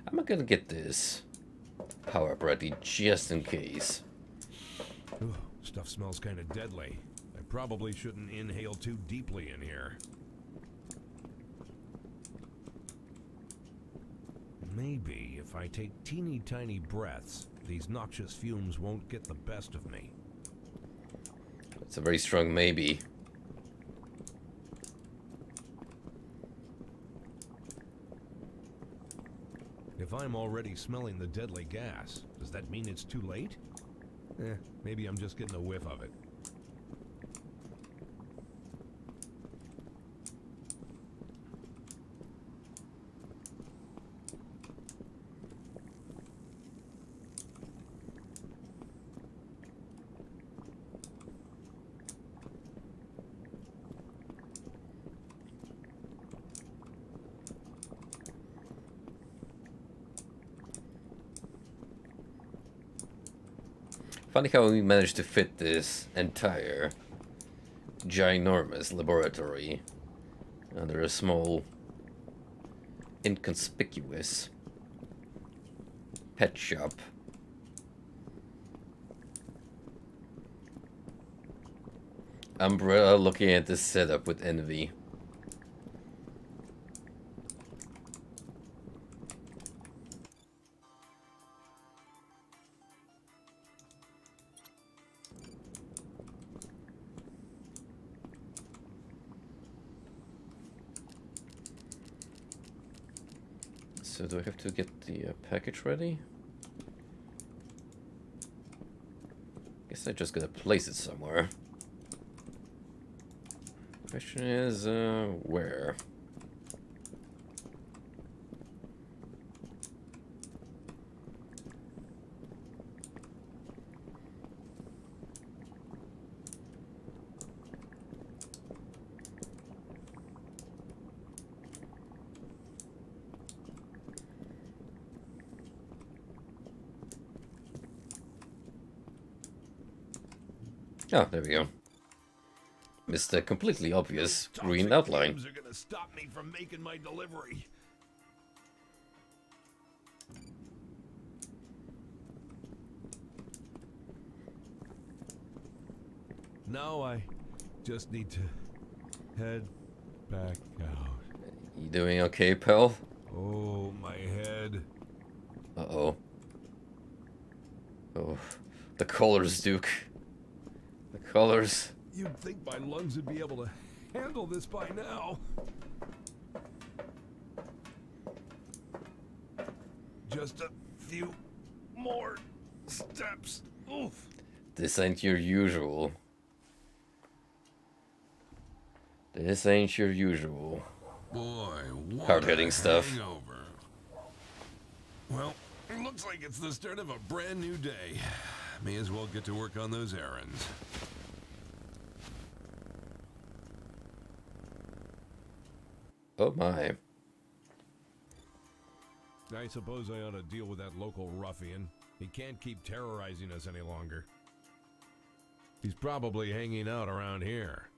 I'm not gonna get this power up ready just in case. Ooh, stuff smells kind of deadly. I probably shouldn't inhale too deeply in here. Maybe if I take teeny tiny breaths, these noxious fumes won't get the best of me. It's a very strong maybe. If I'm already smelling the deadly gas, does that mean it's too late? Maybe I'm just getting a whiff of it. Funny how we managed to fit this entire ginormous laboratory under a small, inconspicuous pet shop. Umbrella looking at this setup with envy. So do I have to get the package ready? Guess I just gotta place it somewhere. Question is, where? Oh, there we go. Missed a completely obvious green outline. Are gonna stop me from making my delivery. Now I just need to head back out. You doing okay, pal? Oh, my head. Uh-oh. Oh, the colors, Duke. The colors. You'd think my lungs would be able to handle this by now. Just a few more steps. Oof. This ain't your usual. This ain't your usual. Boy, what hard-hitting stuff. hangover. Well, it looks like it's the start of a brand new day. May as well get to work on those errands. Oh my. I suppose I ought to deal with that local ruffian. He can't keep terrorizing us any longer. He's probably hanging out around here.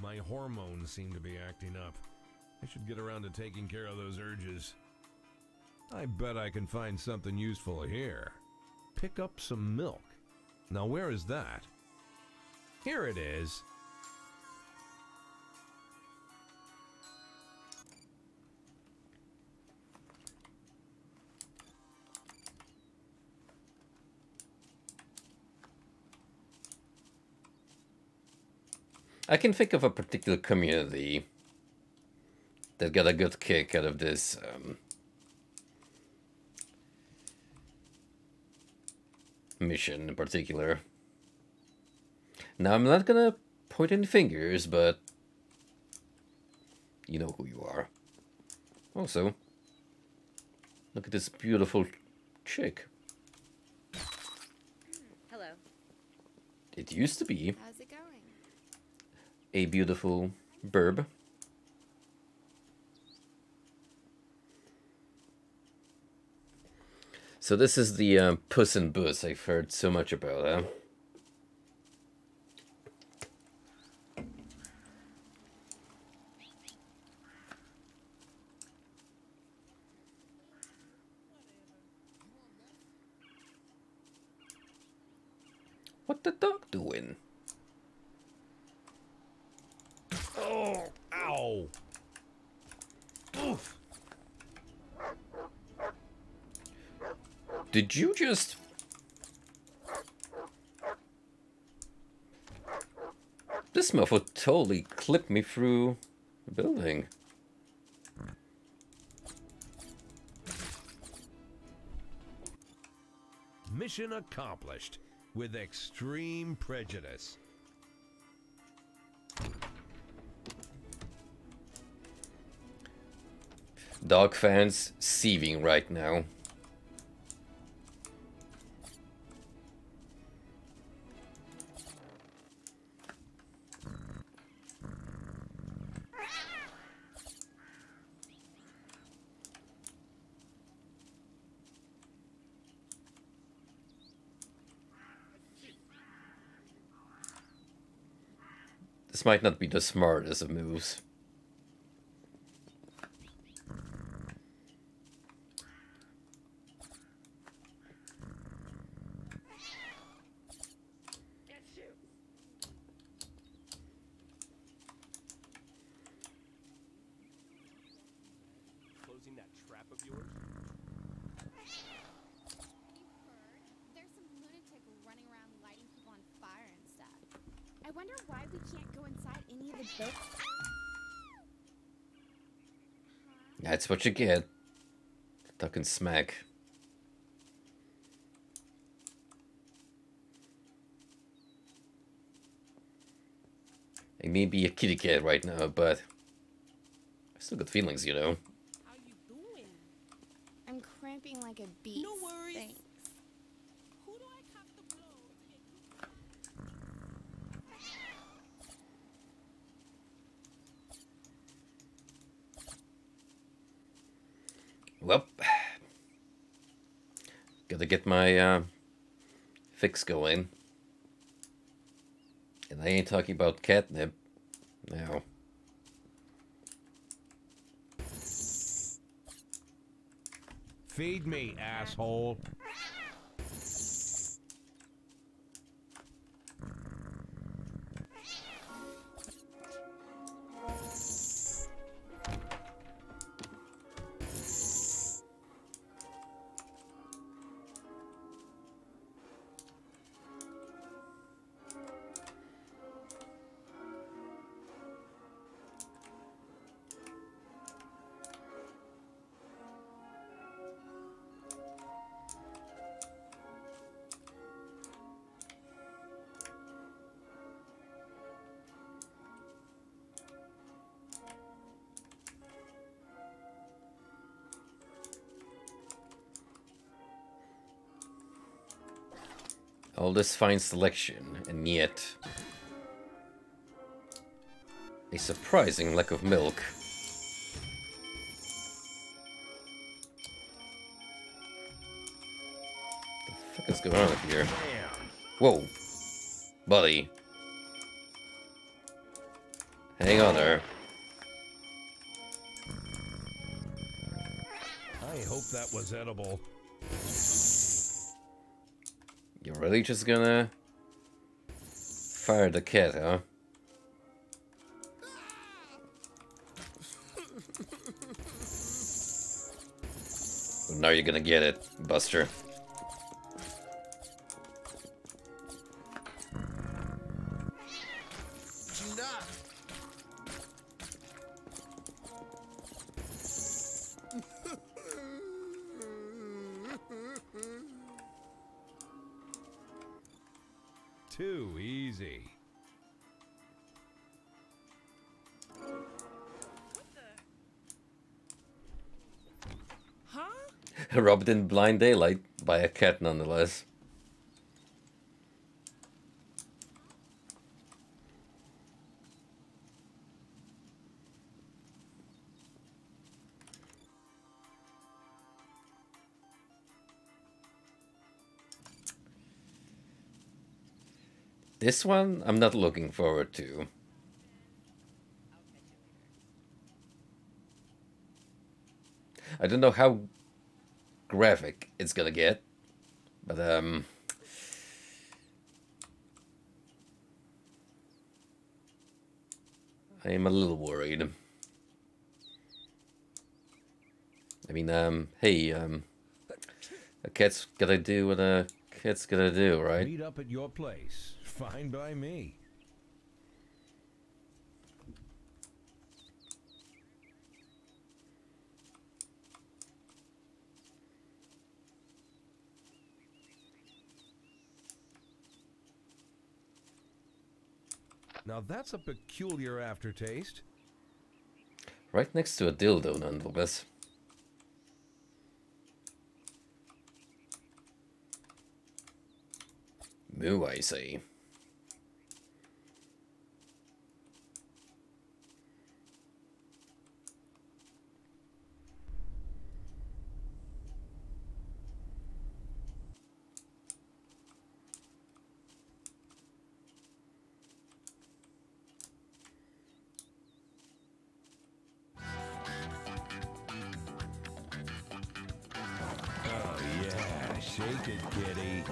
My hormones seem to be acting up. I should get around to taking care of those urges. I bet I can find something useful here. Pick up some milk. Now where is that? Here it is. I can think of a particular community that got a good kick out of this mission in particular. Now, I'm not gonna point any fingers, but you know who you are. Also, look at this beautiful chick. Hello. It used to be How's it going? a beautiful burb. So this is the Puss in Boots I've heard so much about, huh? What the dog doing? Oh, ow. Oof. Did you just... This mofo totally clipped me through the building. Mission accomplished with extreme prejudice. Dog fans seething right now. This might not be the smartest of moves. Closing that trap of yours? There's some lunatic running around lighting people on fire and stuff. I wonder why we can't go inside any of the boats. That's what you get. Talking smack. I may be a kitty cat right now, but I still got feelings, you know. How you doing? I'm cramping like a beast. No worries. Thanks. Who do I have to blow to get Well, gotta get my fix going. And I ain't talking about catnip now. Feed me, asshole. All this fine selection, and yet a surprising lack of milk. What the fuck is going on up here? Whoa, buddy. Hang on there. I hope that was edible. You're really just gonna fire the cat, huh? Well, now you're gonna get it, Buster. Do not too easy. Robbed in blind daylight by a cat, nonetheless. This one, I'm not looking forward to. I don't know how graphic it's gonna get, but I am a little worried. I mean, hey, a cat's gotta do what a cat's gonna do, right? Meet up at your place. Fine by me. Now that's a peculiar aftertaste. Right next to a dildo, nonetheless. Moo, I say. Oh yeah, shake it, kitty.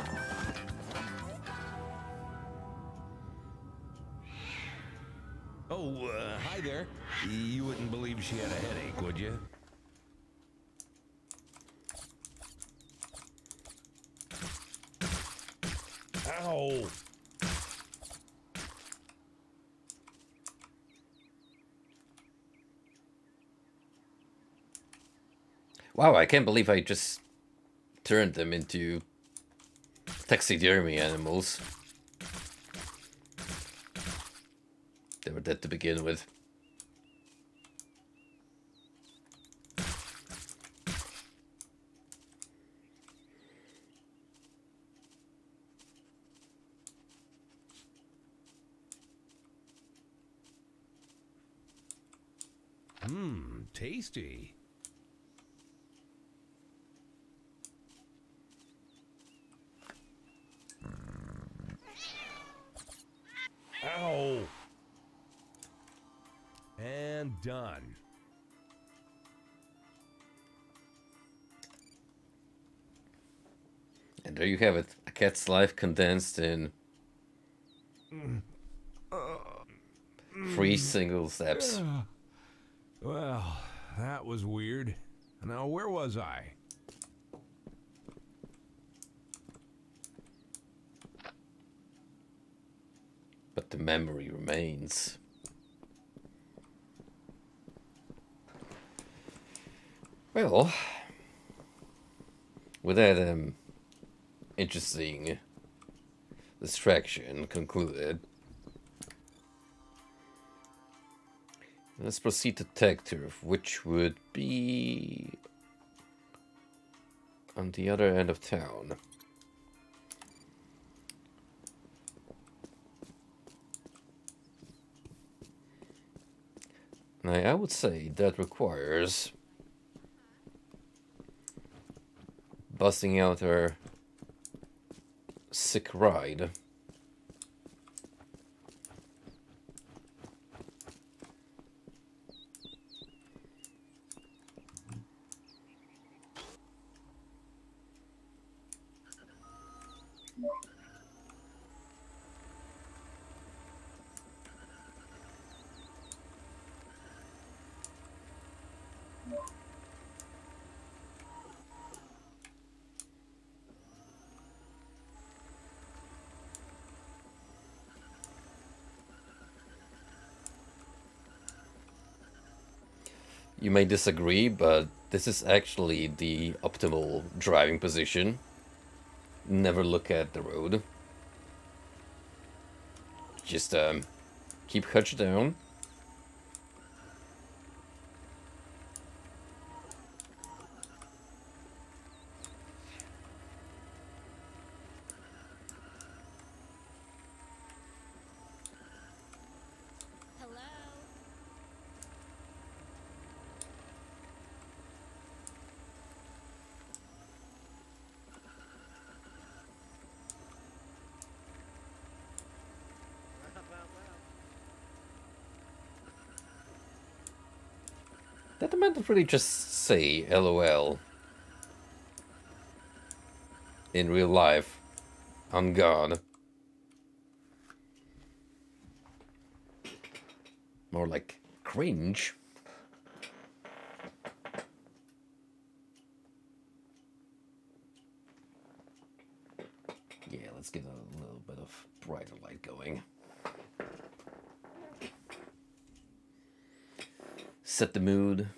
Oh, hi there. You wouldn't believe she had a headache, would you? Ow! Wow, I can't believe I just turned them into taxidermy animals. They were dead to begin with. Tasty. Ow! And done. And there you have it. A cat's life condensed in 3 single steps. Well, that was weird. Now, where was I? But the memory remains. Well, with that interesting distraction concluded, let's proceed to Tech Turf, which would be on the other end of town. Now, I would say that requires busting out our sick ride. You may disagree, but this is actually the optimal driving position. Never look at the road. Just keep Hutch down. Did the man really just say LOL in real life? On God. More like cringe. Yeah, let's get a little bit of brighter light going. Set the mood.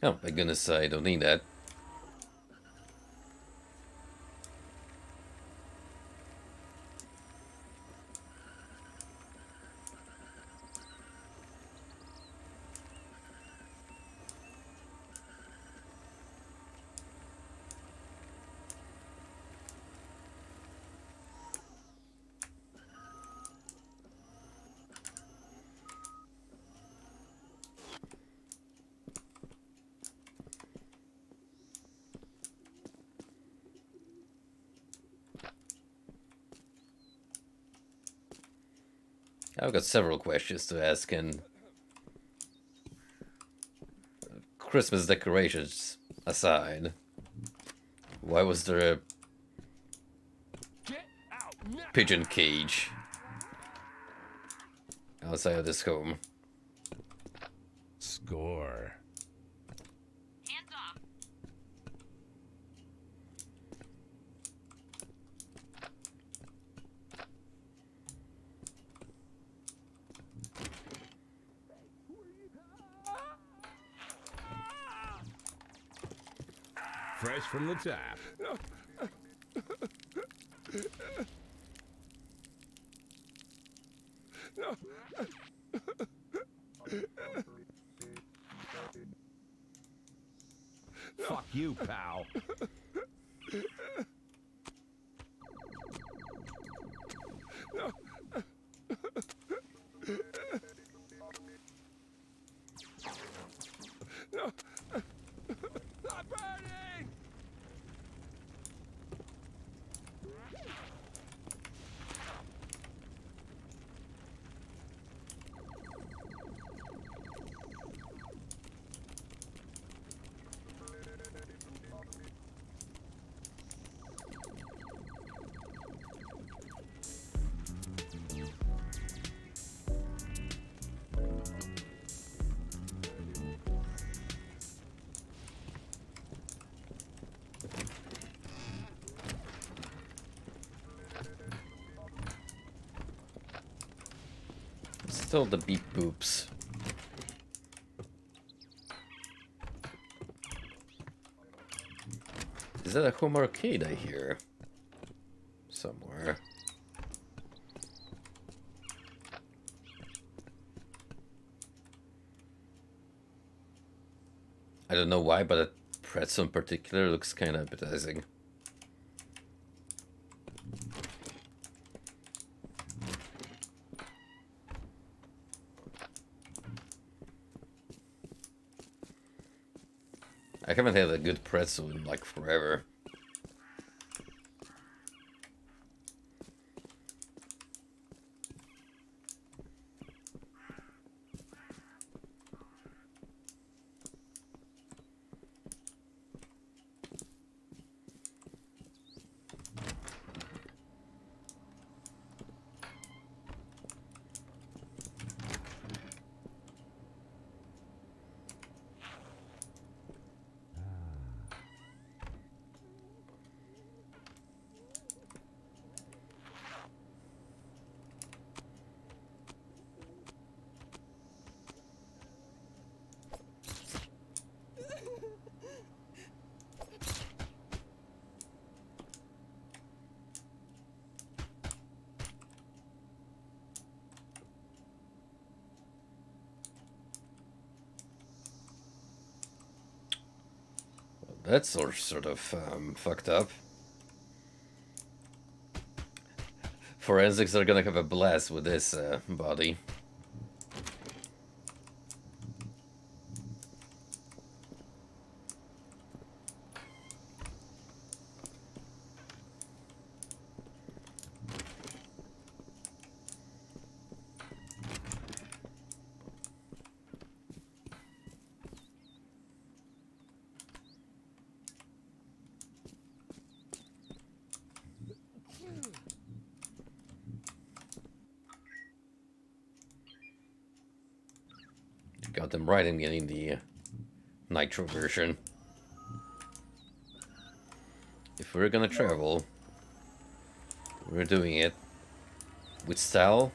Oh my goodness, I don't need that. I've got several questions to ask, and Christmas decorations aside, why was there a pigeon cage outside of this home? Score. Hands off. Fresh from the tap. No. Fuck you, pal. No. No. Stop burning! Still the beep boops. Is that a home arcade I hear? Somewhere. I don't know why, but that pretzel in particular looks kind of appetizing. I haven't had a good pretzel in like forever. That's sort of fucked up. Forensics are gonna have a blast with this body. Got them right in getting the nitro version. If we're gonna travel, we're doing it with style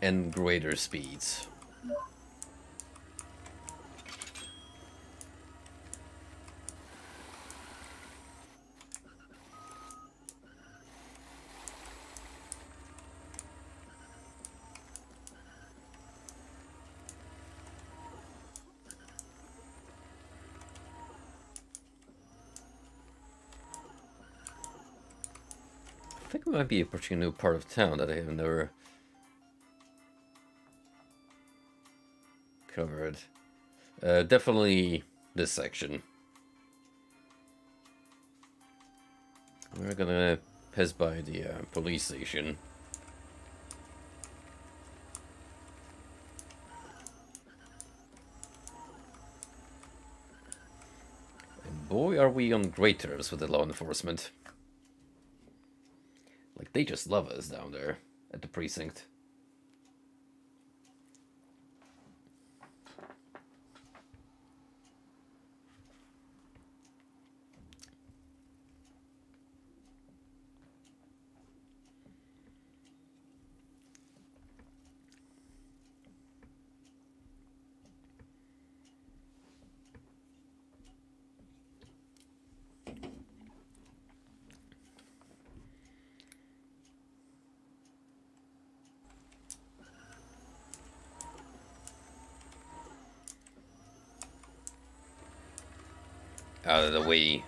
and greater speeds. I think we might be approaching a new part of town that I have never covered. Definitely this section. We're gonna pass by the police station. And boy, are we on great terms with the law enforcement. Like, they just love us down there at the precinct. Out of the way.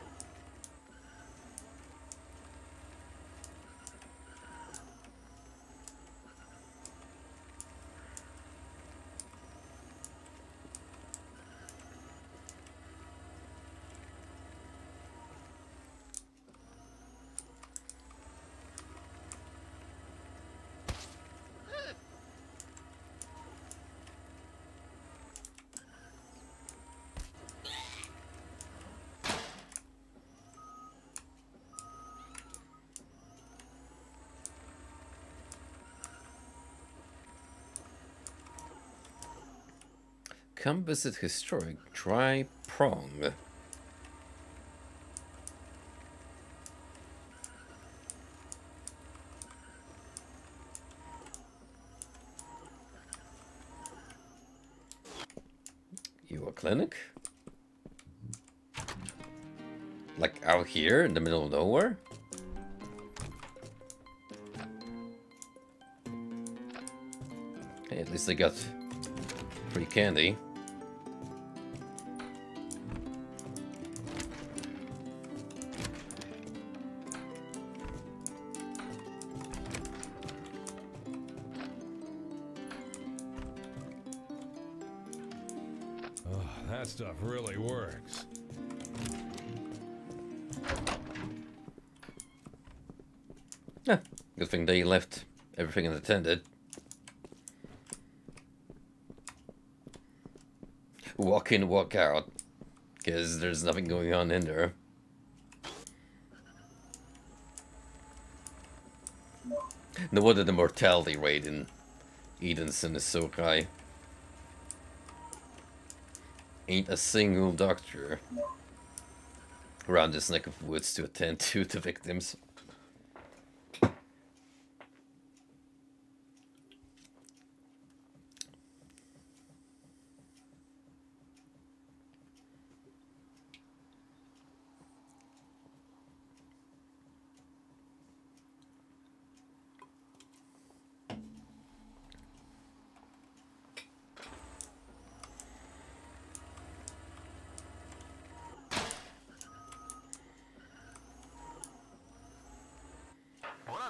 Come visit historic Dry Prong. You a clinic? Like out here in the middle of nowhere? Hey, at least they got free candy. That stuff really works. Yeah, good thing they left everything unattended. Walk in, walk out, because there's nothing going on in there. No wonder the mortality rate in Edenson is so high. Ain't a single doctor around this neck of woods to attend to the victims.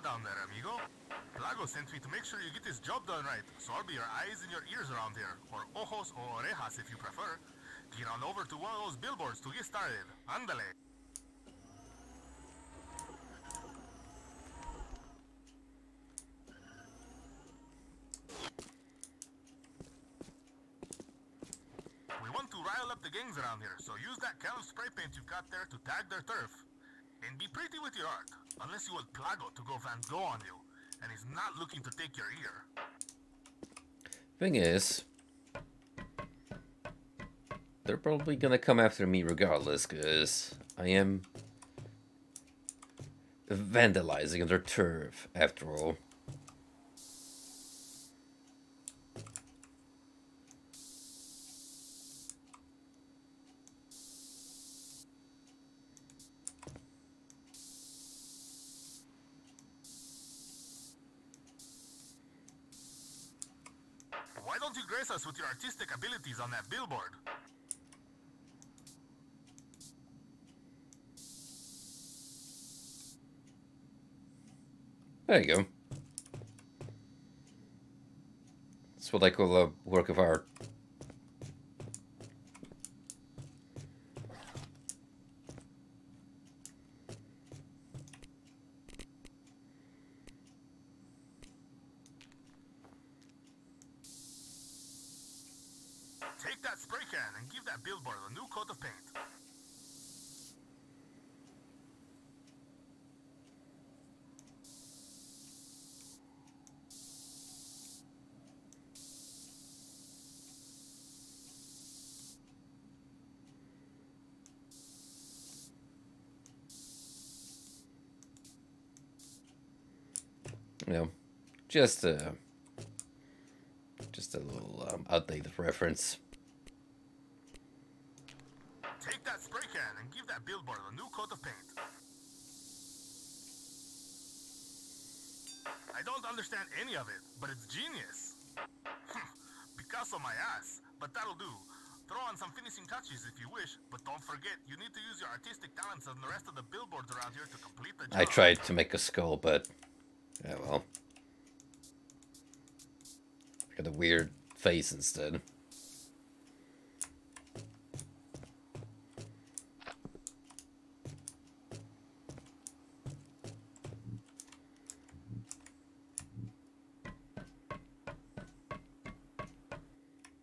down there, amigo. Plago sent me to make sure you get this job done right, so I'll be your eyes and your ears around here, or ojos o orejas if you prefer. Get on over to one of those billboards to get started. Ándale. We want to rile up the gangs around here, so use that can of spray paint you've got there to tag their turf. And be pretty with your art, unless you want Plago to go Van Gogh on you, and he's not looking to take your ear. Thing is, they're probably gonna come after me regardless, because I am vandalizing their turf, after all. Why don't you grace us with your artistic abilities on that billboard? There you go. That's what I call a work of art. Take that spray can and give that billboard a new coat of paint. You know, just a little outdated reference. Take that spray can and give that billboard a new coat of paint. I don't understand any of it, but it's genius. Picasso my ass, but that'll do. Throw on some finishing touches if you wish, but don't forget, you need to use your artistic talents on the rest of the billboards around here to complete the job. I tried to make a skull, but yeah, well, I got a weird face instead.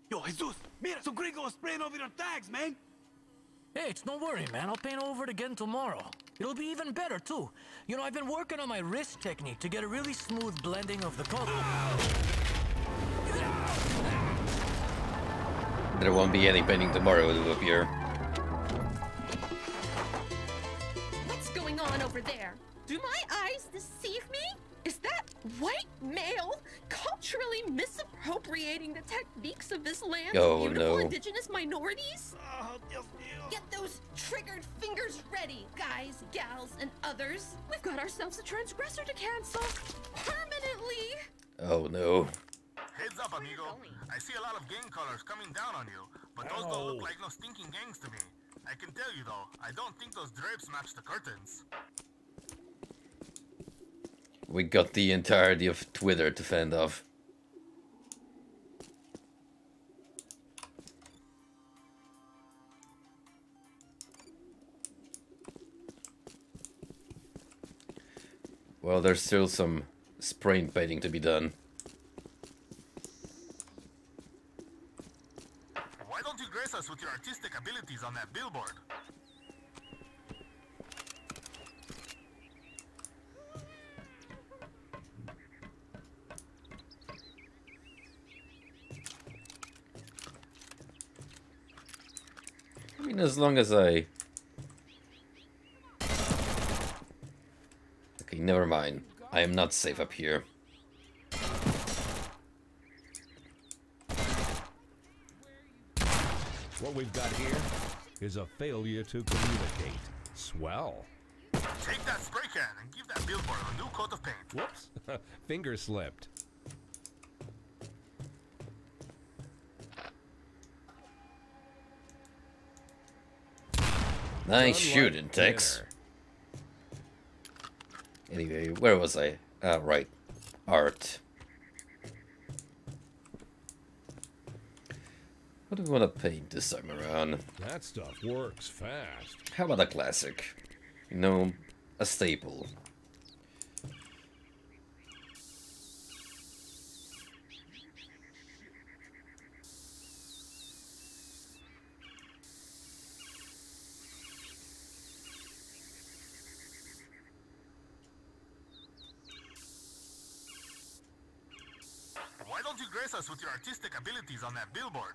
Yo, Jesus, mira, some gringos spraying over your tags, man. Hey, it's no worry, man. I'll paint over it again tomorrow. It'll be even better, too. You know, I've been working on my wrist technique to get a really smooth blending of the color. There won't be any painting tomorrow, it will appear. What's going on over there? Do my eyes deceive me? Is that white male culturally misappropriating the techniques of this land's beautiful indigenous minorities? Get those triggered fingers ready, guys, gals, and others. We've got ourselves a transgressor to cancel permanently. Oh no. Heads up, amigo. I see a lot of gang colors coming down on you, but those don't look like no stinking gangs to me. I can tell you though, I don't think those drapes match the curtains. We got the entirety of Twitter to fend off. Well, there's still some spray painting to be done. Why don't you grace us with your artistic abilities on that billboard? I mean, as long as I... Okay, never mind. I am not safe up here. What we've got here is a failure to communicate. Swell. Take that spray can and give that billboard a new coat of paint. Whoops. Finger slipped. Nice shooting, Tex. Anyway, where was I? Right. Art. What do we want to paint this time around? That stuff works fast. How about a classic? You know, a staple. Why don't you grace us with your artistic abilities on that billboard?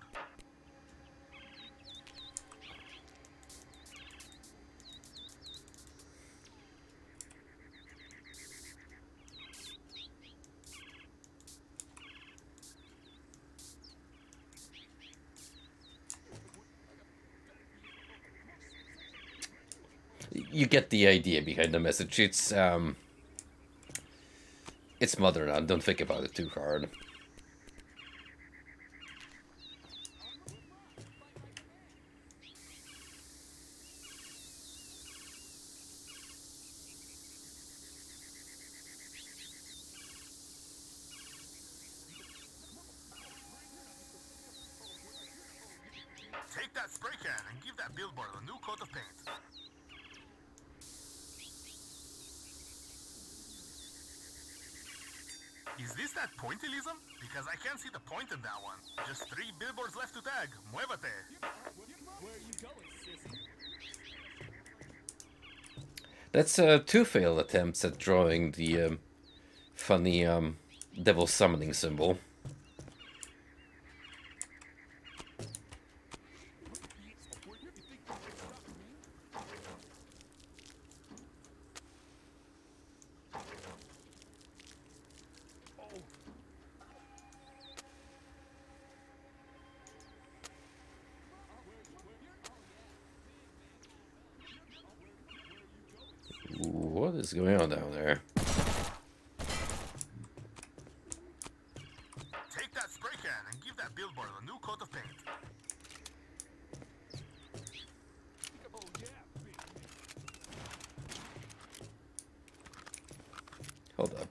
You get the idea behind the message. It's modern and don't think about it too hard. Take that spray can and give that billboard a new coat of paint. Is this that pointillism? Because I can't see the point in that one. Just 3 billboards left to tag. Muévete. Where are you going, sissy? That's 2 failed attempts at drawing the funny devil summoning symbol. What is going on down there? Take that spray can and give that billboard a new coat of paint. Hold up.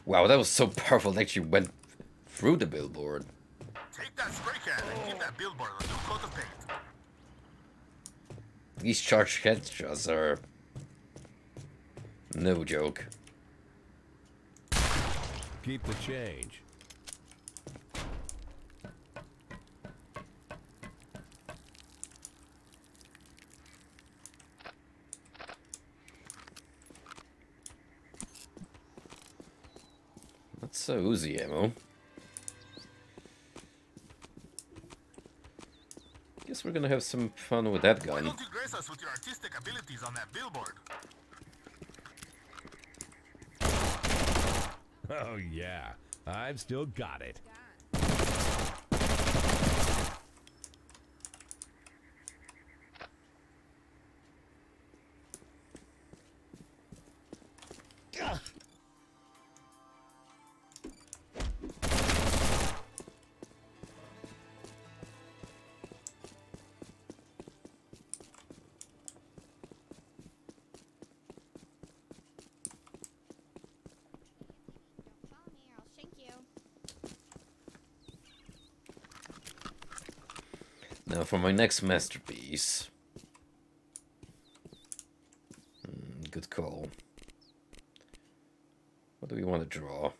Wow, that was so powerful. It actually went through the billboard. Take that spray can and give that billboard a new coat of paint. These charged headshots are no joke. Keep the change. That's Uzi ammo. Guess we're gonna have some fun with that Why gun. don't you grace us with your artistic abilities on that billboard? Oh yeah, I've still got it. Now for my next masterpiece. Good call. What do we want to draw?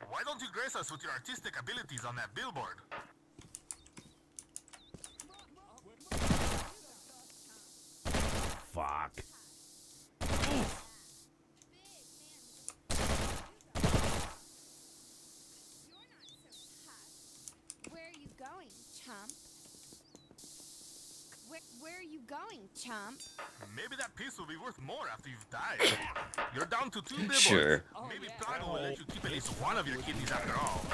Why don't you grace us with your artistic abilities on that billboard? Fuck. Where are you going, chump? Where are you going, chump? Maybe that piece will be worth more after you've died. You're down to 2 billboards. Sure. Maybe Plaga will let you keep at least one of your kidneys after all.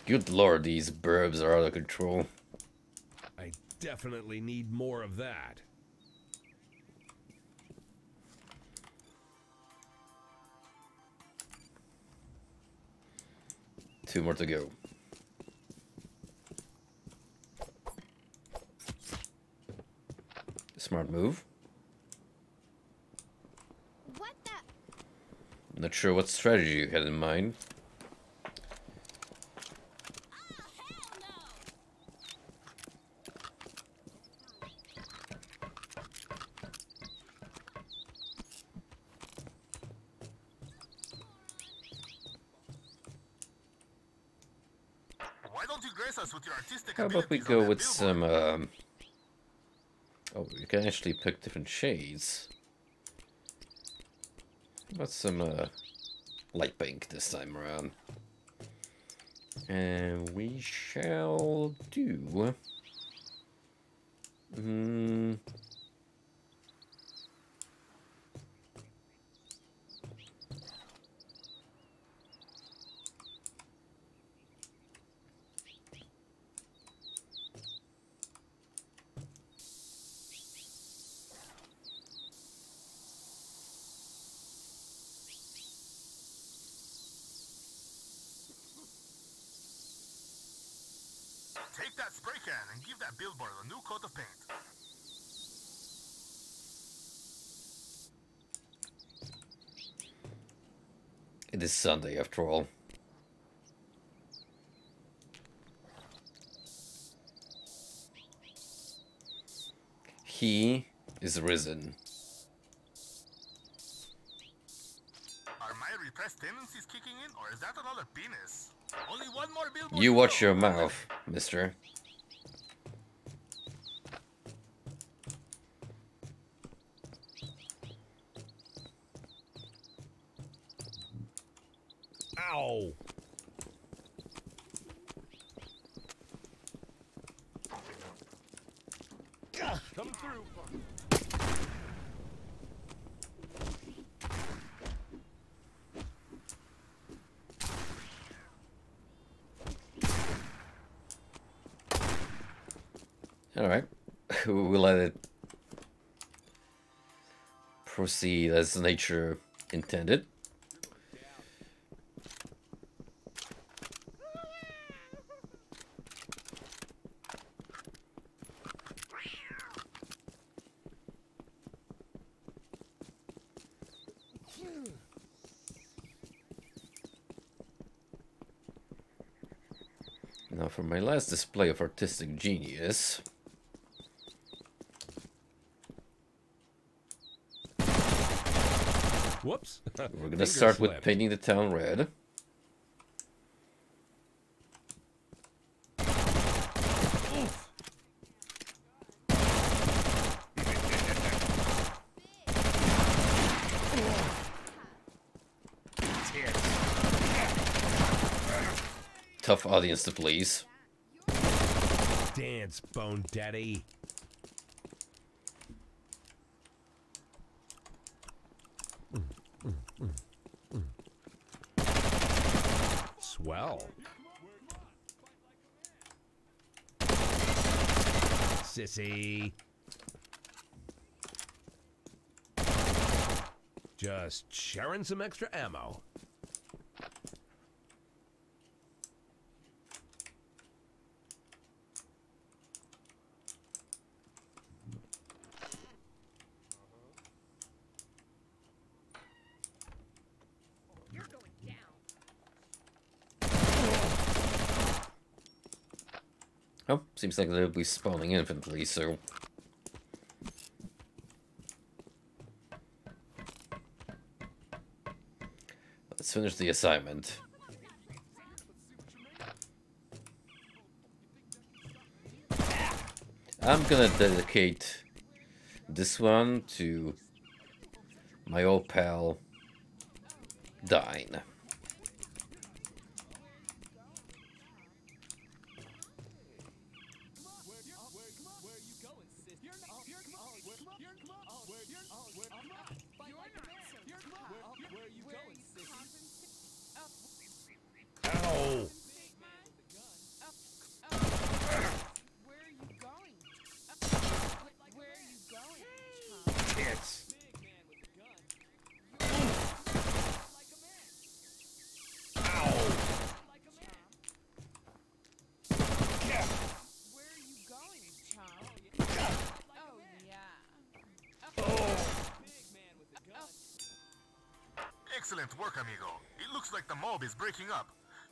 Good lord, these burbs are out of control. I definitely need more of that. Two more to go. Smart move. What the? Not sure what strategy you had in mind. Why don't you grace us with your artistic How about we abilities go on that with billboard? some, oh, you can actually pick different shades. How about some, light pink this time around? And we shall do... Take that spray can and give that billboard a new coat of paint. It is Sunday after all. He is risen. Are my repressed tendencies kicking in, or is that another penis? Only one more billboard. You watch your mouth, mister. Ow! Come through. Alright. We'll let it proceed as nature intended. Now for my last display of artistic genius. Whoops. We're gonna start with painting the town red. Tough audience to please. Dance, Bone Daddy. Swell. Sissy. Just sharing some extra ammo. Oh, seems like they'll be spawning infinitely, so... Let's finish the assignment. I'm gonna dedicate this one to my old pal, Dine. Ow! Excellent work, amigo. It looks like the mob is breaking up.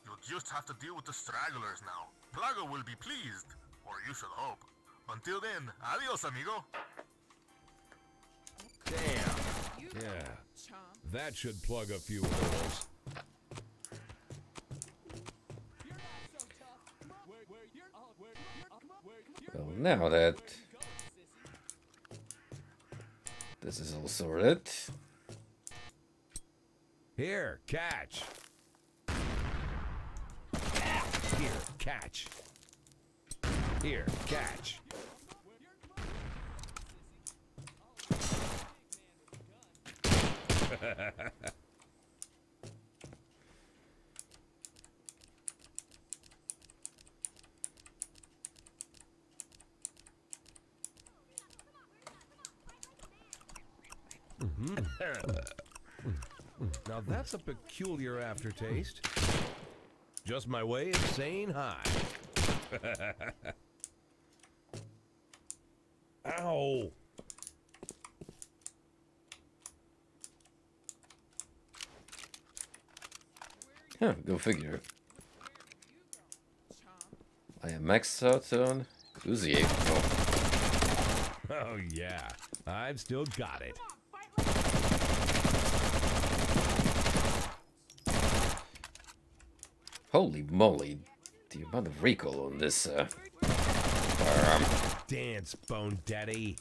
You'll just have to deal with the stragglers now. Plaga will be pleased, or you should hope. Until then, adios, amigo. Damn. Yeah. That should plug a few holes. Well, now that this is all sorted. Here, catch. Here, catch. Here, catch. Now that's a peculiar aftertaste. Just my way of saying hi. Ow! Huh, go figure. I am maxed out on Uzi. Oh yeah, I've still got it. Holy moly, the amount of recoil on this firearm. Dance, Bone Daddy.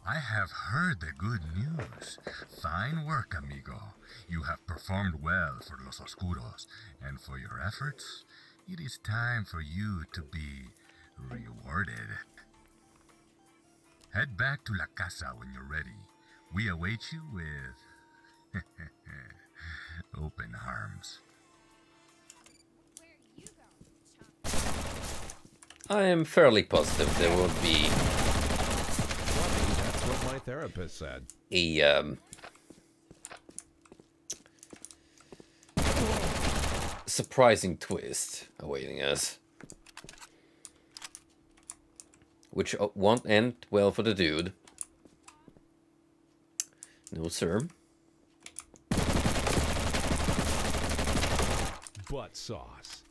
I have heard the good news. Fine work, amigo. You have performed well for Los Oscuros, and for your efforts, it is time for you to be rewarded. Head back to La Casa when you're ready. We await you with open arms. I am fairly positive there will be That's what my therapist said. a surprising twist awaiting us, which won't end well for the dude. No, sir. Butt sauce.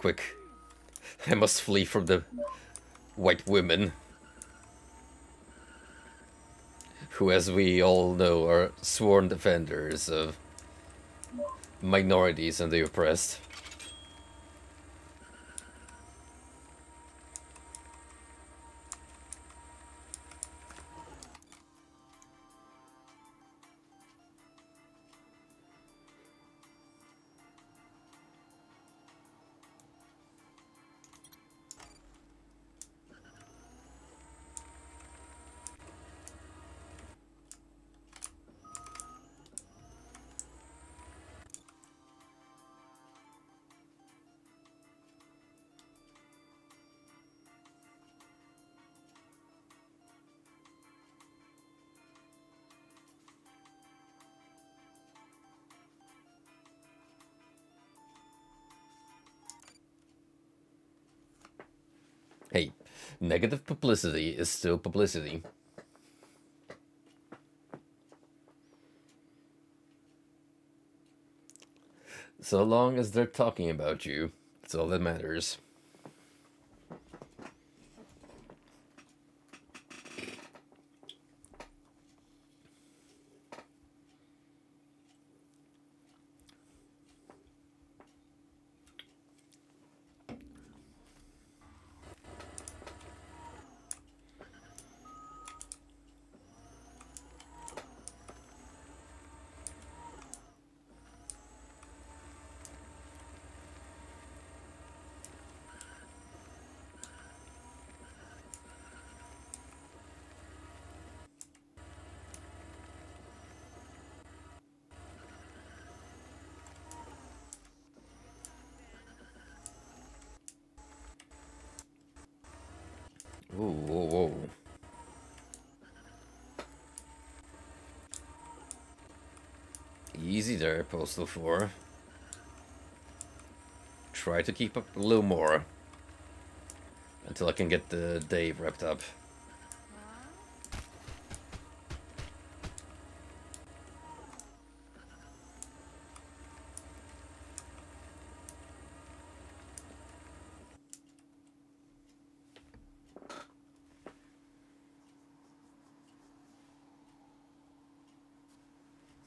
Quick. I must flee from the white women, who, as we all know, are sworn defenders of minorities and the oppressed. Hey, negative publicity is still publicity. So long as they're talking about you, that's all that matters. Whoa, whoa, whoa. Easy there, Postal 4. Try to keep up a little more. Until I can get the day wrapped up.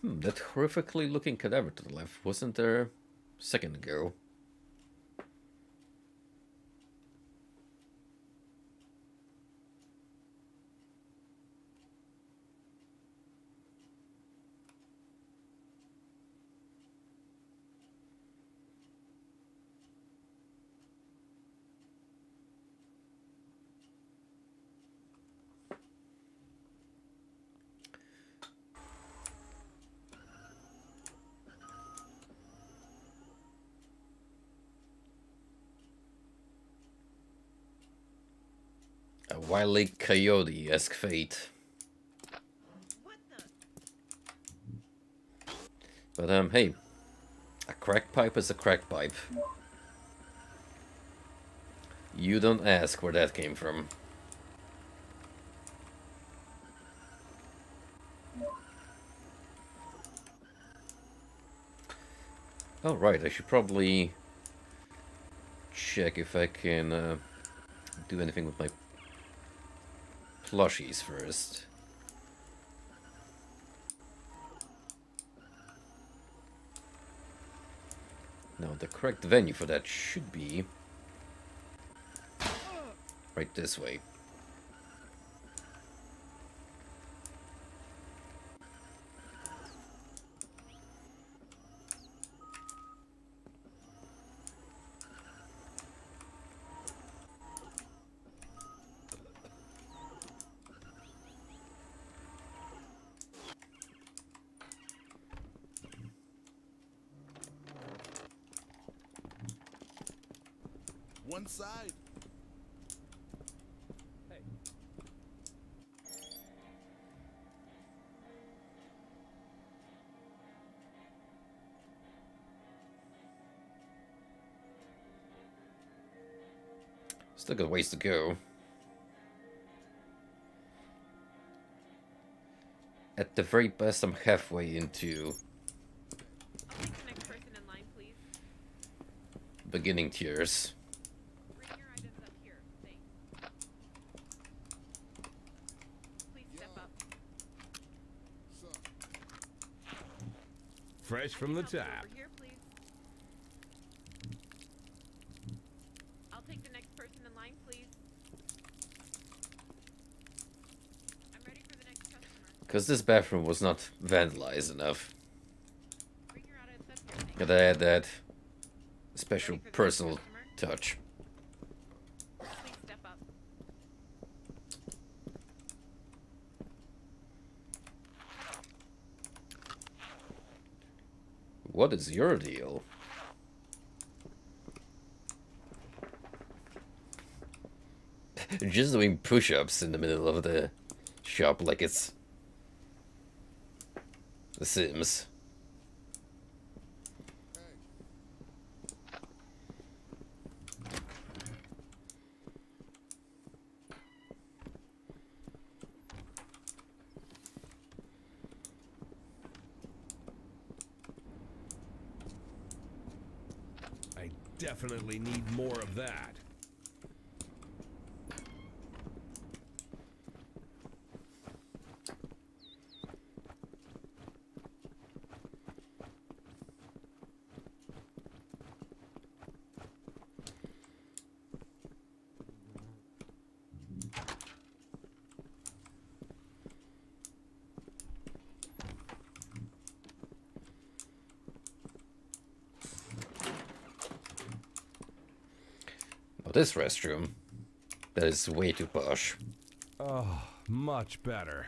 That horrifically looking cadaver to the left wasn't there a second ago. A wily coyote-esque fate. But hey, a crack pipe is a crack pipe. You don't ask where that came from. Oh right, I should probably check if I can do anything with my plushies first. Now the correct venue for that should be right this way. One side. Hey. Still got ways to go. At the very best, I'm halfway into Next person in line, please. beginning tiers. Bring your items up here. Thanks. Please step up. Fresh from the tap. Over here, please. I'll take the next person in line, please. I'm ready for the next customer. Because this bathroom was not vandalized enough. Gotta add that special personal touch. Please step up. What is your deal? Just doing push-ups in the middle of the shop like it's The Sims. I definitely need more of that. This restroom, that is way too posh. Oh, much better.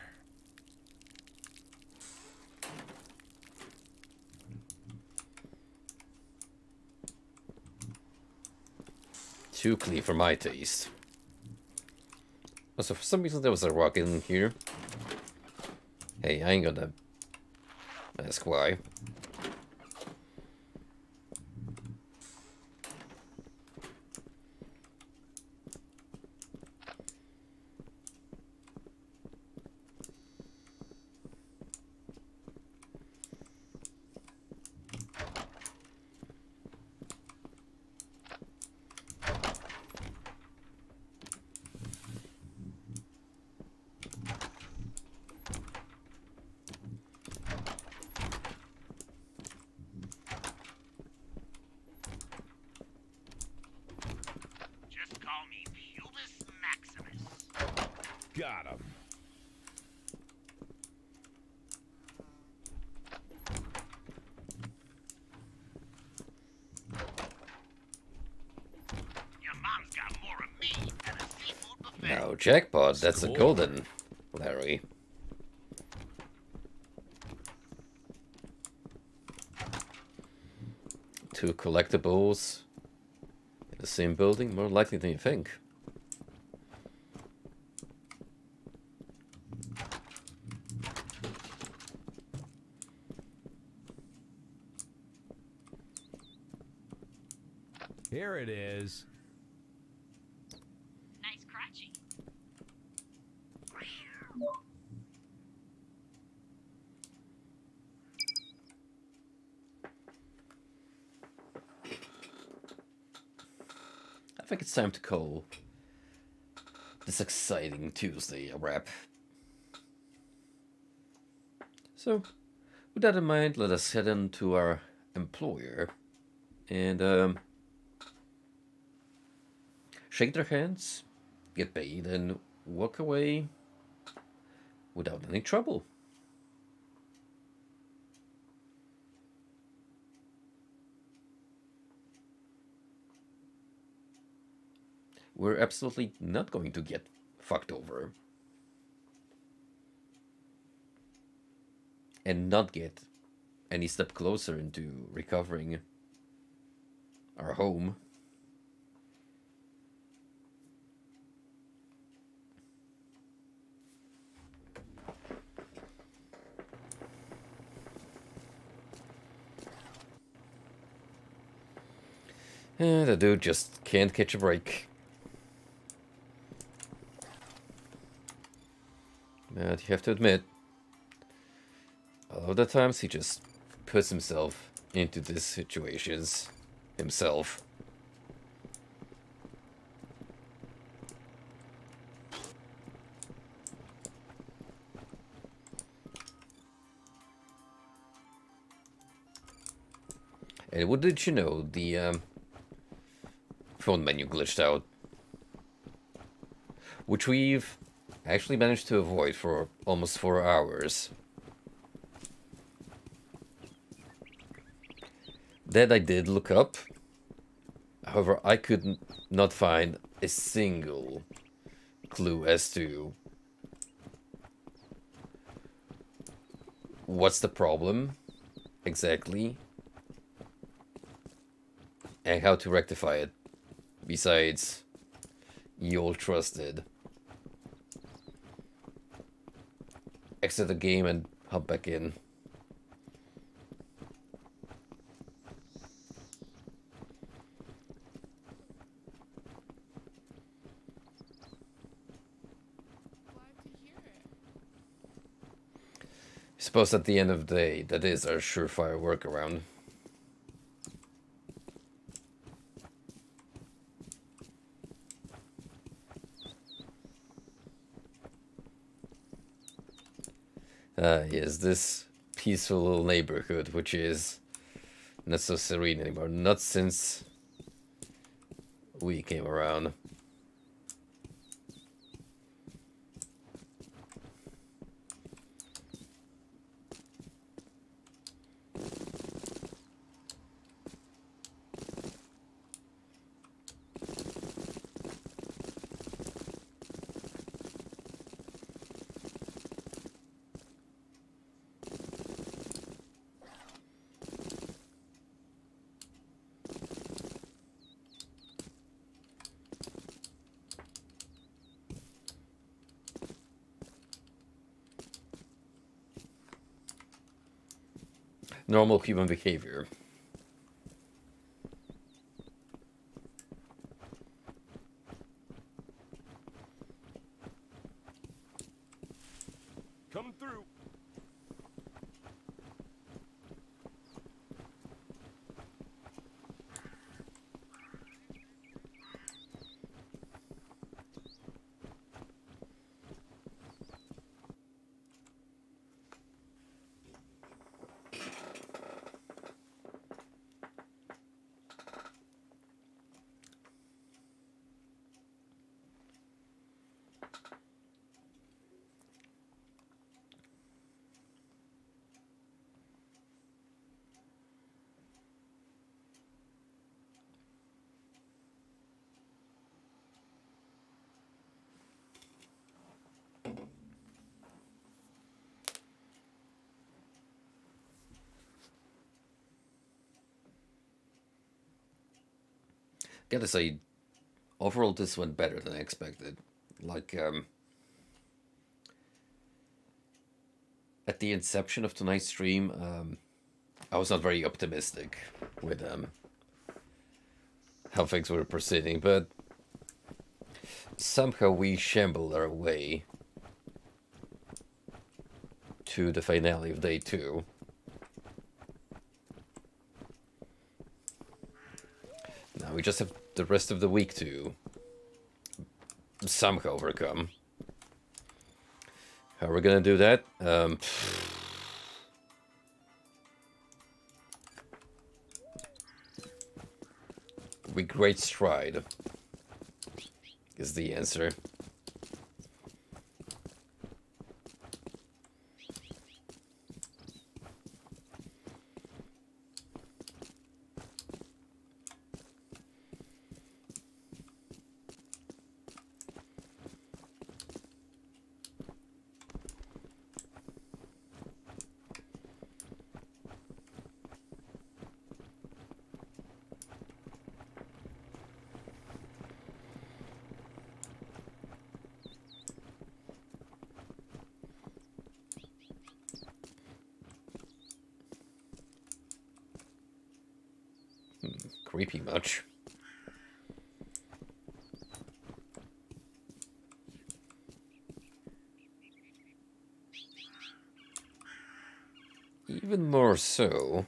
Too clean for my taste. Also, for some reason there was a rock in here. Hey, I ain't gonna ask why. Got him. Your mom's got more of me than a seafood buffet. Now, jackpot, that's a golden, Larry. Two collectibles in the same building, more likely than you think. Here it is. Nice crotchy. I think it's time to call this exciting Tuesday a wrap. So, with that in mind, let us head into our employer and shake their hands, get paid, and walk away without any trouble. We're absolutely not going to get fucked over. And not get any step closer into recovering our home. The dude just can't catch a break. But you have to admit, a lot of the times he just puts himself into these situations himself. And what did you know? The phone menu glitched out, which we've actually managed to avoid for almost 4 hours. That I did look up. However, I could not find a single clue as to what's the problem exactly and how to rectify it, besides you'll trusted exit the game and hop back in. I suppose at the end of the day, that is our surefire workaround. Yes, this peaceful little neighborhood, which is not so serene anymore. Not since we came around. normal human behavior. Come through. Gotta say, overall this went better than I expected. Like, at the inception of tonight's stream, I was not very optimistic with how things were proceeding, but somehow we shambled our way to the finale of day 2. Now we just have the rest of the week to somehow overcome. How are we gonna do that? We great stride is the answer. Creepy much. Even more so.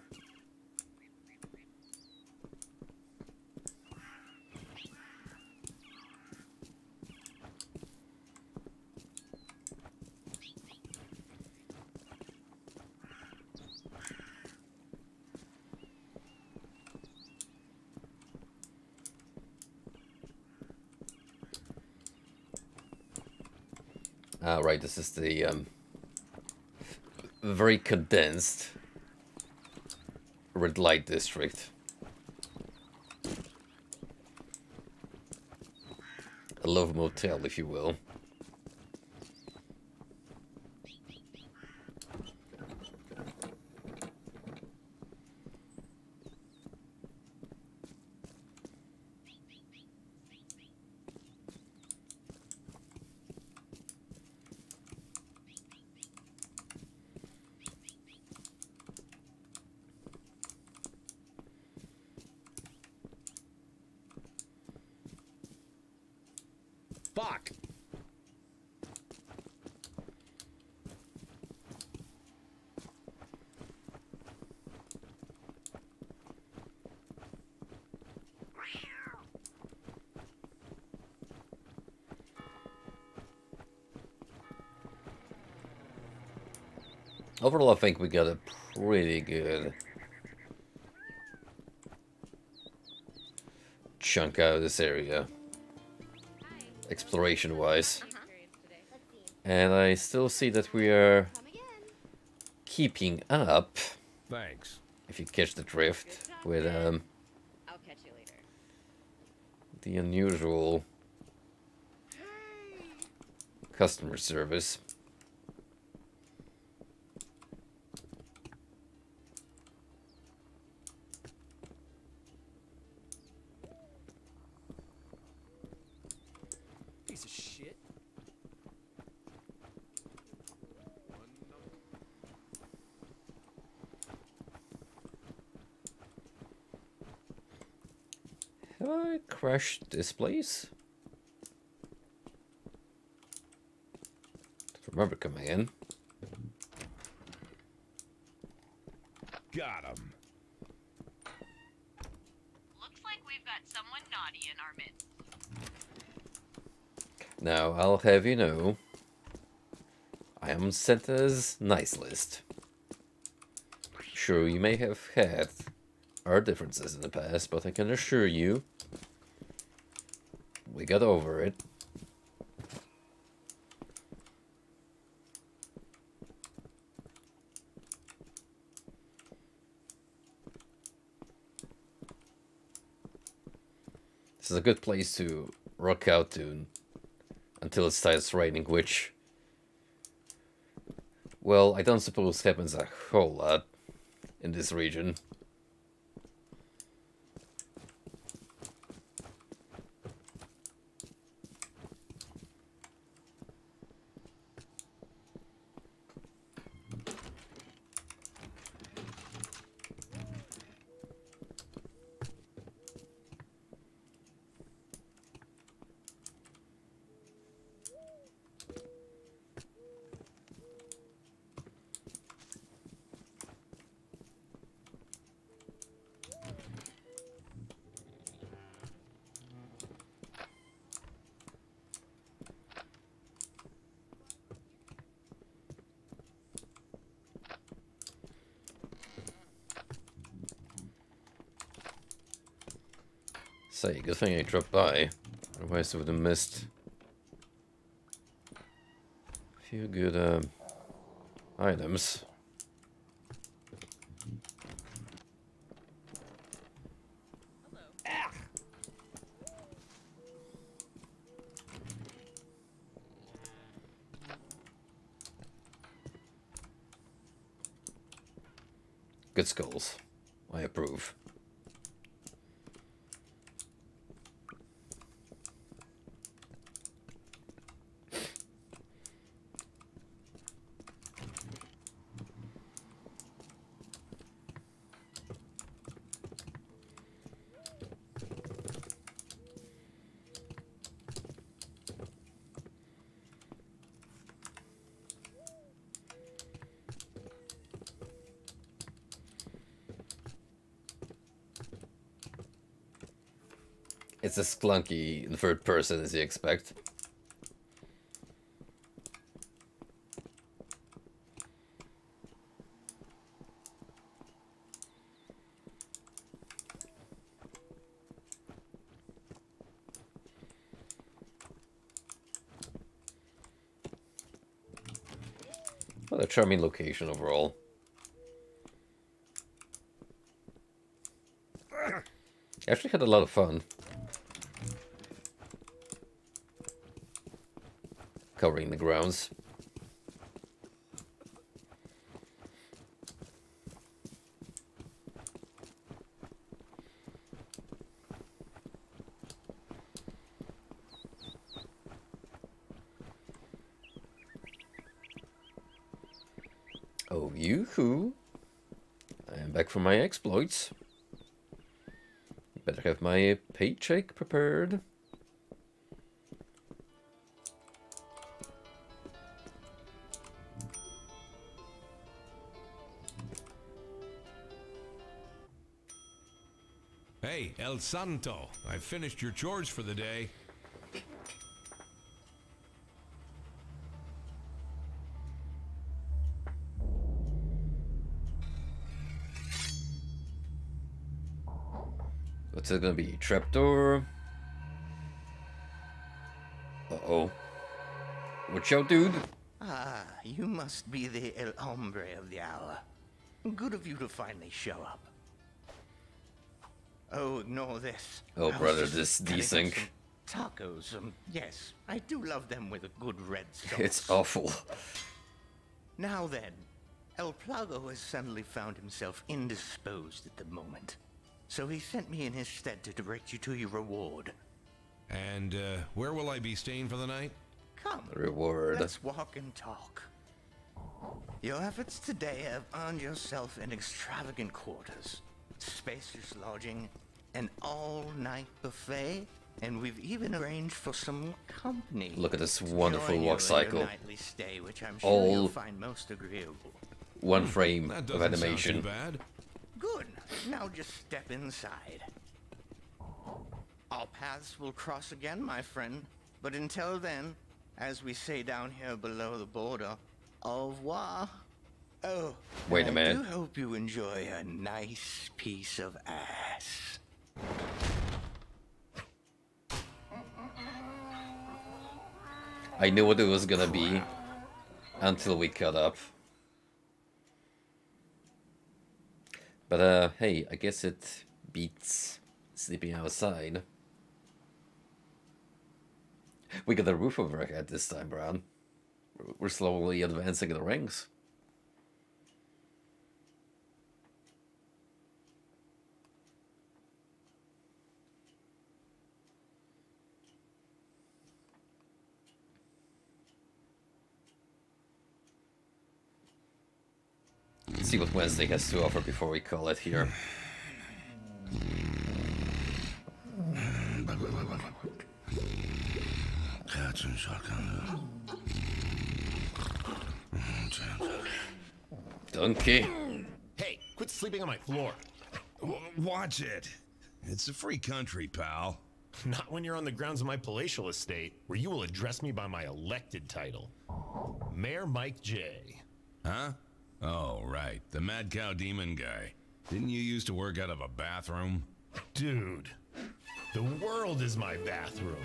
Right, this is the very condensed red light district. A love motel, if you will. Fuck! Overall, I think we got a pretty good chunk out of this area, exploration-wise. And I still see that we are keeping up. Thanks. If you catch the drift with I'll catch you later. the unusual customer service. Piece of shit. I crash this place? Don't remember coming in. Got him. Looks like we've got someone naughty in our midst. Now, I'll have you know, I am on Santa's nice list. Sure, you may have had our differences in the past, but I can assure you, we got over it. This is a good place to rock out to until it starts raining, which, well, I don't suppose happens a whole lot in this region. Say, good thing I dropped by, otherwise I would have missed a few good items. Good skulls. I approve. It's as clunky in third person as you expect. What a charming location overall. Actually had a lot of fun covering the grounds. Oh, yoo-hoo. I am back from my exploits. Better have my paycheck prepared. Hey, El Santo, I finished your chores for the day. What's it gonna be? Trapdoor? Uh-oh. Watch out, dude. Ah, you must be the El Hombre of the hour. Good of you to finally show up. Oh, ignore this. Oh, brother, this desync. Tacos, yes, I do love them with a good red sauce. It's awful. Now then, El Plago has suddenly found himself indisposed at the moment. So he sent me in his stead to direct you to your reward. And, where will I be staying for the night? Come, reward. Let's walk and talk. Your efforts today have earned yourself in extravagant quarters, spacious lodging, an all-night buffet, and we've even arranged for some company. Look at this wonderful Join walk you in your cycle. nightly stay, which I'm sure All you'll find most agreeable. one frame That of doesn't sound animation. too bad. Good. Now just step inside. Our paths will cross again, my friend. But until then, as we say down here below the border, au revoir. Oh, Wait a minute. I do hope you enjoy a nice piece of ass. I knew what it was gonna be until we cut up. But hey, I guess it beats sleeping outside. We got a roof over our head this time around. We're slowly advancing in the ranks. Let's see what Wednesday has to offer before we call it here. Donkey. Hey, quit sleeping on my floor. Watch it. It's a free country, pal. Not when you're on the grounds of my palatial estate, where you will address me by my elected title. Mayor Mike J. Huh? Oh, right. The mad cow demon guy. Didn't you used to work out of a bathroom? Dude, the world is my bathroom.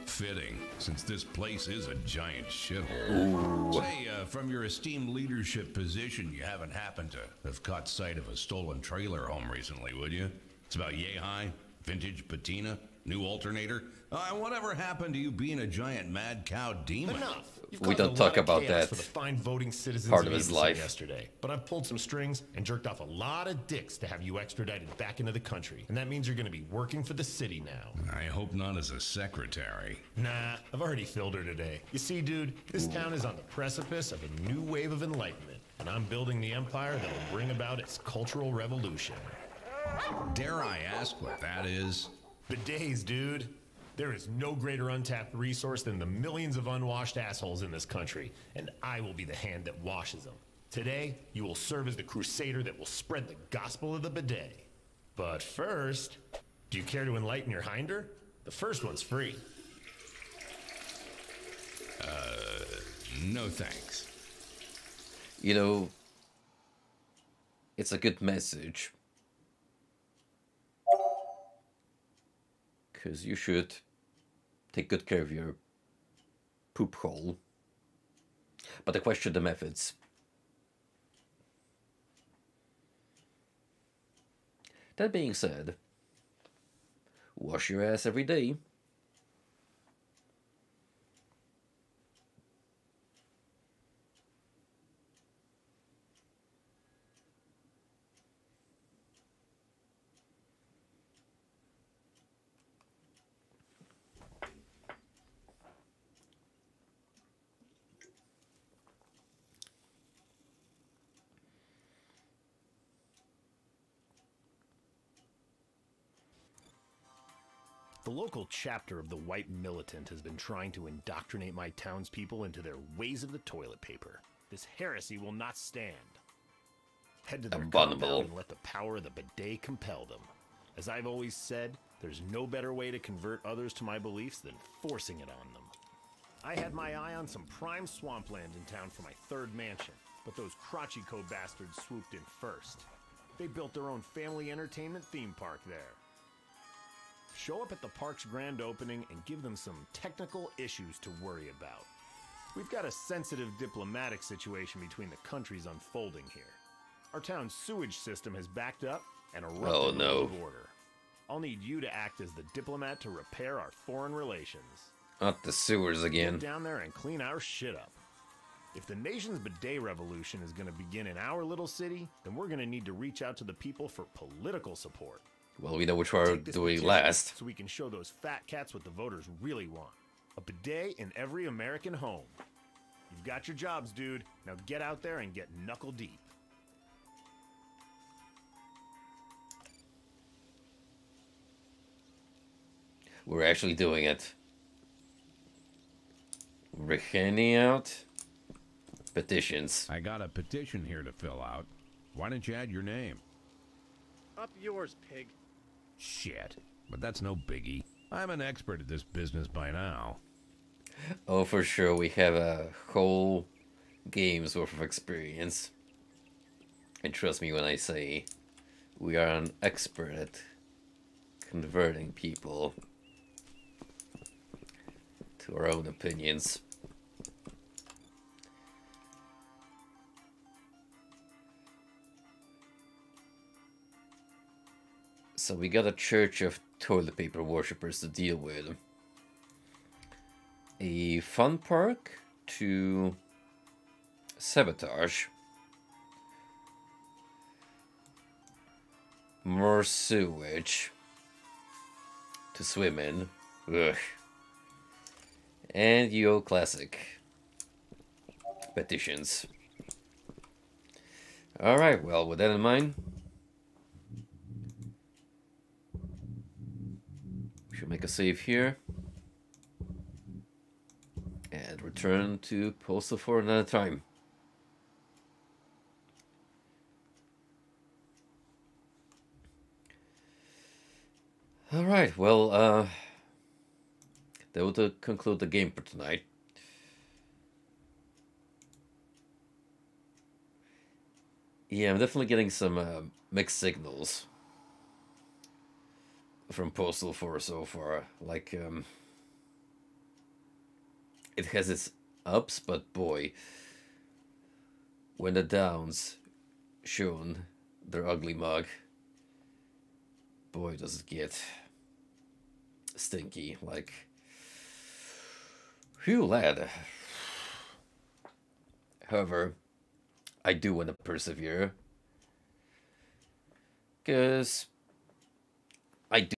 Fitting, since this place is a giant shithole. Ooh. Say, from your esteemed leadership position, you haven't happened to have caught sight of a stolen trailer home recently, would you? It's about yay high, vintage patina, new alternator. Whatever happened to you being a giant mad cow demon? Enough. We don't talk about that for the fine voting citizens part of his life yesterday. But I've pulled some strings and jerked off a lot of dicks to have you extradited back into the country. And that means you're going to be working for the city now. I hope not as a secretary. Nah, I've already filled her today. You see, dude, this town is on the precipice of a new wave of enlightenment. And I'm building the empire that will bring about its cultural revolution. Dare I ask what that is? Bidets, dude. There is no greater untapped resource than the millions of unwashed assholes in this country, and I will be the hand that washes them. Today, you will serve as the crusader that will spread the gospel of the bidet. But first, do you care to enlighten your hinder? The first one's free. No thanks. You know, it's a good message. Because you should take good care of your poop hole. But I question the methods. That being said, wash your ass every day. The local chapter of the White Militant has been trying to indoctrinate my townspeople into their ways of the toilet paper. This heresy will not stand. Head to their compound and let the power of the bidet compel them. As I've always said, there's no better way to convert others to my beliefs than forcing it on them. I had my eye on some prime swampland in town for my third mansion, but those Crotchyco bastards swooped in first. They built their own family entertainment theme park there. Show up at the park's grand opening and give them some technical issues to worry about. We've got a sensitive diplomatic situation between the countries unfolding here. Our town's sewage system has backed up and erupted the border. I'll need you to act as the diplomat to repair our foreign relations. Not the sewers again. Get down there and clean our shit up. If the nation's bidet revolution is going to begin in our little city, then we're going to need to reach out to the people for political support. Well, we know which one we're doing last. So we can show those fat cats what the voters really want. A bidet in every American home. You've got your jobs, dude. Now get out there and get knuckle deep. We're actually doing it. We're handing out petitions. I got a petition here to fill out. Why don't you add your name? Up yours, pig. Shit. But that's no biggie. I'm an expert at this business by now. Oh, for sure. We have a whole game's worth of experience. And trust me when I say we are an expert at converting people to our own opinions. So we got a church of toilet paper worshippers to deal with. A fun park to sabotage. More sewage to swim in. Ugh. And Yo Classic petitions. Alright, well, with that in mind, we should make a save here. And return to Postal for another time. Alright, well, that will conclude the game for tonight. Yeah, I'm definitely getting some mixed signals from Postal 4 so far. Like, it has its ups, but boy, when the downs shown their ugly mug, boy, does it get stinky. Like, phew, lad. However, I do want to persevere, because I do